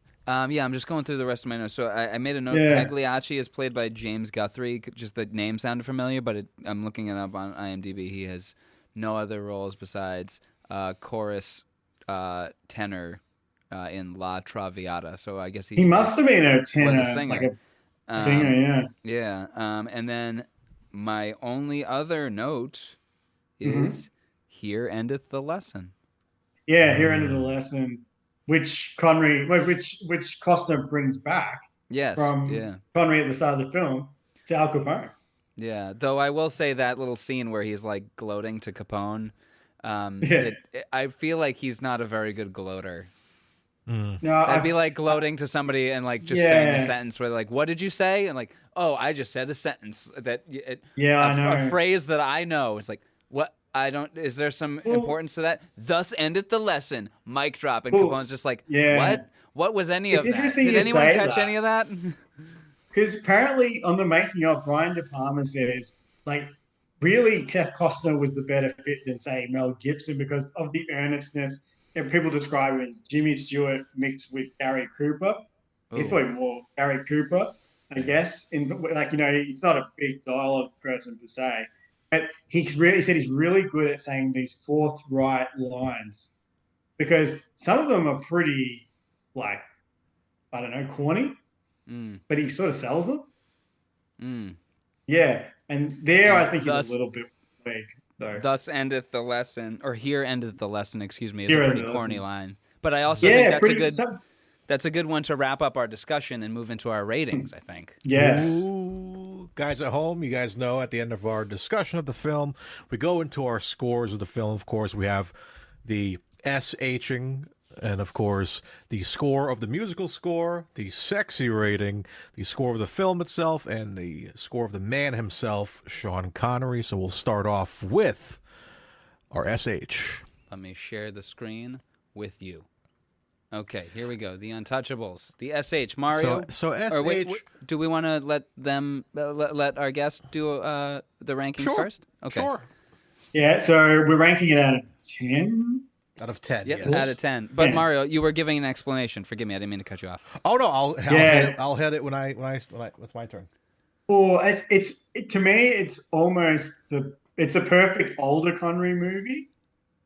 Yeah, I'm just going through the rest of my notes. So I made a note. Yeah. Pagliacci is played by James Guthrie. Just the name sounded familiar, but I'm looking it up on IMDb. He has no other roles besides chorus tenor in La Traviata. So I guess He must have been a tenor, was a singer. like a singer, yeah. Yeah. And then my only other note is here endeth the lesson. Yeah, here ended the lesson, which Connery, which Costner brings back Yes. from Connery at the start of the film to Al Capone. Yeah, though I will say that little scene where he's like gloating to Capone, I feel like he's not a very good gloater. No, I'd be like gloating to somebody and like just saying a sentence where like, "What did you say?" And like, "Oh, I just said a sentence that I know. a phrase that I know." It's like, "What? I don't. Is there some Well- importance to that? Thus endeth the lesson. Mic drop, and Well, Capone's just like, yeah. what? What was any It's of that? interesting Did you anyone say catch that. any of that? Because apparently on the making of, Brian De Palma says, like, really Costner was the better fit than, say, Mel Gibson because of the earnestness. And people describe him as Jimmy Stewart mixed with Gary Cooper. He's Ooh. probably more Gary Cooper, I guess. In like, he's not a big dialogue person per se, but he said he's really good at saying these forthright lines because some of them are pretty, like, I don't know, corny, but he sort of sells them. Yeah, and there I think he's a little bit weak, though. Thus endeth the lesson, or here endeth the lesson. Excuse me, is Here a pretty endeth the corny lesson. line. But I also think pretty, that's a good one to wrap up our discussion and move into our ratings. I think. Yes. Ooh, guys at home, you guys know at the end of our discussion of the film, we go into our scores of the film. Of course, we have the SHing, and of course, the score of the musical score, the sexy rating, the score of the film itself, and the score of the man himself, Sean Connery. So we'll start off with our SH. Let me share the screen with you. Okay, here we go. The Untouchables. The SH. Mario. So SH. Or wait, do we want to let them let our guest do the rankings first? Okay. Sure. Yeah, so we're ranking it out of 10. Out of 10, Yep, yes. out of 10. But Yeah. Mario, you were giving an explanation. Forgive me, I didn't mean to cut you off. Oh no, I'll hit it when it's my turn. Well, to me, it's almost it's a perfect older Connery movie.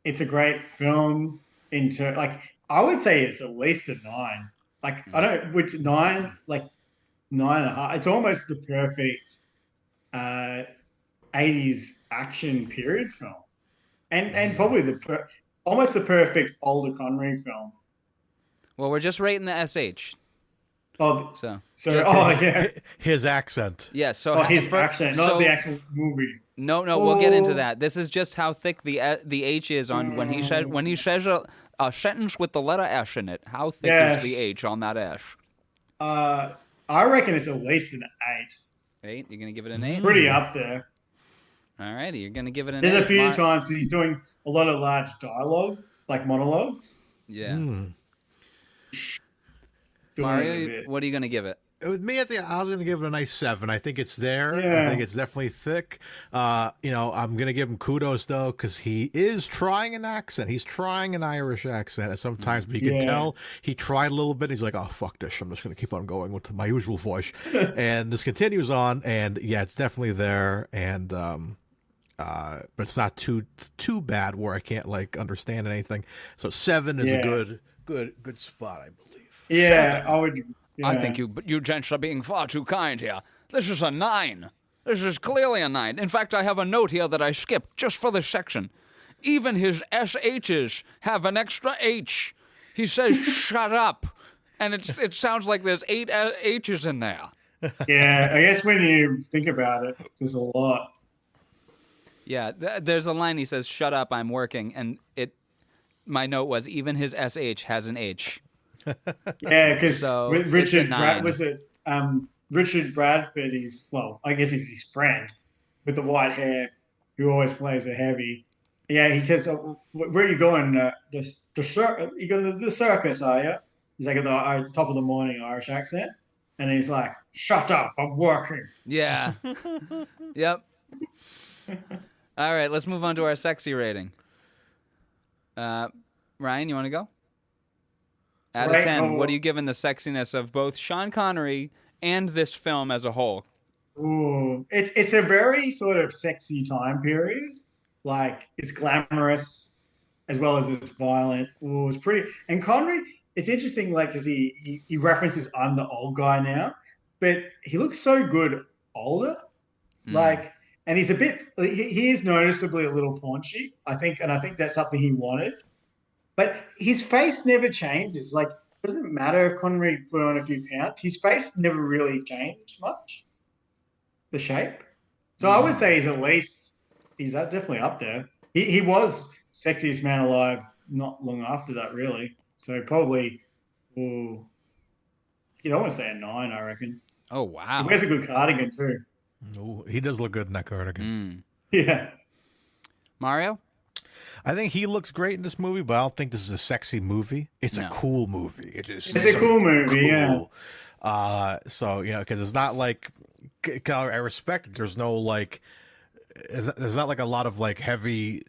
It's a great film like I would say it's at least a 9. Like I don't which 9 like 9.5. It's almost the perfect 80s action period film, and probably almost the perfect older Connery film. Well, we're just rating the SH. Oh, So yeah. His accent. yeah, so His accent, not the actual movie. No, we'll get into that. This is just how thick the H is on when he says a sentence with the letter S in it. How thick is the H on that S? I reckon it's at least an 8. 8? You're gonna give it an 8? Pretty up there. Alrighty, you're gonna give it an 8. There's a few times because he's doing a lot of large dialogue, like monologues. Yeah. Doing Mario, it a bit. what are you gonna give it? With me, I was going to give it a nice 7. I think it's there. Yeah. I think it's definitely thick. I'm going to give him kudos, though, because he is trying an accent. He's trying an Irish accent at sometimes, but you can tell he tried a little bit. He's like, oh, fuck this. I'm just going to keep on going with my usual voice. And this continues on, and, yeah, it's definitely there. And but it's not too bad where I can't, like, understand anything. So 7 is a good spot, I believe. Yeah, 7. I would... Yeah. I think you gents are being far too kind here. This is a 9. This is clearly a 9. In fact, I have a note here that I skipped just for this section. Even his SHs have an extra H. He says, shut up. And it sounds like there's 8 H's in there. Yeah, I guess when you think about it, there's a lot. Yeah, there's a line he says, shut up, I'm working. And my note was, even his SH has an H. Yeah, because Richard Bradford is, well, I guess he's his friend with the white hair who always plays a heavy. Yeah, he says, oh, where are you going? You go to the circus, are you? He's like at the top of the morning Irish accent. And he's like, shut up, I'm working. Yeah. Yep. All right, let's move on to our sexy rating. Ryan, you want to go? Out of 10, what are you giving the sexiness of both Sean Connery and this film as a whole? Ooh, it's a very sort of sexy time period. Like, it's glamorous as well as it's violent. Ooh, it's pretty. And Connery, it's interesting, like, because he references, I'm the old guy now, but he looks so good older. Like, and he's a bit, he is noticeably a little paunchy, I think, and I think that's something he wanted. But his face never changes. Like, it doesn't matter if Connery put on a few pounds. His face never really changed much, the shape. So I would say he's definitely up there. He was sexiest man alive not long after that, really. So probably, you could almost say a 9, I reckon. Oh, wow. He wears a good cardigan, too. Ooh, he does look good in that cardigan. Yeah. Mario? I think he looks great in this movie, but I don't think this is a sexy movie. It's No. a cool movie. It's a cool movie, yeah. So, because it's not like, I respect that there's no like, there's not like a lot of like heavy,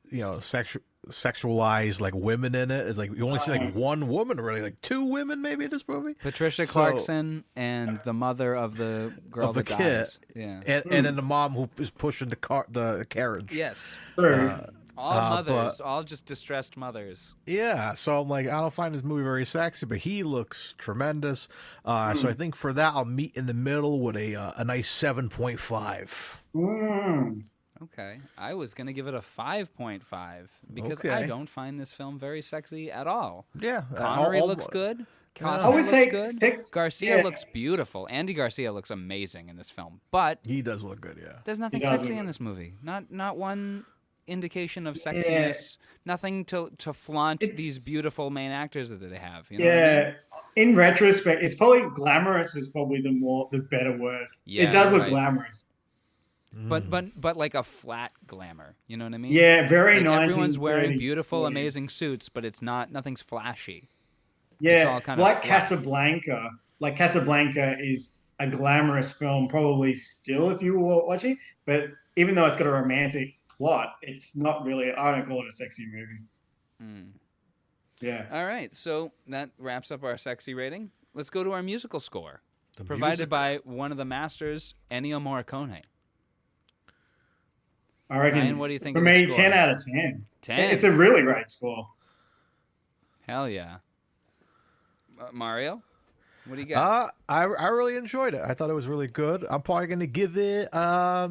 sexualized like women in it. It's like you only see like one woman, really, like two women maybe in this movie. Patricia Clarkson and the mother of the girl Of the that kid, dies. Yeah. and then the mom who is pushing the carriage. Yes. Sure. All mothers, all just distressed mothers. Yeah, so I'm like, I don't find this movie very sexy, but he looks tremendous. So I think for that, I'll meet in the middle with a nice 7.5. Okay. I was going to give it a 5.5 because Okay. I don't find this film very sexy at all. Yeah, Connery looks good. Costner I would looks say good. Garcia yeah. looks beautiful. Andy Garcia looks amazing in this film. But He does look good, yeah. there's nothing He does sexy look in good. this movie. Not one indication of sexiness. Nothing to flaunt these beautiful main actors that they have. You know what I mean? In retrospect, it's probably glamorous is probably the better word. Yeah, it does you're look right. glamorous. But like a flat glamour. You know what I mean? Yeah, very Like 1930s. everyone's wearing beautiful, 40s. amazing suits, but nothing's flashy. Yeah, all kind of like flat. Casablanca. Like Casablanca is a glamorous film, probably still if you were watching. But even though it's got a romantic plot, it's not really. I don't call it a sexy movie. Yeah. All right, so that wraps up our sexy rating. Let's go to our musical score, The provided music- by one of the masters, Ennio Morricone. I reckon. Ryan, what do you think For of the me, score? 10 out of 10. 10. It's a really great score. Hell yeah. Mario, what do you got? I really enjoyed it. I thought it was really good. I'm probably going to give it. I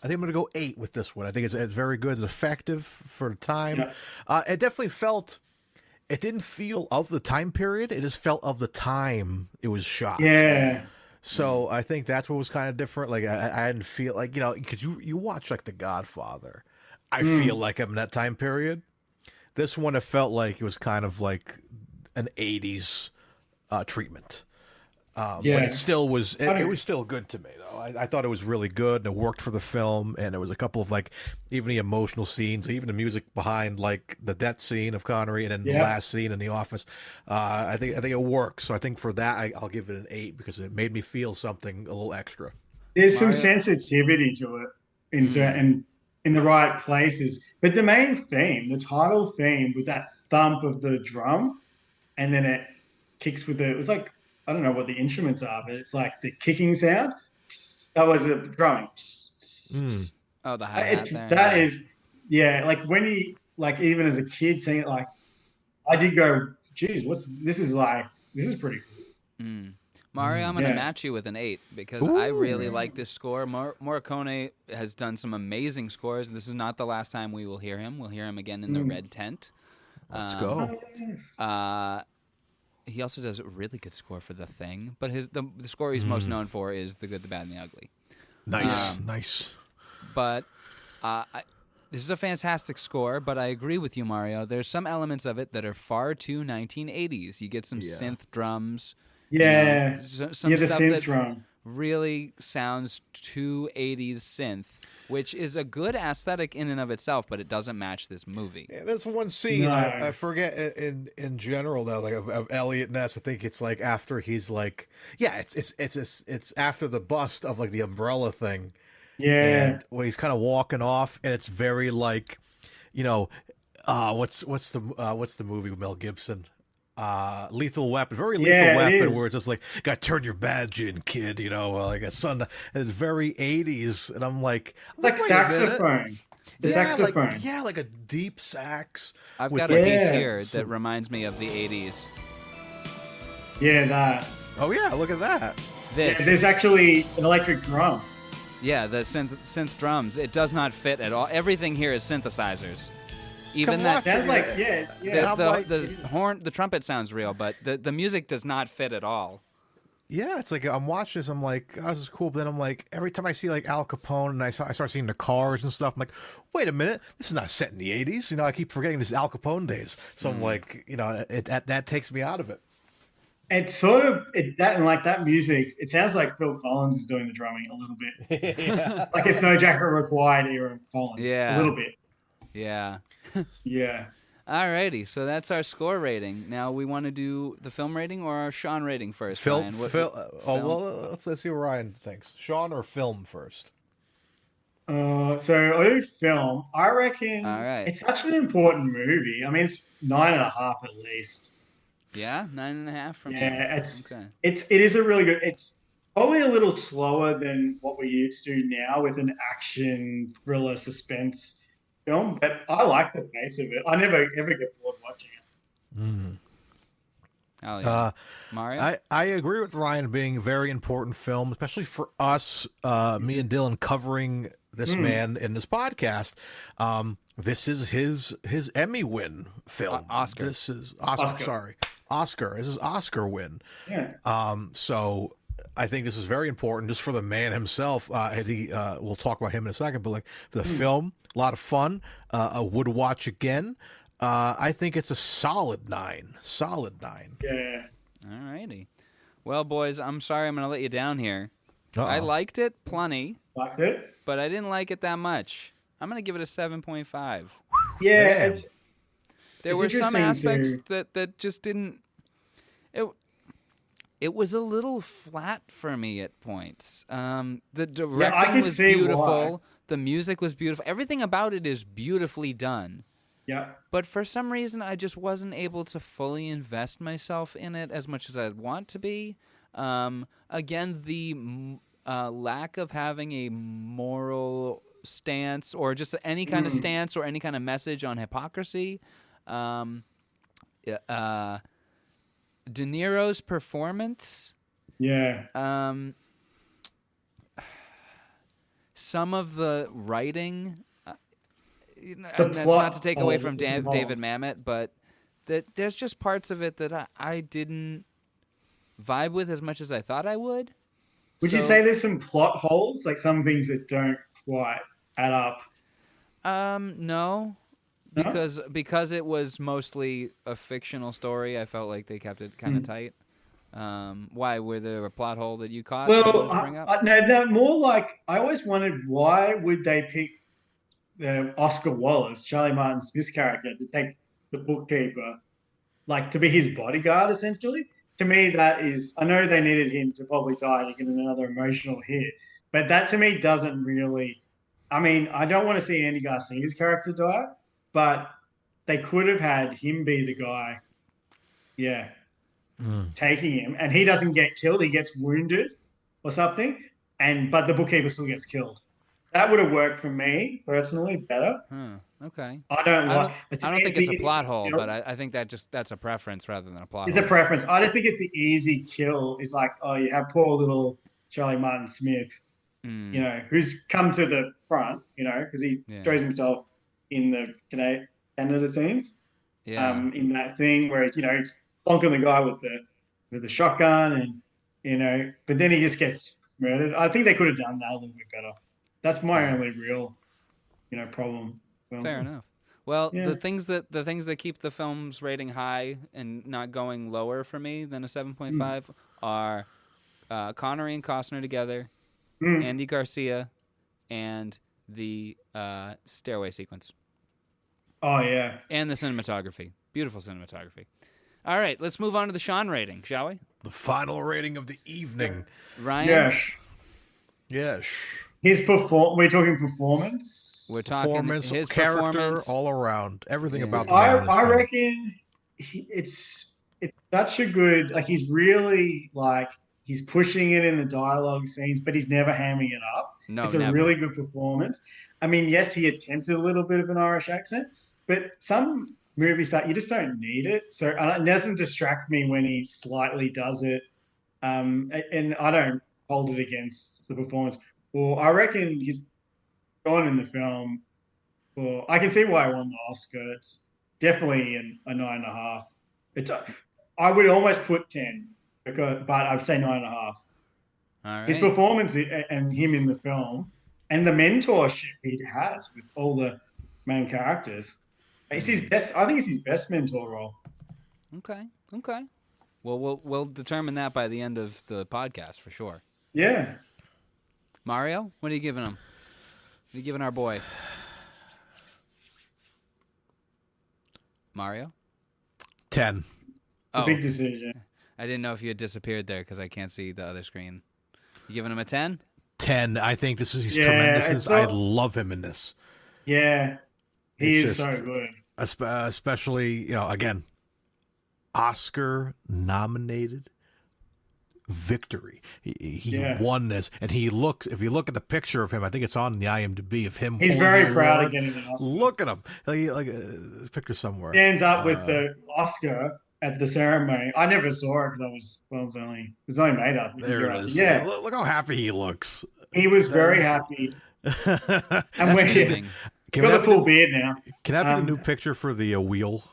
think I'm going to go 8 with this one. I think it's very good. It's effective for the time. Yeah. It definitely felt. It didn't feel of the time period. It just felt of the time it was shot. Yeah. So I think that's what was kind of different. Like I didn't feel like because you watch like The Godfather. I feel like I'm in that time period. This one, it felt like it was kind of like an 80s treatment. But it still was. It was still good to me, though. I thought it was really good, and it worked for the film. And there was a couple of like even the emotional scenes, even the music behind like the death scene of Connery, and then the last scene in the office. I think it works. So I think for that, I'll give it an 8 because it made me feel something a little extra. There's some sensitivity to it in the right places. But the main theme, the title theme with that thump of the drum, and then it kicks with it was like, I don't know what the instruments are, but it's like the kicking sound. That was a drumming. Oh, the hi-hat there. That is, like when you, like even as a kid seeing it, like I did go, geez, this is pretty cool. Mario, I'm going to match you with an 8 because I really like this score. Morricone has done some amazing scores. This is not the last time we will hear him. We'll hear him again in the Red Tent. Let's go. He also does a really good score for The Thing, but the score he's most known for is The Good, the Bad, and the Ugly. Nice. But this is a fantastic score, but I agree with you, Mario. There's some elements of it that are far too 1980s. You get some synth drums. Yeah. Some the stuff synth that drum. really sounds too 80s synth, which is a good aesthetic in and of itself, but it doesn't match this movie. Yeah, there's one scene I forget in general though, like of Elliot Ness. I think it's like after he's like, it's after the bust of like the umbrella thing. Yeah. And when he's kind of walking off, and it's very like, what's the movie with Mel Gibson? Lethal Weapon, very Lethal Weapon, where it's just like, gotta turn your badge in, kid, like a son. And it's very 80s, and I'm like saxophone. The saxophone. Like a deep sax. I've got a piece here that reminds me of the 80s. Yeah, that. Oh yeah, look at that. There's actually an electric drum. Yeah, the synth drums. It does not fit at all. Everything here is synthesizers. Even that sounds like the horn, the trumpet sounds real, but the music does not fit at all. Yeah, it's like I'm watching this. I'm like, oh, this is cool. But then I'm like, every time I see like Al Capone and I start seeing the cars and stuff, I'm like, wait a minute, this is not set in the 80s. I keep forgetting this is Al Capone days. So I'm like, that takes me out of it. It's sort of that music. It sounds like Phil Collins is doing the drumming a little bit. Like it's No Jacket Required era of Collins. Yeah, a little bit. Yeah. Yeah. Alrighty, so that's our score rating. Now we want to do the film rating or our Sean rating first, Ryan? Let's see what Ryan thinks. Sean or film first? So I do film. I All reckon right. it's such an important movie. I mean, it's 9.5 at least. Yeah, 9.5 from you. Yeah, Okay. it is a really good. It's probably a little slower than what we used to now with an action thriller suspense film, but I like the pace of it. I never ever get bored watching it. Oh yeah. Mario? I agree with Ryan being a very important film, especially for us, me and Dylan covering this man in this podcast. This is his Emmy win film. Oscar. This is Oscar. Sorry, Oscar. This is Oscar win. Yeah. So I think this is very important just for the man himself. We'll talk about him in a second, but like the film, a lot of fun. I would watch again. I think it's a solid 9. Solid 9. Yeah. Alrighty. Well, boys, I'm sorry I'm going to let you down here. Uh-oh. I liked it plenty, Liked it. but I didn't like it that much. I'm going to give it a 7.5. Yeah. Damn. There It's were some interesting aspects to- that just didn't. It was a little flat for me at points. The directing could was see beautiful. why. The music was beautiful. Everything about it is beautifully done. Yeah. But for some reason, I just wasn't able to fully invest myself in it as much as I'd want to be. Again, the lack of having a moral stance or just any kind of stance or any kind of message on hypocrisy. De Niro's performance. Yeah. Some of the writing. And The that's plot not to take away hole from is involved. David Mamet, but there's just parts of it that I didn't vibe with as much as I thought I would. Would you So- say there's some plot holes, like some things that don't quite add up? No, because it was mostly a fictional story. I felt like they kept it kind of tight. Why were there a plot hole that you caught? that you Well, wanted to bring up? no, more like I always wondered why would they pick Oscar Wallace, Charlie Martin Smith's character, to take the bookkeeper, like to be his bodyguard, essentially. To me, that is, I know they needed him to probably die to get another emotional hit, but that to me doesn't really. I mean, I don't want to see Andy Garcia's character die, but they could have had him be the guy, yeah, taking him, and he doesn't get killed; he gets wounded or something, but the bookkeeper still gets killed. That would have worked for me personally better. Okay. I don't I like. don't think it's a plot hole, but I think that's a preference rather than a plot It's hole. a preference. I just think it's the easy kill. It's like, oh, you have poor little Charlie Martin Smith, who's come to the front, because he throws himself in the Canada scenes. Yeah. In that thing where he's plonking the guy with the shotgun, and but then he just gets murdered. I think they could have done that a little bit better. That's my only real, problem. Fair enough. Well, Yeah. the things that keep the film's rating high and not going lower for me than a 7.5 are Connery and Costner together, Andy Garcia, and the stairway sequence. Oh yeah. And the cinematography. Beautiful cinematography. All right, let's move on to the Sean rating, shall we? The final rating of the evening. Ryan? Yes. Yes. We're talking performance. We're talking Performance, his character, performance. all around. Everything about the man in this I film. reckon it's such a good, like, he's really like he's pushing it in the dialogue scenes, but he's never hamming it up. No, it's a never. really good performance. I mean, yes, he attempted a little bit of an Irish accent, but some movies that you just don't need it. So it doesn't distract me when he slightly does it. And I don't hold it against the performance. Well, I reckon he's gone in the film. Well, I can see why he won the Oscar. It's definitely a 9.5. I would almost put 10, but I'd say 9.5. All right. His performance and him in the film, and the mentorship he has with all the main characters, it's his best. I think it's his best mentor role. Okay. Well, we'll determine that by the end of the podcast for sure. Yeah. Mario, what are you giving him? What are you giving our boy? Mario? 10. Oh, Big decision. I didn't know if you had disappeared there because I can't see the other screen. You giving him a 10? 10. I think he's Yeah, tremendous. it's I so- love him in this. Yeah, he It's is just- so good. Especially, again, Oscar nominated victory. He Yeah. won this, and he looks. If you look at the picture of him, I think it's on the IMDb of him. He's holding very the proud award. of getting an Oscar. Look at him, like a picture somewhere. Stands up with the Oscar at the ceremony. I never saw it because it was only made up. There it is. Yeah, Look how happy he looks. he was very That's- happy. That's And when he gaming. Can we got have the full a, beard now. can I have a um, new picture for the wheel?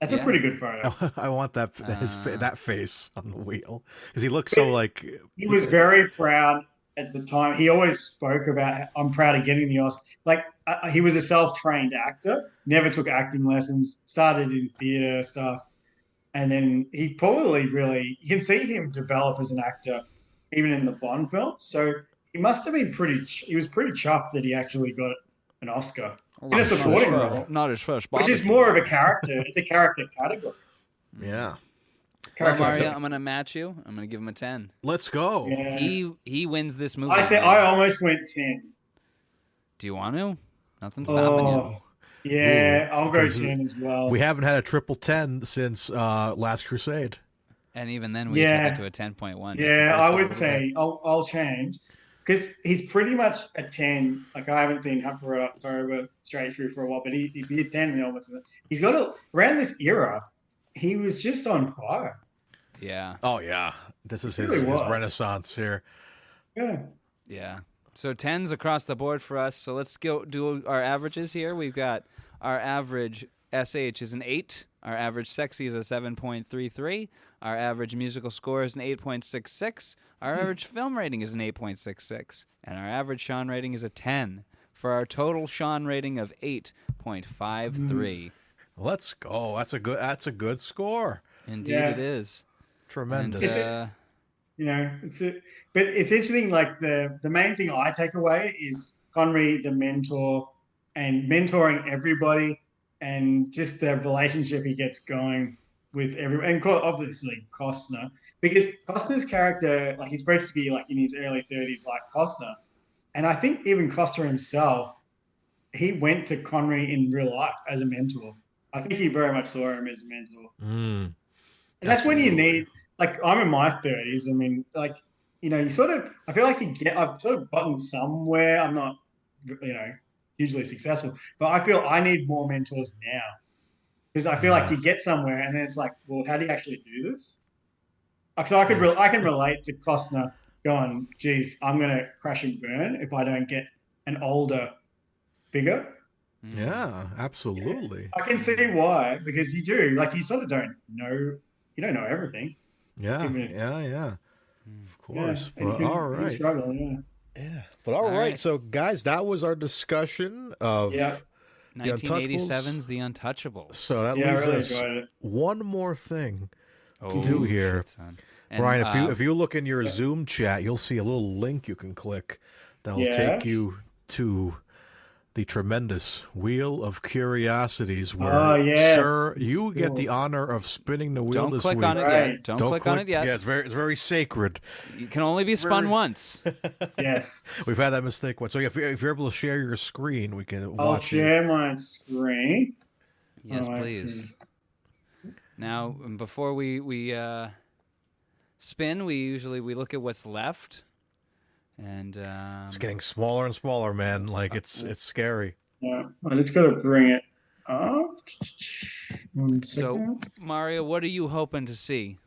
That's Yeah. a pretty good photo. I want that that face on the wheel because he looks so like. He was very proud at the time. He always spoke about, I'm proud of getting the Oscar. Like, he was a self-trained actor, never took acting lessons, started in theater stuff. And then he probably you can see him develop as an actor, even in the Bond film. So he must have been he was pretty chuffed that he actually got an Oscar in a supporting role, Not his first which is barbecue. more of a character. It's a character category. Yeah. Well, Character Mario, actor. I'm going to match you. I'm going to give him a 10. Let's go. Yeah. He wins this movie. I man. almost went 10. Do you want to? Nothing's stopping you. Oh, yeah, Ooh, I'll go because 10 as well. We haven't had a triple 10 since Last Crusade. And even then, we Yeah. took it to a 10.1. Yeah, I would say I'll change because he's pretty much a 10. Like, I haven't seen Hunt for October straight through for a while, but he'd be a 10 in almost. He's got around this era, he was just on fire. Yeah. Oh yeah, this is his, really his was. renaissance here. Yeah. Yeah. So 10s across the board for us. So let's go do our averages here. We've got our average SH is an 8. Our average sexy is a 7.33. Our average musical score is an 8.66. Our average film rating is an 8.66. And our average Sean rating is a 10. For our total Sean rating of 8.53. Let's go. That's a good score. Indeed Yeah. it is. Tremendous. And, You know, but it's interesting. Like, the main thing I take away is Connery, the mentor, and mentoring everybody, and just the relationship he gets going with everyone, and obviously Costner, because Costner's character, like, he's supposed to be like in his early 30s, like Costner, and I think even Costner himself, he went to Connery in real life as a mentor. I think he very much saw him as a mentor. Mm. And that's when you need, like, I'm in my 30s. I mean, like, you know, I feel like I've sort of gotten somewhere. I'm not, hugely successful, but I feel I need more mentors now because I feel like you get somewhere and then it's like, well, how do you actually do this? So I can relate to Costner going, geez, I'm going to crash and burn if I don't get an older figure. Yeah, absolutely. I can see why, because you do, like, you sort of don't know everything. Yeah, Even if- yeah. Of course. Yeah, But all right. Struggle, yeah. Yeah. But all All right. right. So, guys, that was our discussion of. Yeah. 1987's The Untouchables. So that Yeah, I leaves really us enjoyed it. one more thing. Oh, do here. shit, son. And, Brian, if you look in your Zoom chat, you'll see a little link you can click that will take you to the tremendous Wheel of Curiosities, where, yes. sir, you Cool. get the honor of spinning the wheel don't this click week. on it Right. yet. Don't click on it yet. Yeah, it's very sacred. You can only be spun once. Yes. We've had that mistake once. So if you're able to share your screen, we can I'll watch it. share my screen. Yes, All right, please. Now, before we spin, we look at what's left, and It's getting smaller and smaller, man. Like it's scary. Yeah, I just got to bring it up. 1 so second. Mario, what are you hoping to see?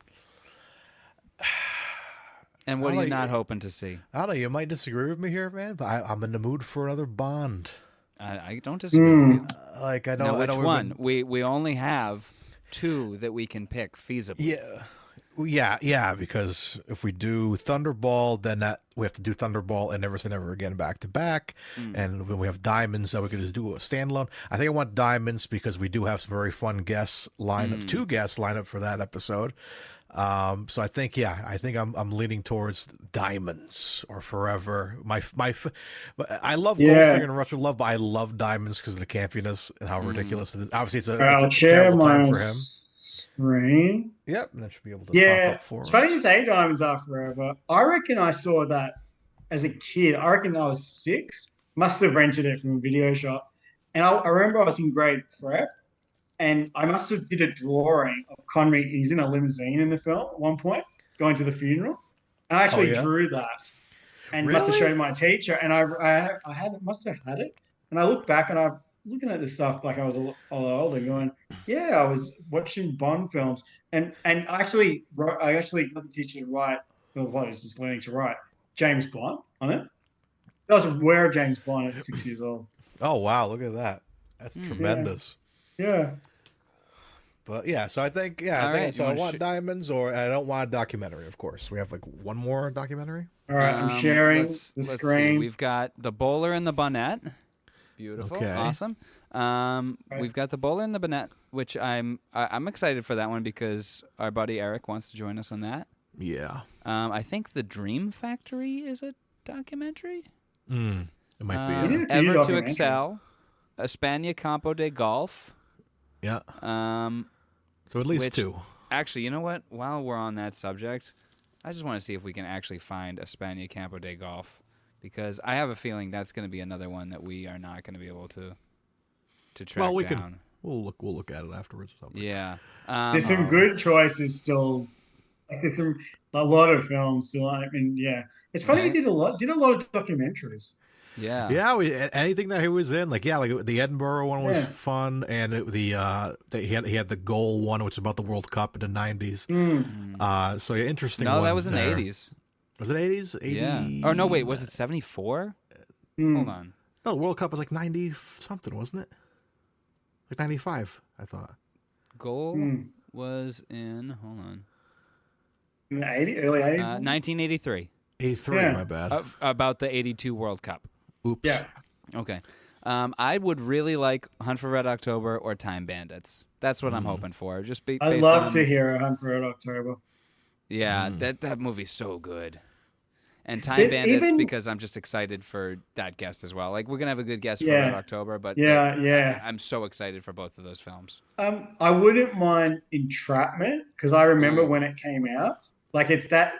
And what are you not hoping to see? I don't know. You might disagree with me here, man, but I'm in the mood for another Bond. I don't disagree with you. Like I know. Now, I which know we've one? been- We only have 2 that we can pick feasibly. Yeah. Because if we do Thunderball, then we have to do Thunderball and Never Say Never Again back to back. And when we have Diamonds, that we could just do a standalone. I think I want Diamonds because we do have some very fun guests lined up, 2 guests lined up for that episode. So I think I'm leaning towards Diamonds or Forever. I love Goldfinger and Rush of Love, but I love Diamonds because of the campiness and how ridiculous it is. Obviously, I'll it's a share terrible time my for him. screen. Yep, and that should be able to Yeah, pop up for it's us. funny you say Diamonds Are Forever. I reckon I saw that as a kid. I reckon I was 6. Must have rented it from a video shop. And I remember I was in grade prep, and I must have did a drawing of Connery. He's in a limousine in the film at one point, going to the funeral. And I actually yeah? drew that and must have Really? shown my teacher. And must have had it. And I look back and I'm looking at this stuff like I was a lot older, going, yeah, I was watching Bond films. And I actually got the teacher to write, well, I was just learning to write James Bond on it. I was aware of James Bond at 6 years old. Oh wow, look at that. That's tremendous. Yeah. But yeah, so I think I want Diamonds, or I don't want a documentary. Of course, we have like one more documentary. All right, I'm sharing let's the see. screen. We've got The Bowler and the Bonnet. Beautiful, Okay. awesome. We've got The Bowler and the Bonnet, which I'm excited for that one because our buddy Eric wants to join us on that. Yeah. I think The Dream Factory is a documentary. It might be. did a few Ever to documentaries. Excel, España Campo de Golf. Yeah. Um, So at least which- 2. Actually, you know what? While we're on that subject, I just want to see if we can actually find España Campo de Golf, because I have a feeling that's going to be another one that we are not going to be able to track Well, we down. can. We'll look at it afterwards or something. Yeah. There's some good choices still. Like there's a lot of films still. I mean, yeah, it's funny. Right. He did a lot of documentaries. Yeah. Yeah, anything that he was in, like the Edinburgh one was Yeah. fun, and he had the Goal one, which is about the World Cup in the '90s. So yeah, interesting. No, that ones was in there. the 80s. Was it '80s? 80... Yeah. Oh, no, wait. Was it 74? Hold on. No, the World Cup was like 90 something, wasn't it? Like 95, I thought. Goal was in, hold on, In the early 80s. 1983. 83, Yeah. my bad. About the 82 World Cup. Oops. Yeah. Okay. I would really like Hunt for Red October or Time Bandits. That's what I'm hoping for. Just based I'd love on, to hear a Hunt for Red October. Yeah, that movie's so good. And Time It Bandits even- because I'm just excited for that guest as well. Like we're gonna have a good guest for Yeah. Red October, but Yeah. I'm so excited for both of those films. I wouldn't mind Entrapment because I remember when it came out. Like it's that.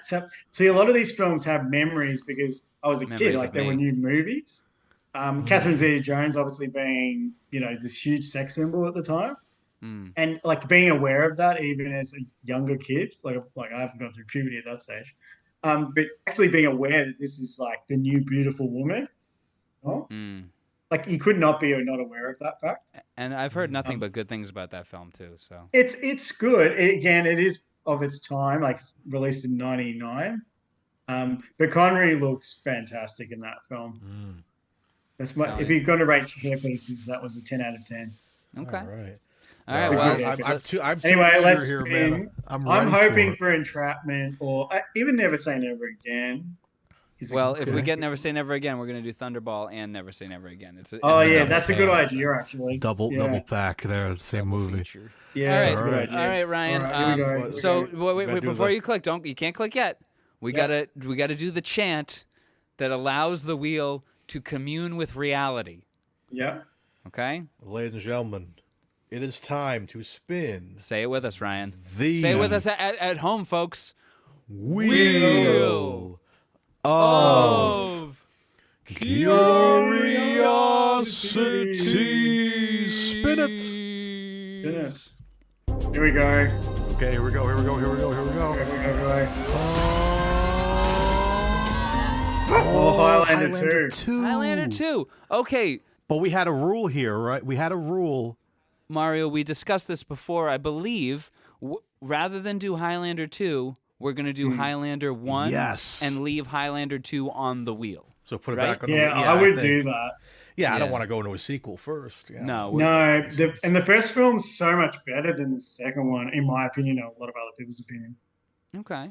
See, a lot of these films have memories because I was a kid. Memories Like of they were me. new movies. Catherine Zeta-Jones obviously being this huge sex symbol at the time, and like being aware of that even as a younger kid. Like I haven't gone through puberty at that stage, but actually being aware that this is like the new beautiful woman. Oh? Like you could not be not aware of that fact. And I've heard nothing but good things about that film too. So It's good. It is of its time, like released in '99. But Connery looks fantastic in that film. That's my. If you're going to rate hair pieces, that was a 10 out of 10. okay. All right. All right. Well, I'm too Anyway, eager let's here, spin. man. I'm I'm ready hoping it. for Entrapment or even Never Say Never Again. Well, if we get Never Say Never Again, we're gonna do Thunderball and Never Say Never Again. It's Oh a yeah, double that's a good feature. idea actually. double pack there, same Double movie. feature. Yeah, All right. that's a good idea. All right, Ryan. All right, here we go. So Okay. wait, Gotta do before the- you click, you can't click yet. We gotta do the chant that allows the wheel to commune with reality. Yeah. Okay, Ladies and gentlemen, it is time to spin say it with us, Ryan. the Say it with us at home, folks. wheel of Of curiosity. Spin it. Here we go. Okay, here we go. Here we go. Oh, Highlander 2. Highlander 2. Okay, But we had a rule here, right? We had a rule. Mario, we discussed this before. I believe rather than do Highlander 2, we're going to do Highlander 1 Yes. and leave Highlander 2 on the wheel. So put it Right? back on Yeah, the I would think. do that. Yeah, I don't Yeah. want to go into a sequel first. Yeah. No. No, the first film's so much better than the second one, in my opinion, and a lot of other people's opinion. Okay.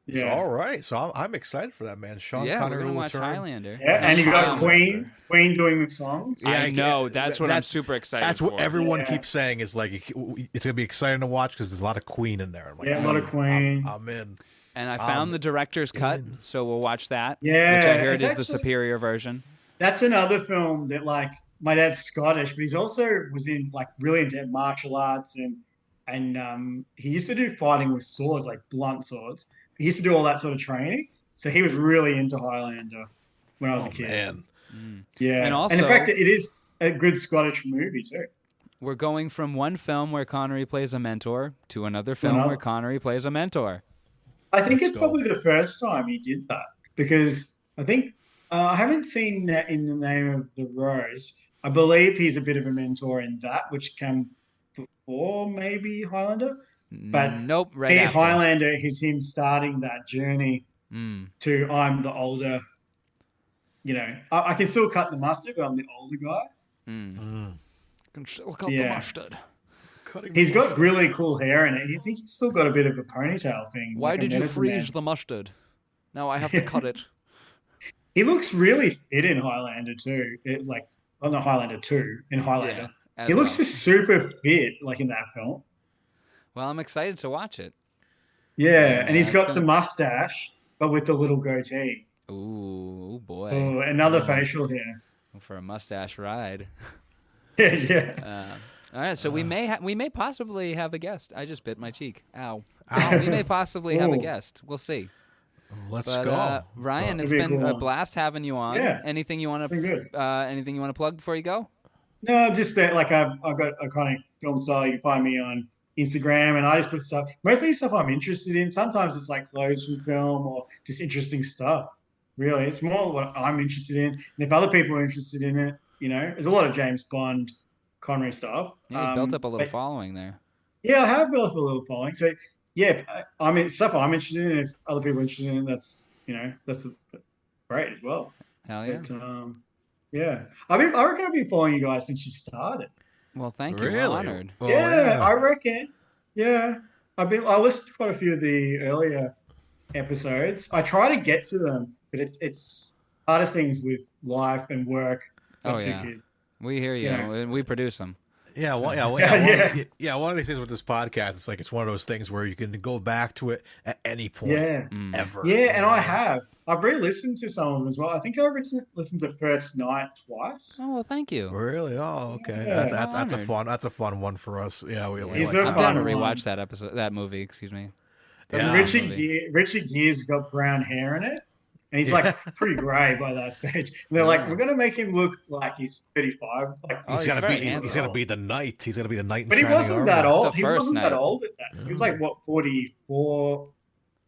Yeah. All right, so I'm excited for that, man. Sean Yeah, we're Connery gonna will watch return. Highlander. Yeah, and you got Highlander. Queen doing the songs. I I know. get- That's what I'm that's- super excited That's for. what everyone Yeah. keeps saying is like it's gonna be exciting to watch because there's a lot of Queen in there. I'm like, Yeah, a lot of Queen. I'm in. And I found the director's cut, so we'll watch that. Yeah, which I heard it's is the actually- superior version. That's another film that like my dad's Scottish, but he's also was in like really into martial arts and he used to do fighting with swords, like blunt swords. He used to do all that sort of training. So he was really into Highlander when I was a kid. Man, Yeah. And also- in fact it is a good Scottish movie too. We're going from one film where Connery plays a mentor to another film another. where Connery plays a mentor. I think it's go. probably the first time he did that because I think I haven't seen that in The Name of the Rose. I believe he's a bit of a mentor in that, which came before maybe Highlander. But Nope, right after. Highlander is him starting that journey to I'm the older. You know, I can still cut the mustard, but I'm the older guy. Can still cut the Yeah. mustard. He's got really cool hair in it. I think he's still got a bit of a ponytail thing. Why like a did you medicine man. freeze the mustard? Now I have to cut it. He looks really fit in Highlander too. Not Highlander 2, in Highlander. as He looks well. just super fit, like in that film. Well, I'm excited to watch it. Yeah, and he's that's got gonna- the mustache, but with the little goatee. Ooh, boy. Oh, another facial hair. For a mustache ride. Yeah. All right, so we may possibly have a guest. I just bit my cheek. Ow. Ow. We may possibly have a Ooh. guest. We'll see. let's But go. Ryan, it's That'd be a been cool a one. blast having you on. Yeah. Anything you want Been good. to anything you want to plug before you go? No, just that, like, I've got a kind of film style. You can find me on Instagram, and I just put stuff, mostly stuff I'm interested in. Sometimes it's like clothes from film or just interesting stuff. Really, it's more what I'm interested in. And if other people are interested in it, you know, there's a lot of James Bond, Connery stuff. Yeah, you built up a little but- following there. Yeah, I have built up a little following. So yeah, I mean, stuff I'm interested in. If other people are interested in it, that's great as well. Hell yeah. But yeah, I reckon I've been following you guys since you started. Well, thank you. We're Really? honored. Oh, yeah, I reckon. Yeah, I listened to quite a few of the earlier episodes. I try to get to them, but it's hardest things with life and work. Oh, Got two yeah. kids. We hear you, Yeah. and we produce them. Yeah, well, Yeah. One of these things with this podcast, it's like it's one of those things where you can go back to it at any point, Yeah. ever. Yeah, and I have. I've re-listened to some of them as well. I think I listened to First Night twice. Oh well, thank you. Really? Oh, okay. Yeah. That's a Honored. fun one for us. Yeah, we He's like a that. I'm down to fun one. rewatch that movie. Excuse me. Yeah. That's a Richard Richard Gere's got brown hair in it, and he's like pretty grey by that stage. And they're like, we're gonna make him look like he's 35. Like, Oh, He's he's gotta very be. He's handsome. gotta be the knight. He's gotta be the knight. In but he shining wasn't armor. that old. The He first wasn't that night. old at that. He was like what 44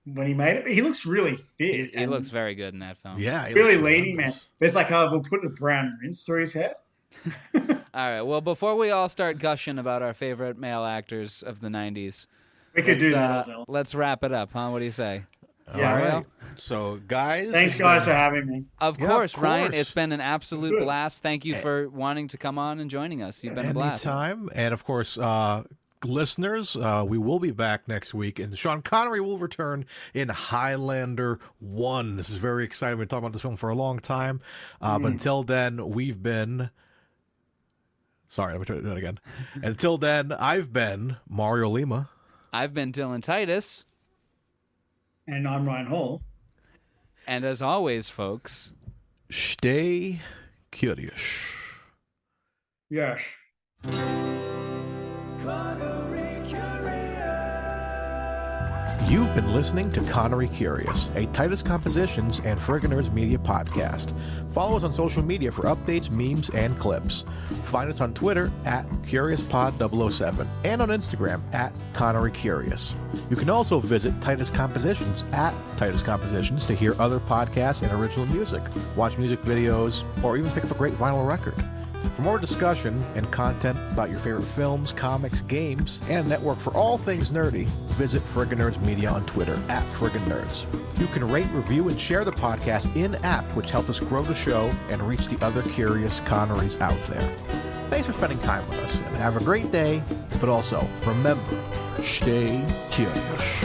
when he made it. But he looks really fit. He and looks very good in that film. Yeah, he really looks leany, man. tremendous. But it's like, we'll put a brown rinse through his head. All right. Well, before we all start gushing about our favorite male actors of the '90s, We could do that. let's wrap it up, huh? What do you say? Yeah. All Mario? right. So, guys, Thanks, this guys, has for having me. Of Yeah, course, of Ryan. course. It's been an absolute Good. blast. Thank you for wanting to come on and joining us. You've been a blast. anytime, and of course, listeners, we will be back next week, and Sean Connery will return in Highlander 1. This is very exciting. We've been talking about this film for a long time, but until then, we've been. Sorry, let me try that again. Until then, I've been Mario Lima. I've been Dylan Titus, And I'm Ryan Hall. and as always, folks. Stay curious. Yes. You've been listening to Connery Curious, a Titus Compositions and Friggin' Media podcast. Follow us on social media for updates, memes, and clips. Find us on Twitter at CuriousPod007 and on Instagram at Connery Curious. You can also visit Titus Compositions at Titus Compositions to hear other podcasts and original music, watch music videos, or even pick up a great vinyl record. For more discussion and content about your favorite films, comics, games, and a network for all things nerdy, visit Friggin' Nerds Media on Twitter at Friggin' Nerds. You can rate, review, and share the podcast in-app, which helps us grow the show and reach the other curious Connerys out there. Thanks for spending time with us, and have a great day, but also, remember, stay curious.